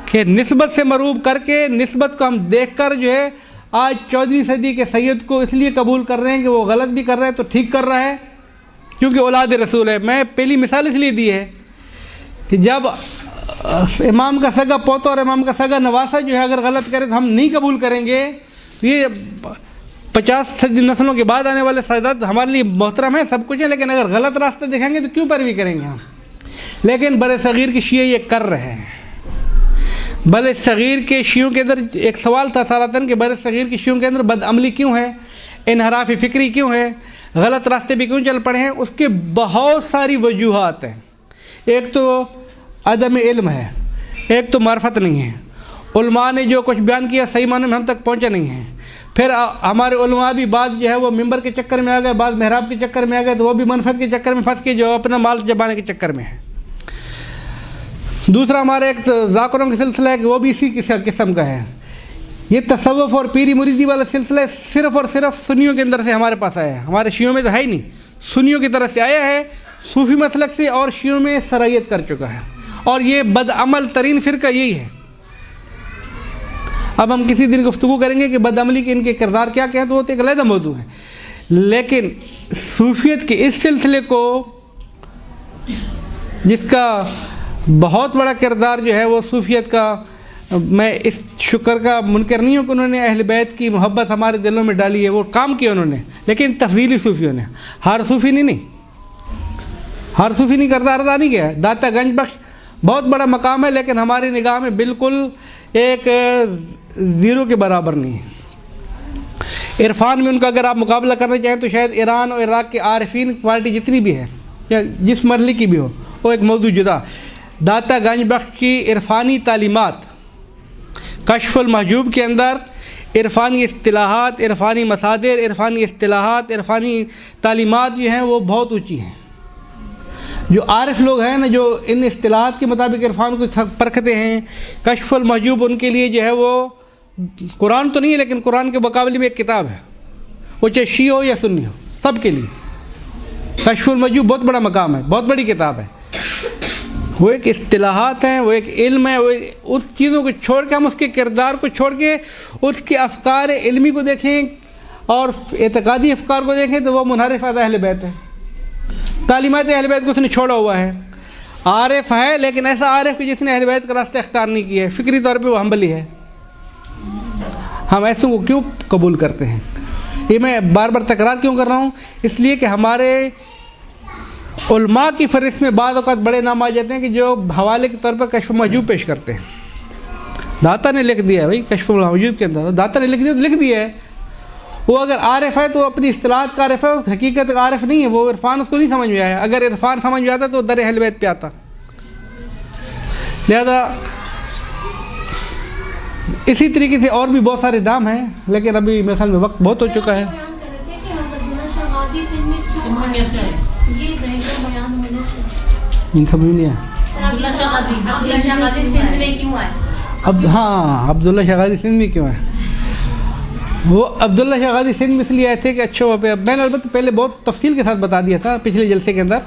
कि निस्बत से मरऊब करके, निस्बत को हम देख कर जो है आज 14वीं सदी के सैयद को इसलिए कबूल कर रहे हैं कि वो गलत भी कर रहा है तो ठीक कर रहा है, क्योंकि औलाद रसूल है। मैं पहली मिसाल इसलिए दी है कि जब इमाम का सगा पोता और इमाम का सगा नवासा जो है अगर गलत करे तो हम नहीं कबूल करेंगे। ये 50 नस्लों के बाद आने वाले सादात हमारे लिए मोहतरम है, सब कुछ है, लेकिन अगर गलत रास्ते दिखाएंगे तो क्यों पैरवी करेंगे हम? लेकिन बरसगीर के शिये ये कर रहे हैं। बरसगीर के शियों के अंदर एक सवाल था सरातन कि बरसगीर के शियों के अंदर बदअमली क्यों है, इनहराफ फ़िक्री क्यों है, गलत रास्ते पे क्यों चल पड़े हैं? उसके बहुत सारी वजूहात हैं। एक तो अदम इल्म है, एक तो मार्फत नहीं है। उलमा ने जो कुछ बयान किया सही माने में हम तक पहुंचा नहीं है। फिर हमारे उलमा भी बाद जो है वो मिंबर के चक्कर में आ गए, बाद मेहराब के चक्कर में आ गए, तो वो भी मनफत के चक्कर में फंस के जो अपना माल जबाने के चक्कर में है। दूसरा हमारा एक ज़ाकरों का सिलसिला है कि वो भी इसी किस्म का है। ये तसव्वुफ़ और पीरी मुरीदी वाला सिलसिला सिर्फ़ और सिर्फ सुन्नियों के अंदर से हमारे पास आया है। हमारे शियों में तो है ही नहीं, सुन्नियों की तरफ से आया है, सूफ़ी मसलक से, और शियों में सरायत कर चुका है। और ये बदअमल तरीन फ़िरका यही है। अब हम किसी दिन गुफ्तगू करेंगे कि बदअमली के इनके किरदार क्या क्या हैं, तो वो तो एक अलग मौजू है। लेकिन सूफियत के इस सिलसिले को, जिसका बहुत बड़ा किरदार जो है वो सूफियत का, मैं इस शुक्र का मुनकर नहीं हूँ कि उन्होंने अहल बैत की मोहब्बत हमारे दिलों में डाली है, वो काम किया उन्होंने, लेकिन तफसीली सूफियों ने, हर सूफी नहीं, हर सूफी नहीं करता अदा नहीं किया। दाता गंज बख्श बहुत बड़ा मकाम है, लेकिन हमारी निगाह में बिल्कुल एक ज़ीरो के बराबर नहीं है। इरफान में उनका अगर आप मुकाबला करना चाहें तो शायद ईरान और इराक़ के आरिफीन पार्टी जितनी भी है या जिस मरली की भी हो, वो एक मौजूद जुदा। दाता गंज बख्श की इरफानी तालीमात कश्फुल महजूब के अंदर इरफानी इस्तिलाहात, इरफानी मसादिर, इरफानी इस्तिलाहात, इरफानी तालीमात जो हैं वो बहुत ऊँची हैं। जो आरिफ लोग हैं ना, जो इन इस्तिलाहात के मुताबिक इरफान को परखते हैं, कश्फुल महजूब उनके लिए जो है वो कुरान तो नहीं है, लेकिन कुरान के मुकाबले में एक किताब है, वो चाहे शी हो या सुन्नी हो, सब के लिए कश्फुल महजूब बहुत बड़ा मकाम है, बहुत बड़ी किताब है। वो एक इस्तिलाहात हैं, वो एक इल्म है। वो उस चीज़ों को छोड़ के, हम उसके किरदार को छोड़ के उसके अफ़कार इल्मी को देखें और एतक़ादी अफ़कार को देखें तो वो मुनहरिफ अहल बैत है। तालीमात अहल बैत को उसने छोड़ा हुआ है। आरिफ है, लेकिन ऐसा आरिफ कि जिसने अहल बैत का रास्ता अख्तियार नहीं किया है, फ़िक्री तौर पे वो हम्बली है। हम ऐसों को क्यों कबूल करते हैं? ये मैं बार बार तकरार क्यों कर रहा हूँ? इसलिए कि हमारे उलमा की फहरिस्त में बाद औक़ात बड़े नाम आ जाते हैं कि जो हवाले के तौर पर कश्फ महजूब पेश करते हैं। दाता ने लिख दिया है भाई, कश्फ महजूब के अंदर दाता ने लिख दिया है। वो अगर आरिफ है तो अपनी इस्तिलाहत का आरिफ है, उस हकीकत का आरिफ नहीं है। वो इरफान उसको नहीं समझ में आया। अगर इरफान समझ में आता तो दर अहल बैत पे आता। लिहाजा इसी तरीके से और भी बहुत सारे नाम हैं, लेकिन अभी मेरे ख्याल में वक्त बहुत हो चुका है। इन सब नहीं है अब। हाँ, अब्दुल्ला शाह गाज़ी सिंध में क्यों है? वो अब्दुल्ला शाह गाज़ी सिंध में इसलिए आए थे कि अच्छे वहाँ पे, मैंने अलबत्ता पहले बहुत तफसील के साथ बता दिया था पिछले जलसे के अंदर,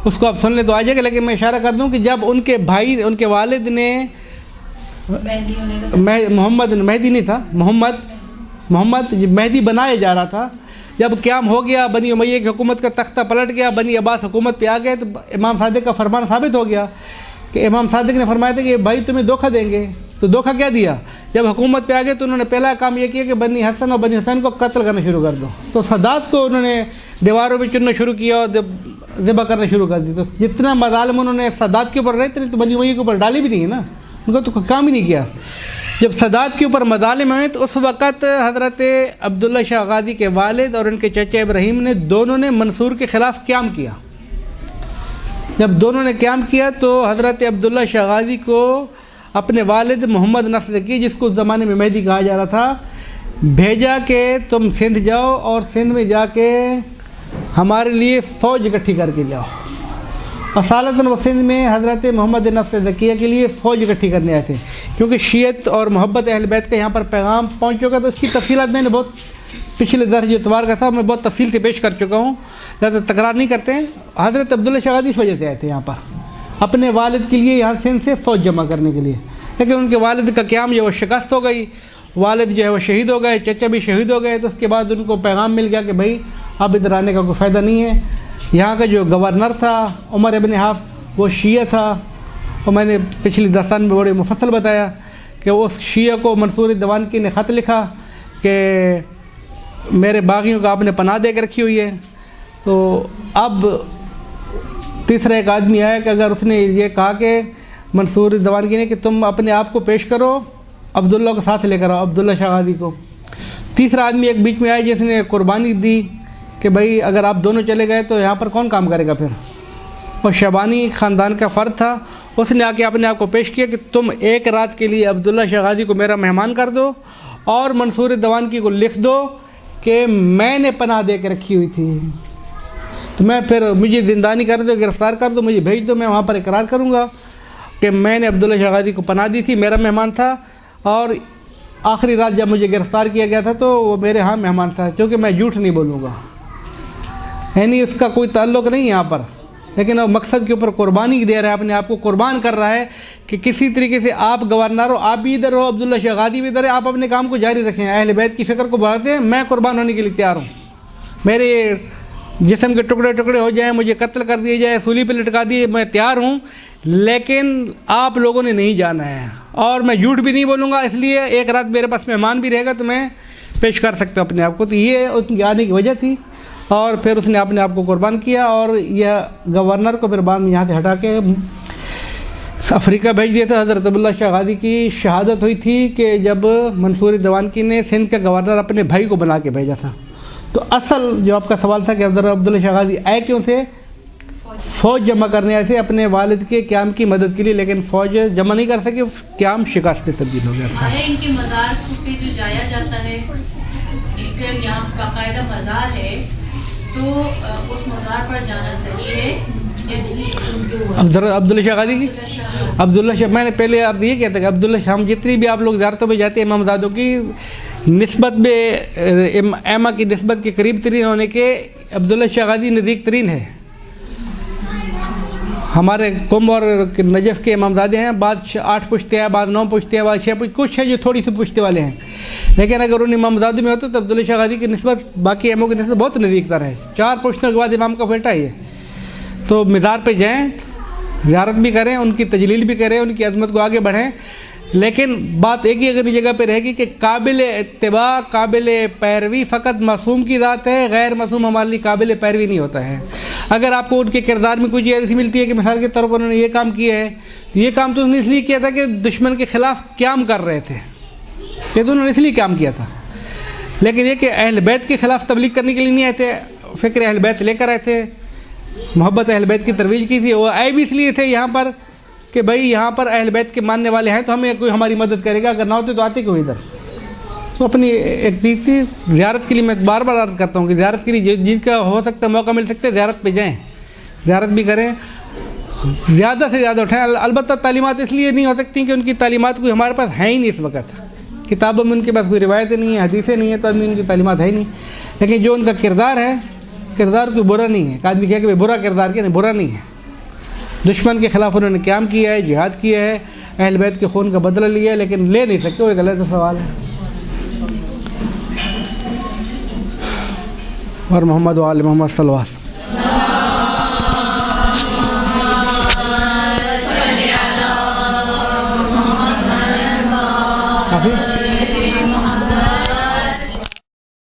उसको आप सुन ले तो आ जाएगा। लेकिन मैं इशारा कर दूं कि जब उनके भाई, उनके वालिद ने मोहम्मद मेहदी नहीं था, मोहम्मद मेहदी बनाया जा रहा था, जब क़याम हो गया, बनी उमैया की हुकूमत का तख्ता पलट गया, बनी अब्बास हुकूमत पे आ गए, तो इमाम सादिक का फरमान साबित हो गया कि इमाम सादिक ने फरमाया था कि भाई तुम्हें धोखा देंगे। तो धोखा क्या दिया? जब हुकूमत पे आ गए तो उन्होंने पहला काम यह किया कि बनी हसन और बनी हुसैन को कत्ल करना शुरू कर दो। तो सदात को उन्होंने दीवारों में चुनना शुरू किया और ज़िबा करना शुरू कर दी। तो जितना मज़ालिम उन्होंने सदात के ऊपर रहते तो बनी उमैया के ऊपर डाली भी नहीं है ना, उनको तो काम ही नहीं किया। जब सदात के ऊपर मज़ालिम आए तो उस वक़्त हज़रत अब्दुल्ला शाह गाज़ी के वालिद और उनके चचा इब्राहीम ने, दोनों ने मंसूर के ख़िलाफ़ क़याम किया। जब दोनों ने क़याम किया तो हज़रत अब्दुल्ला शाह गाज़ी को अपने वालिद मोहम्मद नस्र की, जिसको उस ज़माने में मेहदी कहा जा रहा था, भेजा कि तुम सिंध जाओ और सिंध में जाके हमारे लिए फ़ौज इकट्ठी करके जाओ। असालतन व सिंध में हज़रत मोहम्मद नस्र ज़किया के लिए फ़ौज इकट्ठी करने आए थे, क्योंकि शीयत और मोहब्बत अहल बैत का यहाँ पर पैगाम पहुँच चुका। तो इसकी तफसीलात मैंने बहुत पिछले दर्ज इतवार का था, मैं बहुत तफसील से पेश कर चुका हूँ, ज़्यादा तकरार नहीं करते हैं। हज़रत अब्दुल्ला शाह गाज़ी इस वजह से आए थे यहाँ पर अपने वालिद के लिए, यहाँ सिंध से फ़ौज जमा करने के लिए। लेकिन उनके वालिद का क़याम जो है वो शिकस्त हो गई, वालिद जो है वो शहीद हो गए, चचा भी शहीद हो गए। तो उसके बाद उनको पैगाम मिल गया कि भाई अब इधर आने का कोई फ़ायदा नहीं है। यहाँ का जो गवर्नर था उमर इब्न हाफ़, वो शिया था, और मैंने पिछली दास्तान में बड़े मुफस्सल बताया कि उस शिया को मंसूर दवानकी ने ख़त लिखा कि मेरे बागियों का आपने पनाह दे के रखी हुई है। तो अब तीसरा एक आदमी आया कि अगर उसने ये कहा कि मंसूर दवानगी ने कि तुम अपने आप को पेश करो, अब्दुल्ला को साथ लेकर आओ, अब्दुल्ला शाह गाज़ी को। तीसरा आदमी एक बीच में आया जिसने कुर्बानी दी कि भाई अगर आप दोनों चले गए तो यहाँ पर कौन काम करेगा फिर। और शबानी ख़ानदान का फ़र्द था, उसने आके अपने आप को पेश किया कि तुम एक रात के लिए अब्दुल्ला शाह गाज़ी को मेरा मेहमान कर दो और मंसूर दवानगी को लिख दो कि मैंने पनाह दे के रखी हुई थी, तो मैं फिर मुझे ज़िंदानी कर दो, गिरफ़्तार कर दो, मुझे भेज दो, मैं वहाँ पर इकरार करूँगा कि मैंने अब्दुल्ला शाह गाज़ी को पनाह दी थी, मेरा मेहमान था, और आखिरी रात जब मुझे गिरफ़्तार किया गया था तो वो मेरे यहाँ मेहमान था, क्योंकि मैं झूठ नहीं बोलूँगा। यानी उसका कोई ताल्लुक़ नहीं यहाँ पर, लेकिन अब मकसद के ऊपर कुर्बानी दे रहा है, अपने आप को कुर्बान कर रहा है कि किसी तरीके से आप गवर्नर हो, आप भी इधर हो, अब्दुल्ला शाह गाज़ी भी इधर है, आप अपने काम को जारी रखें, अहले बैत की फ़िक्र को बढ़ाते हैं। मैं कुर्बान होने के लिए तैयार हूँ, मेरे जिस्म के टुकड़े टुकड़े हो जाएं, मुझे कत्ल कर दिया जाए, सूली पे लटका दिए, मैं तैयार हूँ, लेकिन आप लोगों ने नहीं जाना है। और मैं झूठ भी नहीं बोलूँगा, इसलिए एक रात मेरे पास मेहमान भी रहेगा तो मैं पेश कर सकता हूँ अपने आप को। तो ये उनके आने की वजह थी, और फिर उसने अपने आप को कुर्बान किया, और यह गवर्नर को फिर बाद में यहाँ से हटा के अफ्रीका भेज दिया था। हज़रत अब्दुल्ला शाह गाज़ी की शहादत हुई थी कि जब मंसूर दवानकी ने सिंध का गवर्नर अपने भाई को बना के भेजा था। तो असल जो आपका सवाल था कि अब्दुल्ला शाह गाज़ी आए क्यों थे, फ़ौज जमा करने आए थे अपने वालिद के क़याम की मदद के लिए, लेकिन फ़ौज जमा नहीं कर सके, क़याम शिकस्त में तब्दील हो गया था। इनके मज़ार पे जो जाया जाता है, एक यहाँ बाकायदा मज़ार है, तो उस मज़ार पर जाना सही है? अब ज़रा अब्दुल्ला शाह गाज़ी की, अब्दुल्ला शाह, मैंने पहले यार ये कहता कि अब्दुल्ला शाह, हम जितनी भी आप लोग ज़ियारतों में जाते हैं इमामज़ादों की निस्बत में, एमा की निस्बत के करीब तरीन होने के अब्दुल्ला शाह गाज़ी नज़दीक तरीन है। हमारे कुंभ और नजफ़ के इमामज़ादे हैं, बाद 8 पुश्ते हैं, बाद 9 पुश्ते हैं, बाद 6 पुश्ते, कुछ है जो थोड़ी सी पुश्ते वाले हैं, लेकिन अगर उन इमामज़ादों में होते तो अब्दुल्ला शाह गाज़ी की निस्बत बाकी इमामों की निस्बत बहुत नज़दीक तर है। 4 पुश्तों के बाद इमाम का बेटा ही है। तो मज़ार पे जाएँ, ज़ियारत भी करें, उनकी तजलील भी करें, उनकी अज़मत को आगे बढ़ें, लेकिन बात एक ही अगर जगह पे रहेगी कि काबिल इत्तिबा काबिल पैरवी फ़कत मासूम की ज़ात है, गैर मासूम हमारे लिए काबिल पैरवी नहीं होता है। अगर आपको उनके किरदार में कोई चीज़ ऐसी मिलती है कि मिसाल के तौर पर उन्होंने ये काम किया है, तो ये काम तो उन्होंने इसलिए किया था कि दुश्मन के ख़िलाफ़ क़याम कर रहे थे, ये तो उन्होंने इसलिए काम किया था। लेकिन ये कि अहल बैत के ख़िलाफ़ तबलीग करने के लिए नहीं आए थे, फ़िक्र अहल बैत लेकर आए थे, मोहब्बत अहल बैत की तरवीज की थी। वो आए भी इसलिए थे यहाँ पर कि भाई यहाँ पर अहल बैत के मानने वाले हैं तो हमें कोई हमारी मदद करेगा, अगर ना होते तो आते क्यों इधर। तो अपनी एक तीसरी ज़ियारत के लिए मैं बार बार अर्ज़ करता हूँ कि ज़ियारत के लिए जिनका हो सकता है मौका मिल सकता है ज़ियारत पे जाएँ, ज़ियारत भी करें, ज़्यादा से ज़्यादा उठाएँ। अलबत्ता तालीमात इसलिए नहीं हो सकती कि उनकी तालीमात कोई हमारे पास है ही नहीं इस वक्त, किताबों में उनके पास कोई रिवायतें नहीं है, हदीसें नहीं है, तो आदमी उनकी तालीमात है ही नहीं। लेकिन जो उनका किरदार है, किरदार कोई बुरा नहीं है। आदमी कहे कि भाई बुरा किरदार क्या, नहीं बुरा नहीं है। दुश्मन के ख़िलाफ़ उन्होंने क़याम किया है, जिहाद किया है, अहल बैत के खून का बदला लिया है, लेकिन ले नहीं सकते, वो एक गलत सवाल है। और मोहम्मद व आले मोहम्मद सल्लल्लाहु अलैहि वसल्लम।